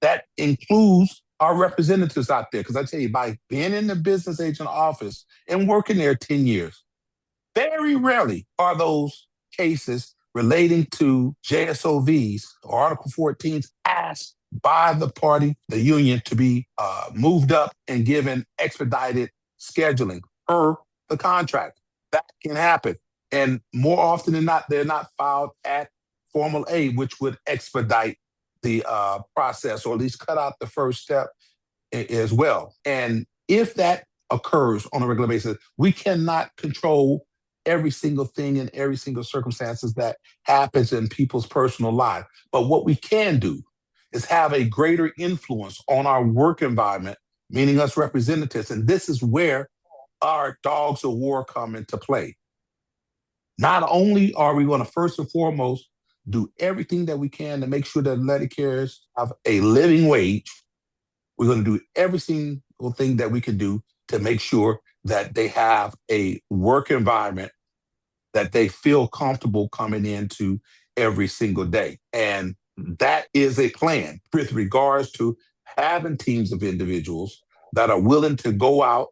That includes our representatives out there. Because I tell you, by being in the business agent office and working there 10 years, very rarely are those cases relating to JSOVs or Article 14s asked by the party, the union, to be moved up and given expedited scheduling per the contract. That can happen. And more often than not, they're not filed at formal A, which would expedite the process, or at least cut out the first step as well. And if that occurs on a regular basis, we cannot control every single thing and every single circumstances that happens in people's personal lives. But what we can do is have a greater influence on our work environment meaning us representatives. And this is where our dogs of war come into play. Not only are we going to first and foremost do everything that we can to make sure that letter carriers have a living wage, we're going to do every single thing that we can do to make sure that they have a work environment that they feel comfortable coming into every single day. And that is a plan with regards to having teams of individuals that are willing to go out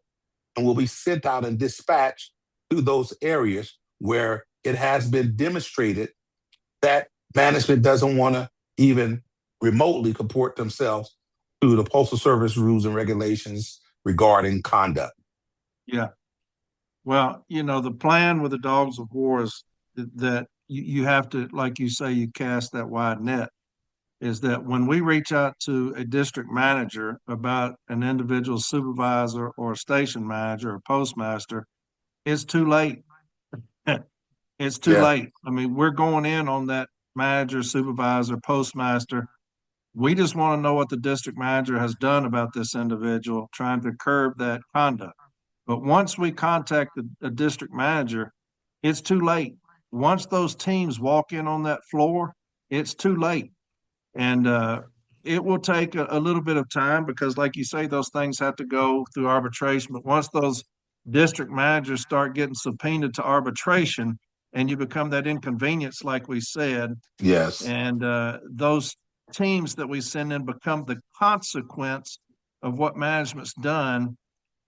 and will be sent out and dispatched to those areas where it has been demonstrated that management doesn't want to even remotely comport themselves to the Postal Service rules and regulations regarding conduct. Yeah. Well, the plan with the dogs of war is that you have to, like you say, you cast that wide net, is that when we reach out to a district manager about an individual supervisor or a station manager or postmaster, it's too late. It's too late. I mean, we're going in on that manager, supervisor, postmaster. We just want to know what the district manager has done about this individual, trying to curb that conduct. But once we contact the district manager, it's too late. Once those teams walk in on that floor, it's too late. And it will take a little bit of time because, like you say, those things have to go through arbitration. But once those district managers start getting subpoenaed to arbitration and you become that inconvenience, like we said, Yes. and those teams that we send in become the consequence of what management's done,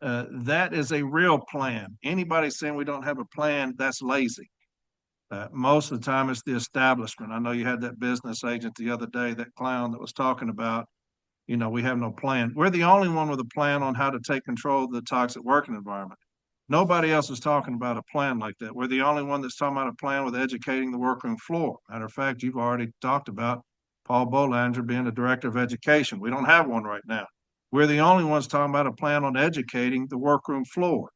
that is a real plan. Anybody saying we don't have a plan, that's lazy. Most of the time it's the establishment. I know you had that business agent the other day, that clown that was talking about, we have no plan. We're the only one with a plan on how to take control of the toxic working environment. Nobody else is talking about a plan like that. We're the only one that's talking about a plan with educating the workroom floor. Matter of fact, you've already talked about Paul Bolanger being the director of education. We don't have one right now. We're the only ones talking about a plan on educating the workroom floor.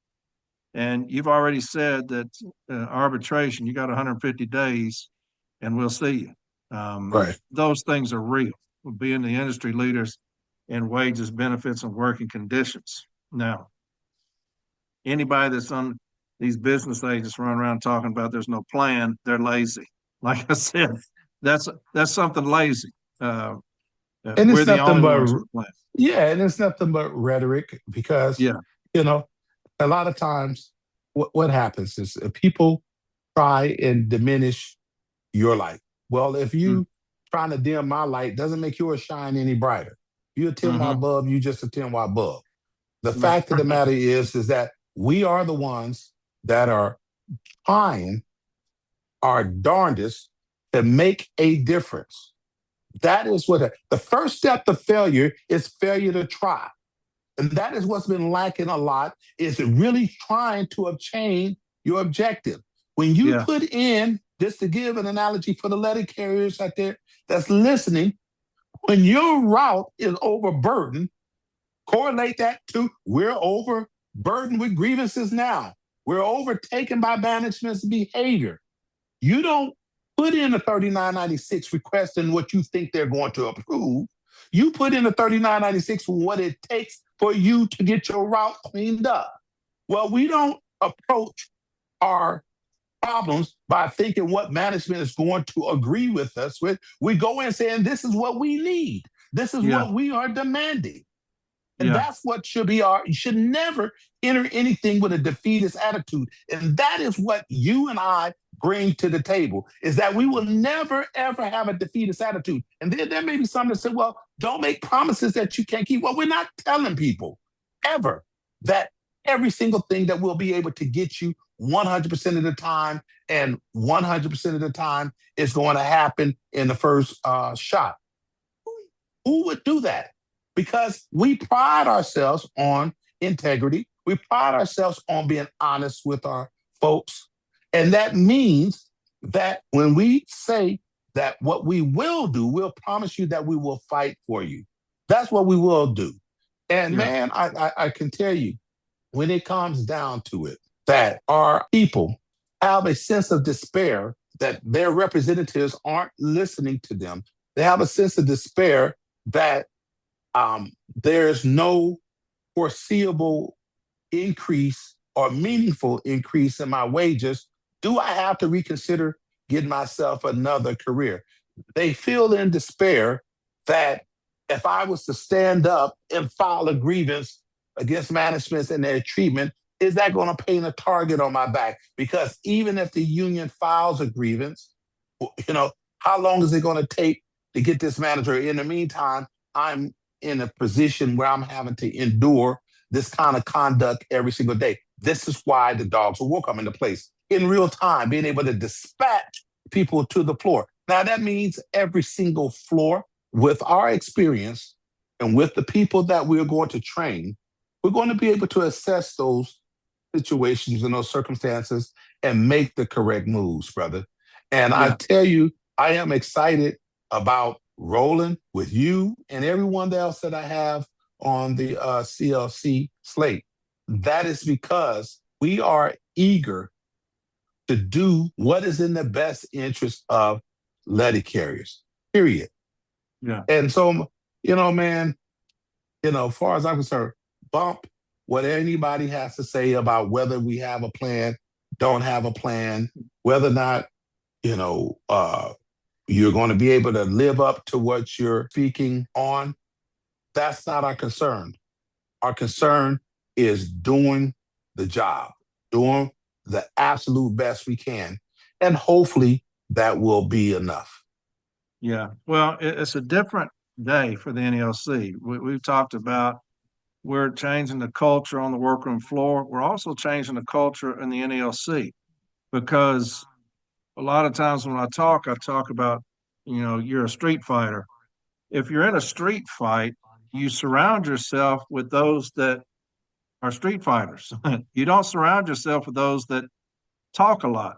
And you've already said that arbitration, you got 150 days and we'll see you. Right. Those things are real. We're being the industry leaders in wages, benefits, and working conditions. Now, anybody that's on these business agents run around talking about there's no plan, they're lazy. Like I said, that's something lazy. And we're it's the nothing only but ones with a plan. yeah, and it's nothing but rhetoric because a lot of times what happens is people try and diminish your light. Well, if you trying to dim my light, doesn't make yours shine any brighter. You a 10-watt bulb, you just a 10-watt bulb. The fact of the matter is that we are the ones that are trying our darndest to make a difference. That is what the first step to failure is failure to try. And that is what's been lacking a lot, is really trying to obtain your objective. When you put in, just to give an analogy for the letter carriers out there that's listening, when your route is overburdened, correlate that to we're overburdened with grievances now. We're overtaken by management's behavior. You don't put in a 3996 requesting what you think they're going to approve. You put in a 3996 for what it takes for you to get your route cleaned up. Well, we don't approach our problems by thinking what management is going to agree with us with. We go in saying, this is what we need. This is what we are demanding. And that's what should be you should never enter anything with a defeatist attitude. And that is what you and I bring to the table, is that we will never, ever have a defeatist attitude. And then there may be some that say, well, don't make promises that you can't keep. Well, we're not telling people ever that every single thing that we'll be able to get you 100% of the time and 100% of the time is going to happen in the first shot. Who would do that? Because we pride ourselves on integrity. We pride ourselves on being honest with our folks. And that means that when we say that what we will do, we'll promise you that we will fight for you. That's what we will do. And man, I can tell you, when it comes down to it, that our people have a sense of despair that their representatives aren't listening to them. They have a sense of despair that there's no foreseeable increase or meaningful increase in my wages, do I have to reconsider getting myself another career? They feel in despair that if I was to stand up and file a grievance against management and their treatment, is that going to paint a target on my back? Because even if the union files a grievance, how long is it going to take to get this manager? In the meantime, I'm in a position where I'm having to endure this kind of conduct every single day. This is why the dogs will come into place in real time, being able to dispatch people to the floor. Now, that means every single floor, with our experience and with the people that we're going to train, we're going to be able to assess those situations and those circumstances and make the correct moves, brother. And I tell you, I am excited about rolling with you and everyone else that I have on the CLC slate. That is because we are eager to do what is in the best interest of letter carriers, period. Yeah. And so, man, as far as I'm concerned, bump what anybody has to say about whether we have a plan, don't have a plan, whether or not, you're going to be able to live up to what you're speaking on. That's not our concern. Our concern is doing the job, doing the absolute best we can. And hopefully that will be enough. Yeah. Well, it's a different day for the NLC. We've talked about we're changing the culture on the workroom floor. We're also changing the culture in the NLC because a lot of times when I talk about, you're a street fighter. If you're in a street fight, you surround yourself with those that are street fighters. You don't surround yourself with those that talk a lot.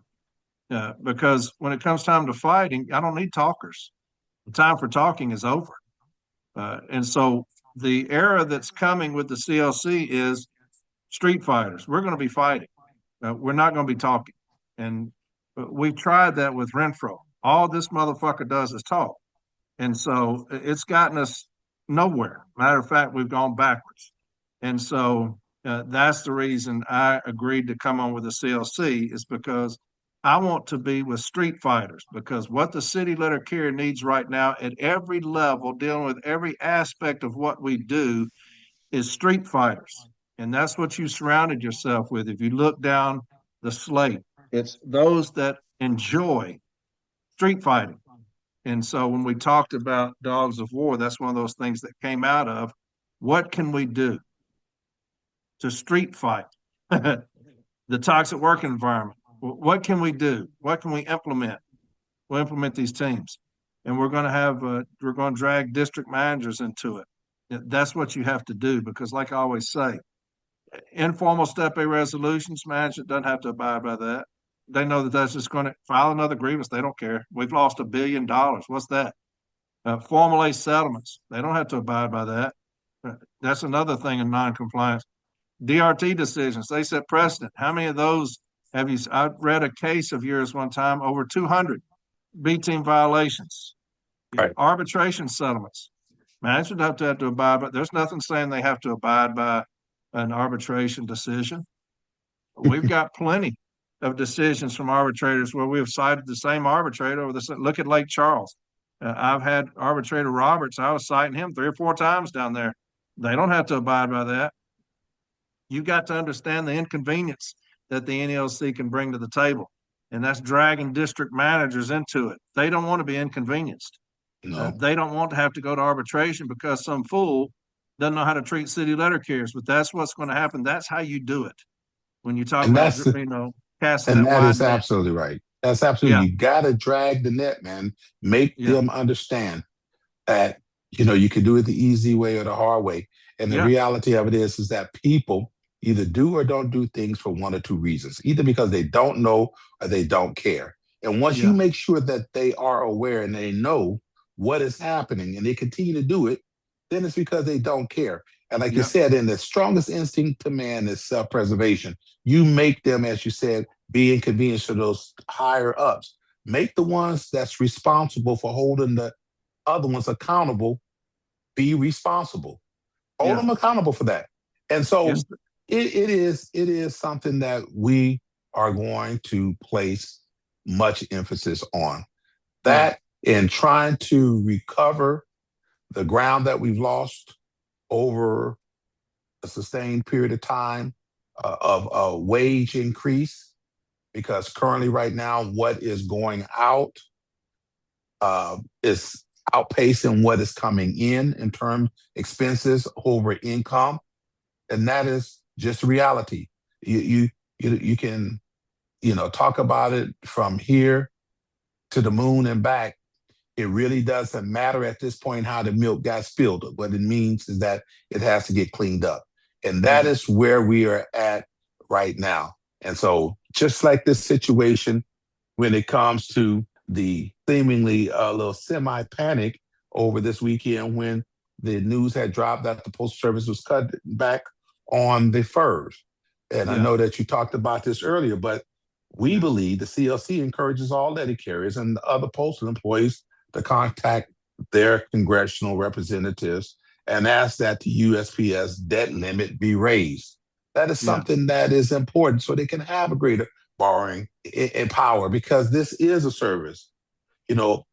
Because when it comes time to fighting, I don't need talkers. The time for talking is over. And so the era that's coming with the CLC is street fighters. We're going to be fighting. We're not going to be talking. And we've tried that with Renfro. All this motherfucker does is talk. And so it's gotten us nowhere. Matter of fact, we've gone backwards. And so that's the reason I agreed to come on with the CLC, is because I want to be with street fighters, because what the city letter carrier needs right now at every level, dealing with every aspect of what we do, is street fighters. And that's what you surrounded yourself with. If you look down the slate, it's those that enjoy street fighting. And so when we talked about Dogs of War, that's one of those things that came out of what can we do to street fight the toxic work environment? What can we do? What can we implement? We'll implement these teams. And we're going to drag district managers into it. That's what you have to do, because like I always say, informal step A resolutions, management doesn't have to abide by that. They know that that's just going to file another grievance. They don't care. We've lost $1 billion. What's that? Formal A settlements. They don't have to abide by that. That's another thing in non-compliance. DRT decisions. They set precedent. How many of those have you? I read a case of yours one time, over 200 B team violations. Right. Arbitration settlements. Management have to abide by. There's nothing saying they have to abide by an arbitration decision. We've got plenty of decisions from arbitrators where we have cited the same arbitrator over the. Look at Lake Charles. I've had arbitrator Roberts. I was citing him 3 or 4 times down there. They don't have to abide by that. You've got to understand the inconvenience that the NLC can bring to the table, and that's dragging district managers into it. They don't want to be inconvenienced. No. They don't want to have to go to arbitration because some fool doesn't know how to treat city letter carriers, but that's what's going to happen. That's how you do it. When you talk about, casting and that that wide is net. absolutely right. That's absolutely, you got to drag the net, man. Make them understand that, you can do it the easy way or the hard way. And the reality of it is that people either do or don't do things for one or two reasons, either because they don't know or they don't care. And once you make sure that they are aware and they know what is happening and they continue to do it, then it's because they don't care. And like you said, and the strongest instinct to man is self-preservation. You make them, as you said, be inconvenienced to those higher ups. Make the ones that's responsible for holding the other ones accountable be responsible. Hold them accountable for that. And so Yes. it is something that we are going to place much emphasis on. Right. That in trying to recover the ground that we've lost over a sustained period of time of a wage increase, because currently right now what is going out is outpacing what is coming in terms expenses over income, and that is just reality. You can talk about it from here to the moon and back. It really doesn't matter at this point how the milk got spilled. What it means is that it has to get cleaned up. And that is where we are at right now. And so just like this situation, when it comes to the seemingly little semi-panic over this weekend when the news had dropped that the Postal Service was cut back on the FERS. And I Yeah. know that you talked about this earlier, but we believe the CLC encourages all letter carriers and other postal employees to contact their congressional representatives and ask that the USPS debt limit be raised. That is Yeah. something that is important so they can have a greater borrowing in power, because this is a service,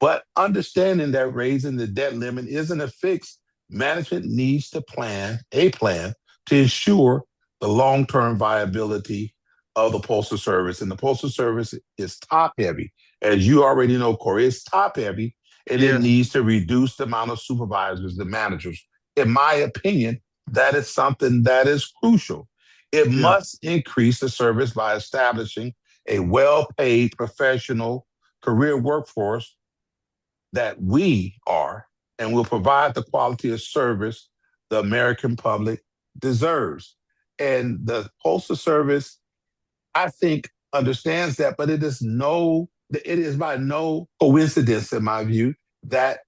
but understanding that raising the debt limit isn't a fix. Management needs to plan to ensure the long-term viability of the Postal Service. And the Postal Service is top heavy. As you already know, Corey, it's top heavy, and it Yes. needs to reduce the amount of supervisors, the managers. In my opinion, that is something that is crucial. It must increase the service by establishing a well-paid professional career workforce that we are, and will provide the quality of service the American public deserves. And the Postal Service, I think, understands that, but it is by no coincidence, in my view, that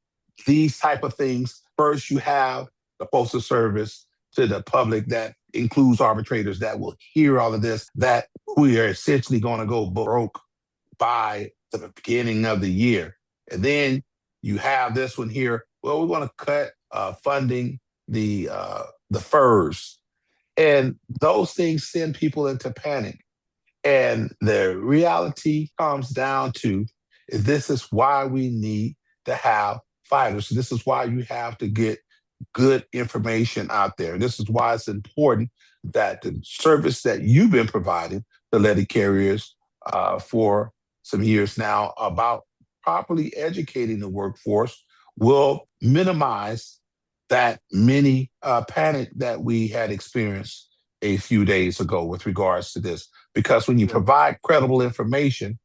these type of things, first you have the Postal Service to the public that includes arbitrators that will hear all of this, that we are essentially going to go broke by the beginning of the year. And then you have this one here, well, we want to cut funding the FERS. And those things send people into panic. And the reality comes down to this is why we need to have fighters. This is why you have to get good information out there. This is why it's important that the service that you've been providing the letter carriers for some years now about properly educating the workforce will minimize that mini panic that we had experienced a few days ago with regards to this. Because when you provide credible information,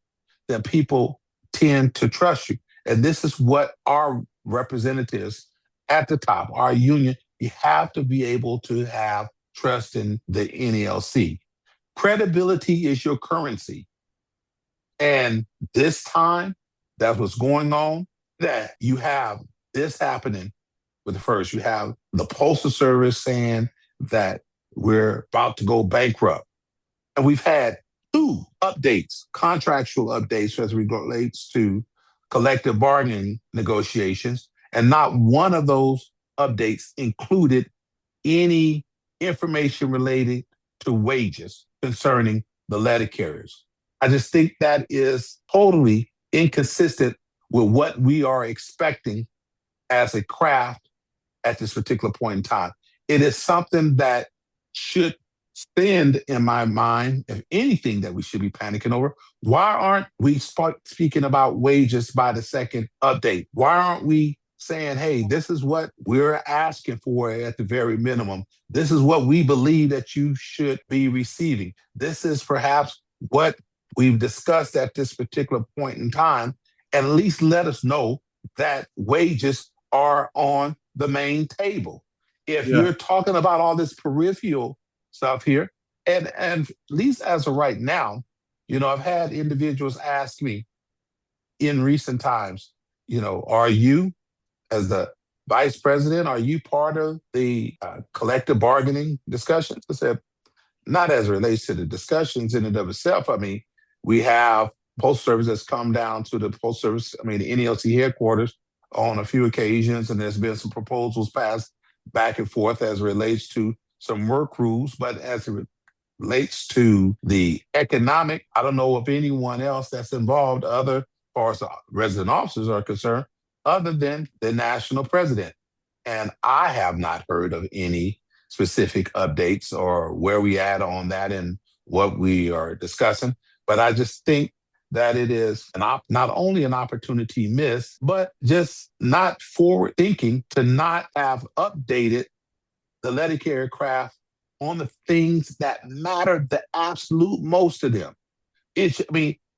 then people tend to trust you. And this is what our representatives at the top, our union, you have to be able to have trust in the NELC. Credibility is your currency. And this time, that's what's going on, that you have this happening with the FERS. You have the Postal Service saying that we're about to go bankrupt. And we've had 2 updates, contractual updates as it relates to collective bargaining negotiations. And not one of those updates included any information related to wages concerning the letter carriers. I just think that is totally inconsistent with what we are expecting as a craft at this particular point in time. It is something that should stand in my mind, if anything, that we should be panicking over. Why aren't we speaking about wages by the second update? Why aren't we saying, hey, this is what we're asking for at the very minimum. This is what we believe that you should be receiving. This is perhaps what we've discussed at this particular point in time, and at least let us know that wages are on the main table. If you're talking about all this peripheral stuff here, and at least as of right now, I've had individuals ask me in recent times, are you, as the vice president, are you part of the collective bargaining discussions? I said, not as it relates to the discussions in and of itself. I mean, we have Postal Service that's come down to the Postal Service, the NELC headquarters on a few occasions, and there's been some proposals passed back and forth as it relates to some work rules, but as it relates to the economic, I don't know of anyone else that's involved other, as far as the resident officers are concerned, other than the national president. And I have not heard of any specific updates or where we at on that and what we are discussing. But I just think that it is not only an opportunity missed, but just not forward thinking to not have updated the letter carrier craft on the things that matter the absolute most to them.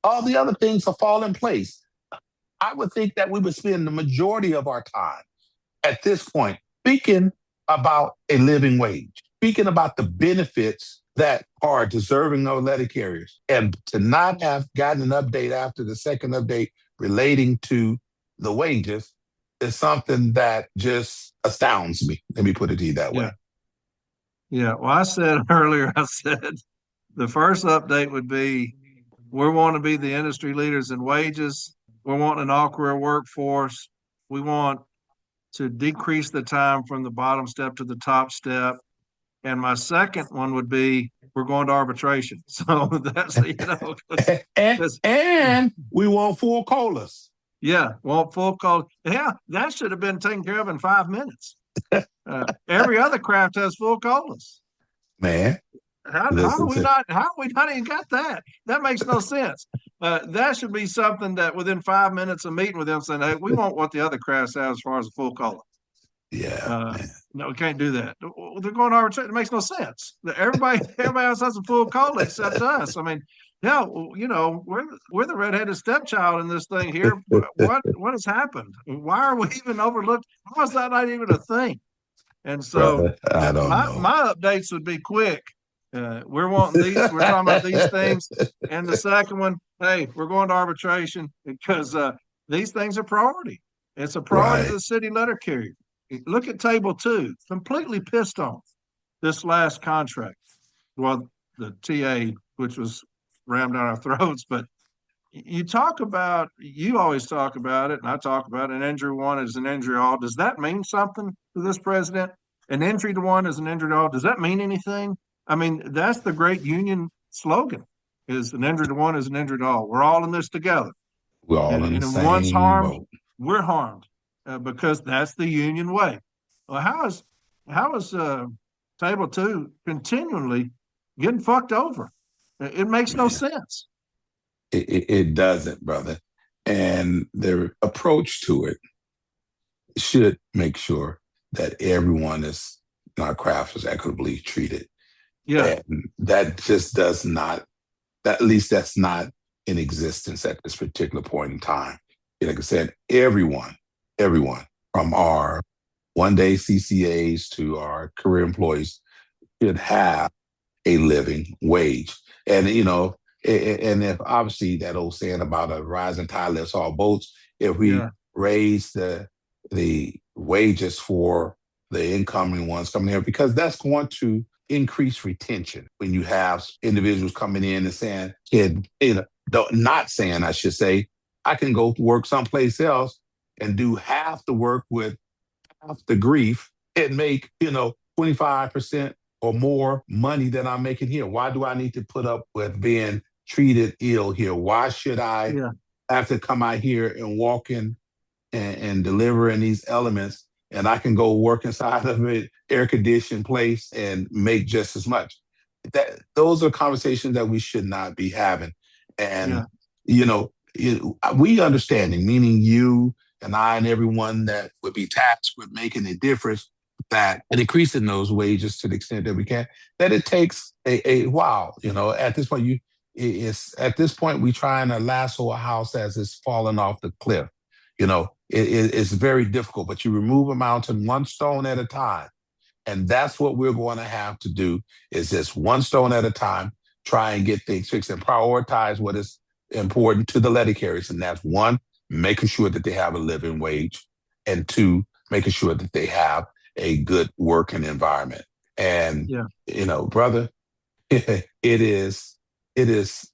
All the other things will fall in place. I would think that we would spend the majority of our time at this point speaking about a living wage, speaking about the benefits that are deserving of letter carriers. And to not have gotten an update after the second update relating to the wages is something that just astounds me. Let me put it to you that way. Yeah. Well, I said earlier, the first update would be, we want to be the industry leaders in wages. We want an all-career workforce. We want to decrease the time from the bottom step to the top step. And my second one would be, we're going to arbitration. So that's, and we want full colas. Yeah, want full cola. Yeah, that should have been taken care of in 5 minutes. Every other craft has full colas. Man. How are we not even got that? That makes no sense. That should be something that within 5 minutes of meeting with them saying, hey, we want what the other crafts have as far as a full cola. Yeah. No, we can't do that. They're going to arbitration. It makes no sense. Everybody else has a full cola except us. I mean, yeah, we're the redheaded stepchild in this thing here. What has happened? Why are we even overlooked? How is that not even a thing? And so I don't know. My updates would be quick. We're wanting these. We're talking about these things. And the second one, hey, we're going to arbitration because these things are priority. It's a priority to the city letter carrier. Look at table 2. Completely pissed off this last contract. Well, the TA, which was rammed down our throats, but you always talk about it, and I talk about it, an injury one is an injury all. Does that mean something to this president? An injury to one is an injury to all. Does that mean anything? I mean, that's the great union slogan, is an injury to one is an injury to all. We're all in this together. We're all in the same one's harmed, boat. We're harmed because that's the union way. Well, how is table 2 continually getting fucked over? It makes no sense. It doesn't, brother. And their approach to it should make sure that everyone in our craft is equitably treated. Yeah. And that just does not, at least that's not in existence at this particular point in time. Like I said, everyone from our one-day CCAs to our career employees should have a living wage. And, and if obviously that old saying about a rising tide lifts all boats, if we raise the wages for the incoming ones coming here, because that's going to increase retention when you have individuals coming in and saying, not saying, I should say, I can go work someplace else and do half the work with half the grief and make, 25% or more money than I'm making here. Why do I need to put up with being treated ill here? Why should I have to come out here and walk in and deliver in these elements, and I can go work inside of an air-conditioned place and make just as much? Those are conversations that we should not be having. And, we understanding, meaning you and I and everyone that would be tasked with making a difference, that and increasing those wages to the extent that we can, that it takes a while. At this point, we trying to lasso a house as it's falling off the cliff. It's very difficult, but you remove a mountain one stone at a time. And that's what we're going to have to do, is just one stone at a time, try and get things fixed and prioritize what is important to the letter carriers. And that's one, making sure that they have a living wage, and two, making sure that they have a good working environment. And, brother, it is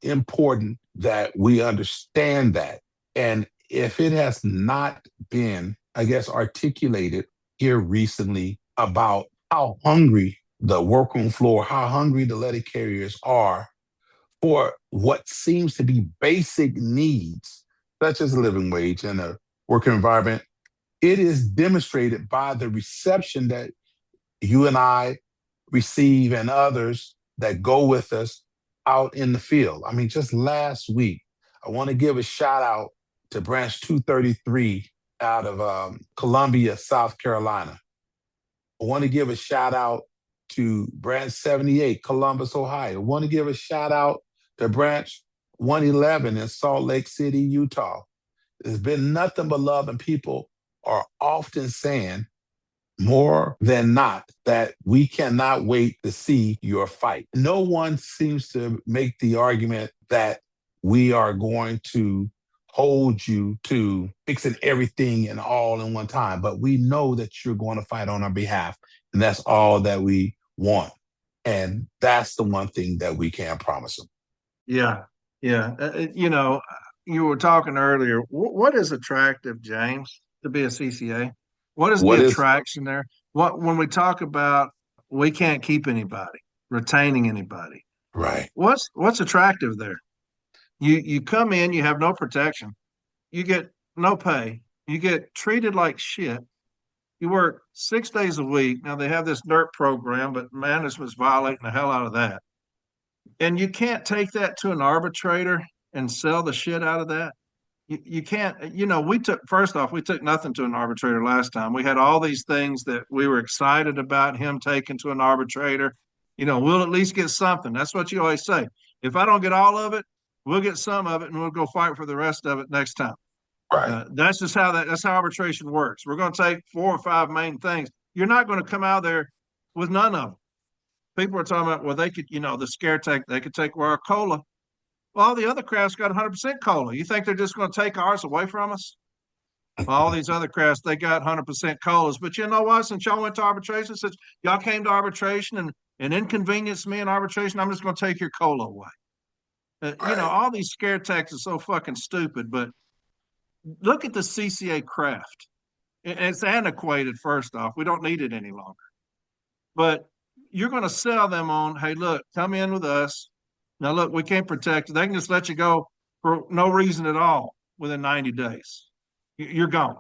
important that we understand that. And if it has not been, I guess, articulated here recently about how hungry the workroom floor, how hungry the letter carriers are for what seems to be basic needs, such as a living wage and a working environment. It is demonstrated by the reception that you and I receive and others that go with us out in the field. I mean, just last week, I want to give a shout out to Branch 233 out of Columbia, South Carolina. I want to give a shout out to Branch 78, Columbus, Ohio. I want to give a shout out to Branch 111 in Salt Lake City, Utah. There's been nothing but love, and people are often saying more than not that we cannot wait to see your fight. No one seems to make the argument that we are going to hold you to fixing everything and all in one time, but we know that you're going to fight on our behalf, and that's all that we want. And that's the one thing that we can promise them. Yeah. Yeah. You were talking earlier. What is attractive, James, to be a CCA? What is What the is attraction there? When we talk about we can't keep anybody, retaining anybody, right? what's attractive there? You come in, you have no protection, you get no pay, you get treated like shit. You work 6 days a week. Now they have this NERP program, but management's violating the hell out of that. And you can't take that to an arbitrator and sell the shit out of that. You can't, we took nothing to an arbitrator last time. We had all these things that we were excited about him taking to an arbitrator. We'll at least get something. That's what you always say. If I don't get all of it, we'll get some of it and we'll go fight for the rest of it next time. Right. That's how arbitration works. We're going to take 4 or 5 main things. You're not going to come out there with none of them. People are talking about, well, they could, the scare tech, they could take our cola. Well, all the other crafts got 100% cola. You think they're just going to take ours away from us? Well, all these other crafts, they got 100% colas. But you know what? Since y'all went to arbitration, since y'all came to arbitration and inconvenienced me in arbitration, I'm just going to take your cola away. Right. All these scare tactics are so fucking stupid. But look at the CCA craft. It's antiquated, first off. We don't need it any longer. But you're going to sell them on, hey, look, come in with us. Now, look, we can't protect you. They can just let you go for no reason at all within 90 days. You're gone.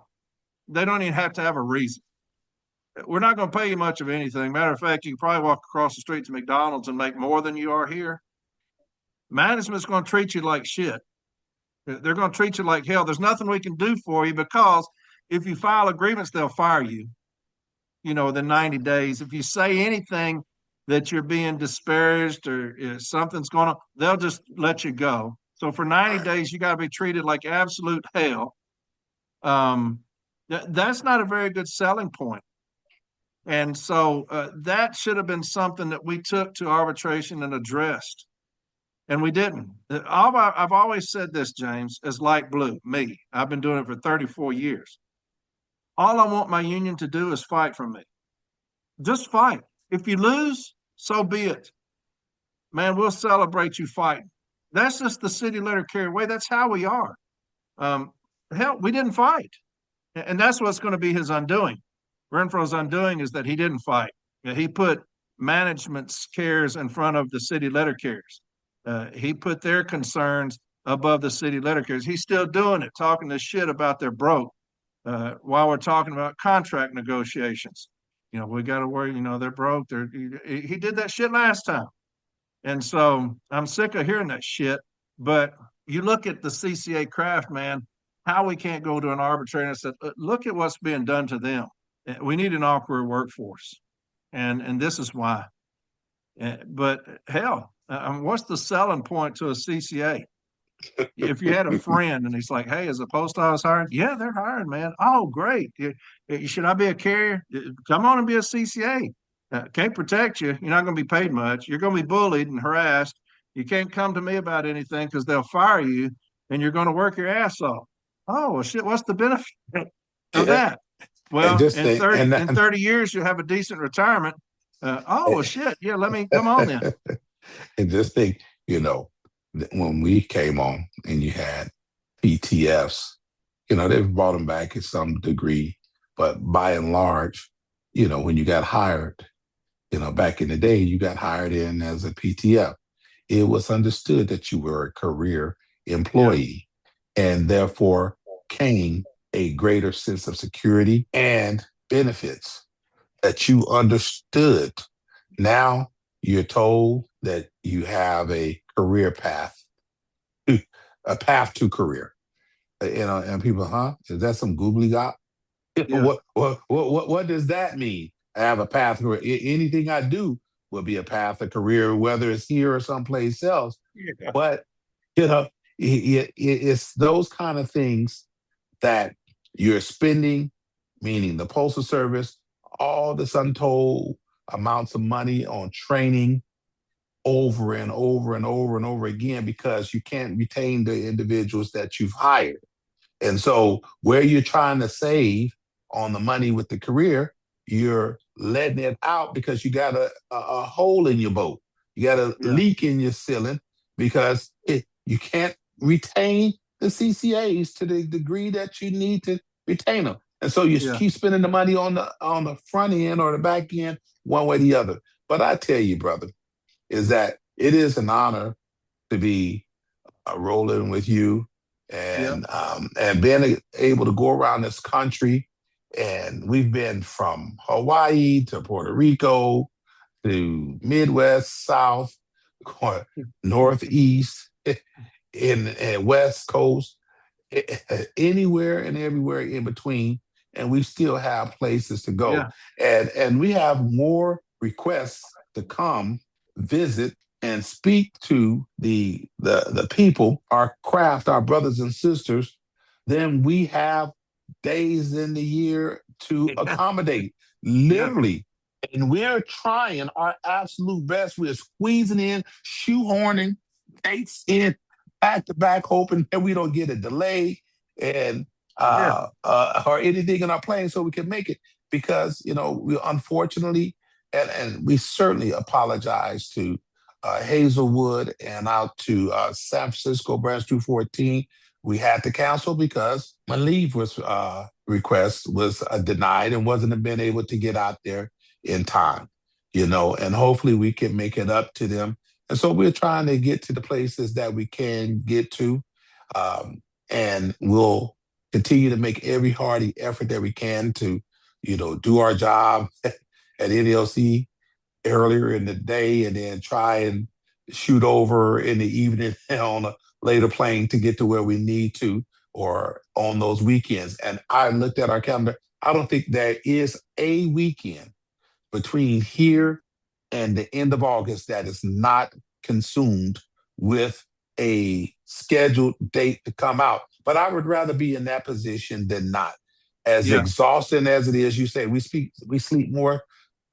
They don't even have to have a reason. We're not going to pay you much of anything. Matter of fact, you can probably walk across the street to McDonald's and make more than you are here. Management's going to treat you like shit. They're going to treat you like hell. There's nothing we can do for you because if you file agreements, they'll fire you, within 90 days. If you say anything that you're being disparaged or something's going on, they'll just let you go. So for 90 days, you got to be treated like absolute hell. That's not a very good selling point. And so that should have been something that we took to arbitration and addressed. And we didn't. I've always said this, James, as light blue, me. I've been doing it for 34 years. All I want my union to do is fight for me. Just fight. If you lose, so be it. Man, we'll celebrate you fighting. That's just the city letter carrier way. That's how we are. Hell, we didn't fight. And that's what's going to be his undoing. Renfro's undoing is that he didn't fight. He put management's cares in front of the city letter carriers. He put their concerns above the city letter carriers. He's still doing it, talking this shit about they're broke while we're talking about contract negotiations. We got to worry, they're broke. He did that shit last time. And so I'm sick of hearing that shit. But you look at the CCA craft, man, how we can't go to an arbitrator and say, look at what's being done to them. We need an awkward workforce. And this is why. But hell, what's the selling point to a CCA? If you had a friend and he's like, hey, is the post office hiring? Yeah, they're hiring, man. Oh, great. Should I be a carrier? Come on and be a CCA. Can't protect you. You're not going to be paid much. You're going to be bullied and harassed. You can't come to me about anything because they'll fire you and you're going to work your ass off. Oh, well, shit, what's the benefit of that? Well, in 30 years, you'll have a decent retirement. Well, shit. Yeah, let me come on then. And just think, when we came on and you had PTFs, they've brought them back at some degree, but by and large, when you got hired, Back in the day, you got hired in as a PTF. It was understood that you were a career employee, and therefore came a greater sense of security and benefits that you understood. Now you're told that you have a career path, a path to career. And people, is that some googly gop? Yeah. What does that mean? I have a path where anything I do will be a path, a career, whether it's here or someplace else. Yeah. But it's those kind of things that you're spending, meaning the Postal Service, all this untold amounts of money on training over and over and over and over again because you can't retain the individuals that you've hired. And so where you're trying to save on the money with the career, you're letting it out because you got a hole in your boat. You got a leak in your ceiling because you can't retain the CCAs to the degree that you need to retain them. And so you keep spending the money on the front end or the back end, one way or the other. But I tell you, brother, is that it is an honor to be rolling with you and being able to go around this country. And we've been from Hawaii to Puerto Rico to Midwest, South, Northeast, and West Coast, anywhere and everywhere in between. And we still have places to go. And we have more requests to come visit and speak to the people, our craft, our brothers and sisters, then we have days in the year to accommodate, literally. And we're trying our absolute best. We're squeezing in, shoehorning dates in back to back, hoping that we don't get a delay and or anything in our plans so we can make it. Because, we unfortunately, and we certainly apologize to Hazelwood and out to San Francisco branch 214. We had to cancel because my leave request was denied and wasn't been able to get out there in time, and hopefully we can make it up to them. And so we're trying to get to the places that we can get to, and we'll continue to make every hearty effort that we can to, do our job at NLC earlier in the day and then try and shoot over in the evening on a later plane to get to where we need to or on those weekends. And I looked at our calendar. I don't think there is a weekend between here and the end of August that is not consumed with a scheduled date to come out. But I would rather be in that position than not. As exhausting as it is, you say we sleep more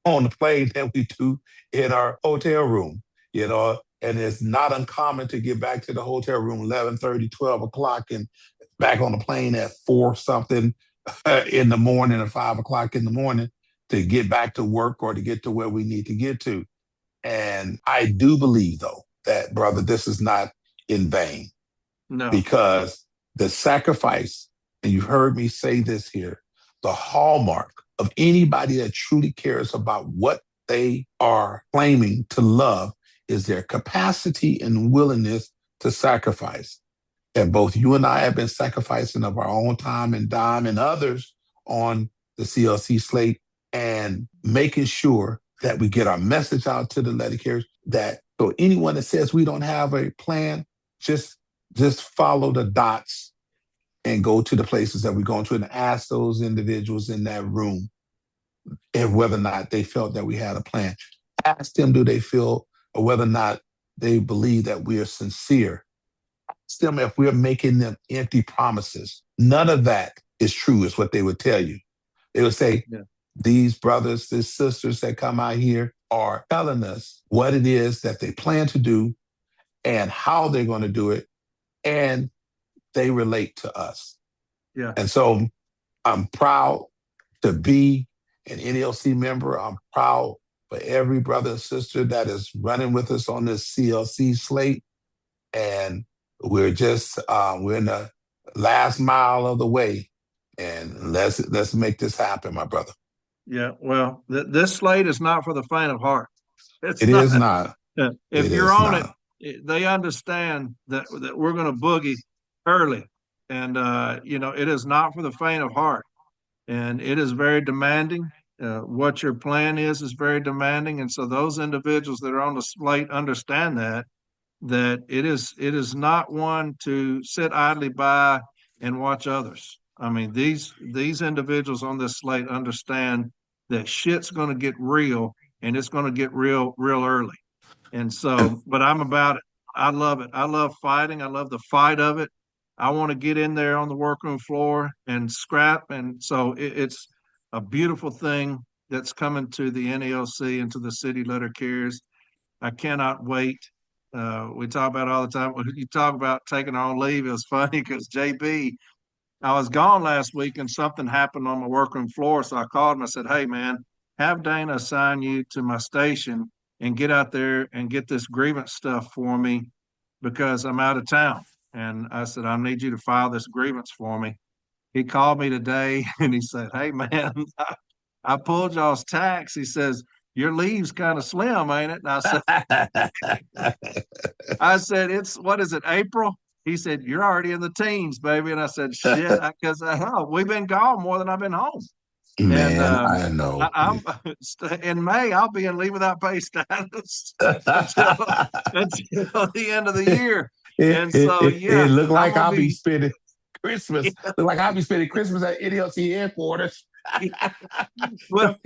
on the plane than we do in our hotel room, and it's not uncommon to get back to the hotel room 11:30, 12 o'clock and back on the plane at 4 something in the morning or 5 o'clock in the morning to get back to work or to get to where we need to get to. And I do believe, though, that, brother, this is not in vain. No. Because the sacrifice, and you've heard me say this here, the hallmark of anybody that truly cares about what they are claiming to love is their capacity and willingness to sacrifice. And both you and I have been sacrificing of our own time and dime and others on the CLC slate and making sure that we get our message out to the letter carriers, that so anyone that says we don't have a plan, just follow the dots and go to the places that we're going to and ask those individuals in that room and whether or not they felt that we had a plan. Ask them, do they feel, or whether or not they believe that we are sincere. Ask them if we're making them empty promises. None of that is true, is what they would tell you. They would say, these brothers, these sisters that come out here are telling us what it is that they plan to do and how they're going to do it, and they relate to us. And so I'm proud to be an NLC member. I'm proud for every brother and sister that is running with us on this CLC slate. And we're just, we're in the last mile of the way. And let's make this happen, my brother. Yeah. Well, this slate is not for the faint of heart. It's It is not. not. If It you're is on it, not. they understand that we're going to boogie early, and it is not for the faint of heart, and it is very demanding. What your plan is very demanding, and so those individuals that are on the slate understand that it is not one to sit idly by and watch others. I mean, these individuals on this slate understand that shit's going to get real, and it's going to get real early. And And so, but I'm about it. I love it. I love fighting. I love the fight of it. I want to get in there on the workroom floor and scrap. And so it's a beautiful thing that's coming to the NALC and to the city letter carriers. I cannot wait. We talk about it all the time. When you talk about taking our own leave, it was funny because JB, I was gone last week and something happened on my workroom floor. So I called him. I said, "Hey, man, have Dana assign you to my station and get out there and get this grievance stuff for me because I'm out of town." And I said, "I need you to file this grievance for me." He called me today and he said, "Hey, man, I pulled y'all's tax." He says, "Your leave's kind of slim, ain't it?" And I said, "It's what is it, April?" He said, "You're already in the teens, baby." And I said, "Shit," because we've been gone more than I've been home. And man, I know. I'm in May. I'll be in leave without pay status until until the end of the year. It, And it, so, it, it yeah, looked I'm like gonna I'll be be. spending Christmas. Look like I'll be spending Christmas at NLC headquarters. Well,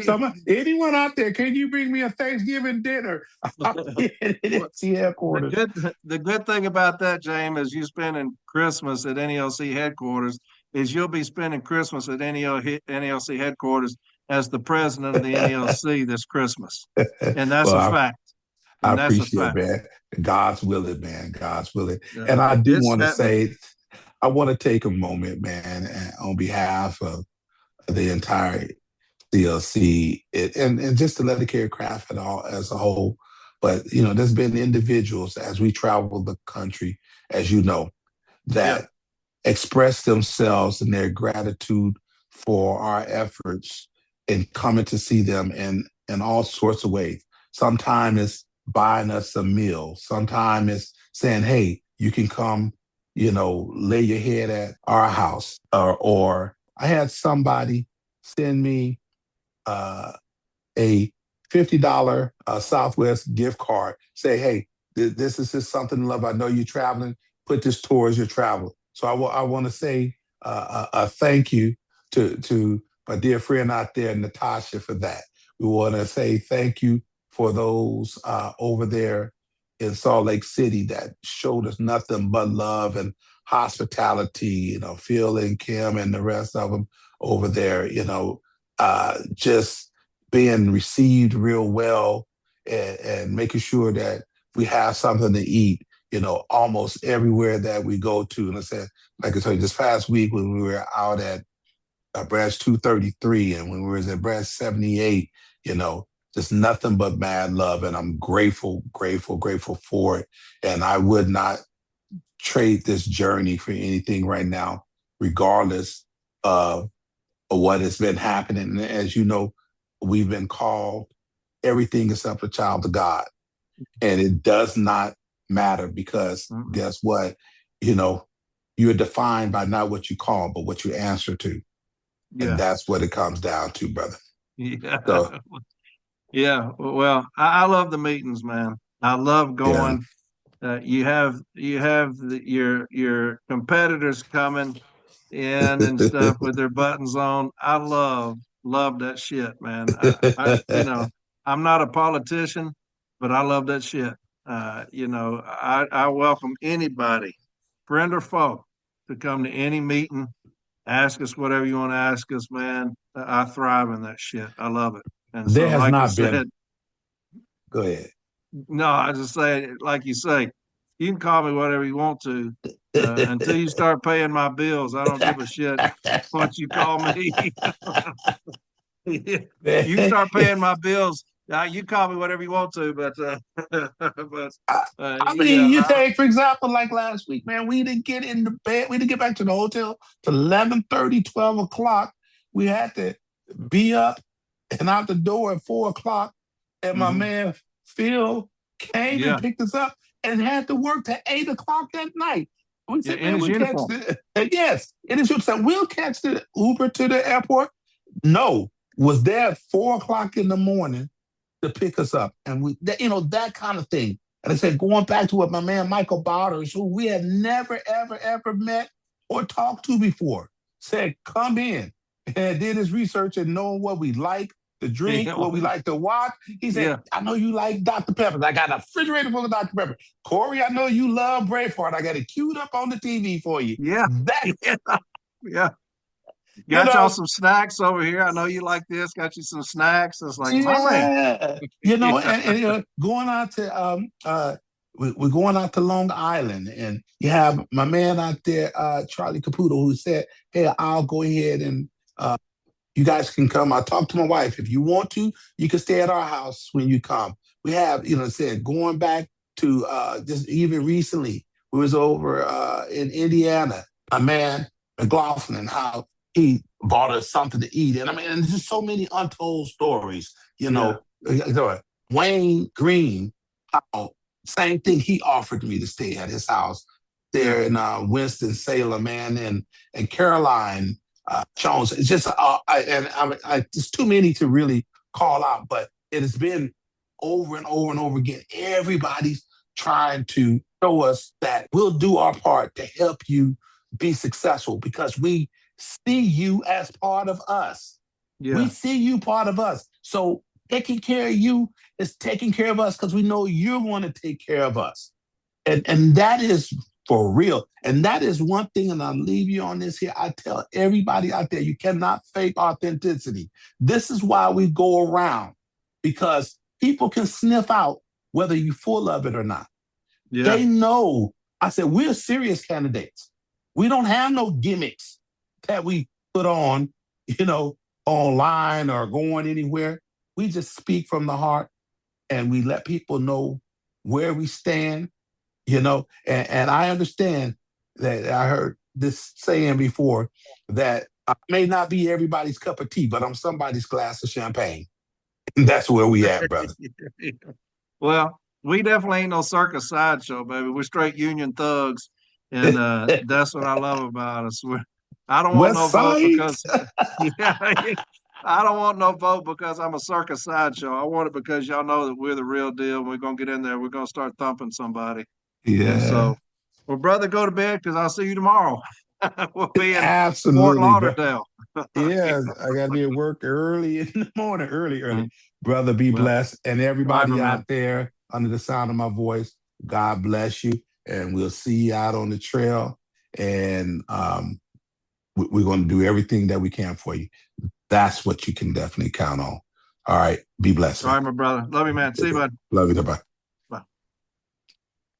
Anyone out there, can you bring me a Thanksgiving dinner? I'll be at NLC the headquarters. good the good thing about that, James, is you spending Christmas at NELC headquarters is you'll be spending Christmas at NELC headquarters as the president of the NELC this Christmas, and that's Well, a fact. I And that's a appreciate it, fact. man. God's willing, man. God's willing. And I do It's want to happening. say, I want to take a moment, man, on behalf of the entire CLC and just to let the care craft it all as a whole. But, there's been individuals as we travel the country, as you know, Yeah, that express themselves and their gratitude for our efforts and coming to see them in all sorts of ways. Sometimes it's buying us a meal. Sometimes it's saying, hey, you can come, lay your head at our house. Or I had somebody send me a $50 Southwest gift card. Say, hey, this is just something to love. I know you're traveling. Put this towards your travel. So I want to say a thank you to my dear friend out there, Natasha, for that. We want to say thank you for those over there in Salt Lake City that showed us nothing but love and hospitality. Phil and Kim and the rest of them over there. Just being received real well and making sure that we have something to eat, almost everywhere that we go to. And I said, like I told you, this past week when we were out at branch 233 and when we were at branch 78, just nothing but mad love. And I'm grateful for it. And I would not trade this journey for anything right now, regardless of what has been happening. And as you know, we've been called everything except a child of God. And it does not matter because guess what? You're defined by not what you call, but what you answer to. And yeah, that's what it comes down to, brother. yeah, So, yeah. Well, I love the meetings, man. I love yeah. going. You have your competitors coming in and stuff with their buttons on. I love that shit, man. I'm not a politician, but I love that shit. I welcome anybody, friend or foe, to come to any meeting. Ask us whatever you want to ask us, man. I thrive in that shit. I love it. And There so, has like I not been, said, go ahead. no, I just say, like you say, you can call me whatever you want to. Until you start paying my bills, I don't give a shit what you call me. You start paying my bills, you call me whatever you want to. But but I mean, you yeah, take, for example, like last week, man, we didn't get into bed. We didn't get back to the hotel till 11:30, 12 o'clock. We had to be up and out the door at 4 o'clock. And my man Phil came and picked us up and had to work till 8 o'clock at night. We said, in his uniform. Yes, in his uniform. We'll catch the Uber to the airport. No, was there at 4 o'clock in the morning to pick us up. And that kind of thing. And I said, going back to what my man Michael Bowders, who we had never, ever, ever met or talked to before, said, come in, and did his research and knowing what we like to drink, what we like to watch. He said, I know you like Dr. Pepper. I got a refrigerator full of Dr. Pepper. Corey, I know you love Braveheart. I got it queued up on the TV for you. Yeah. Got y'all some snacks over here. I know you like this. Got you some snacks. It's like, my man. And going out to we're going out to Long Island, and you have my man out there, Charlie Caputo, who said, hey, I'll go ahead and you guys can come. I talked to my wife. If you want to, you can stay at our house when you come. We have, said going back to just even recently, we was over in Indiana, my man McLaughlin, how he bought us something to eat. And and there's just so many untold stories, Wayne Green, how same thing, he offered me to stay at his house there in Winston-Salem, man, and Caroline Jones. It's just, it's too many to really call out, but it has been over and over and over again. Everybody's trying to show us that we'll do our part to help you be successful because we see you as part of us. Yeah. We see you part of us. So taking care of you is taking care of us because we know you want to take care of us. And that is for real. And that is one thing, and I'll leave you on this here. I tell everybody out there, you cannot fake authenticity. This is why we go around, because people can sniff out whether you're full of it or not. Yeah. They know. I said, we're serious candidates. We don't have no gimmicks that we put on, online or going anywhere. We just speak from the heart, and we let people know where we stand, and I understand that I heard this saying before that I may not be everybody's cup of tea, but I'm somebody's glass of champagne. And that's where we at, brother. Well, we definitely ain't no circus sideshow, baby. We're straight union thugs. And that's what I love about us. I don't want no vote because I don't want no vote because I'm a circus sideshow. I want it because y'all know that we're the real deal. We're gonna get in there. We're gonna start thumping somebody. Yeah. And so, well, brother, go to bed because I'll see you tomorrow. We'll be in Fort Lauderdale. Yes, I gotta be at work early in the morning, early. Mm-hmm. Brother, be blessed, and everybody out there under the sound of my voice, God bless you. And we'll see you out on the trail. And we're going to do everything that we can for you. That's what you can definitely count on. All right. Be blessed. All right, my brother. Love you, man. See you, bud. Love you. Bye.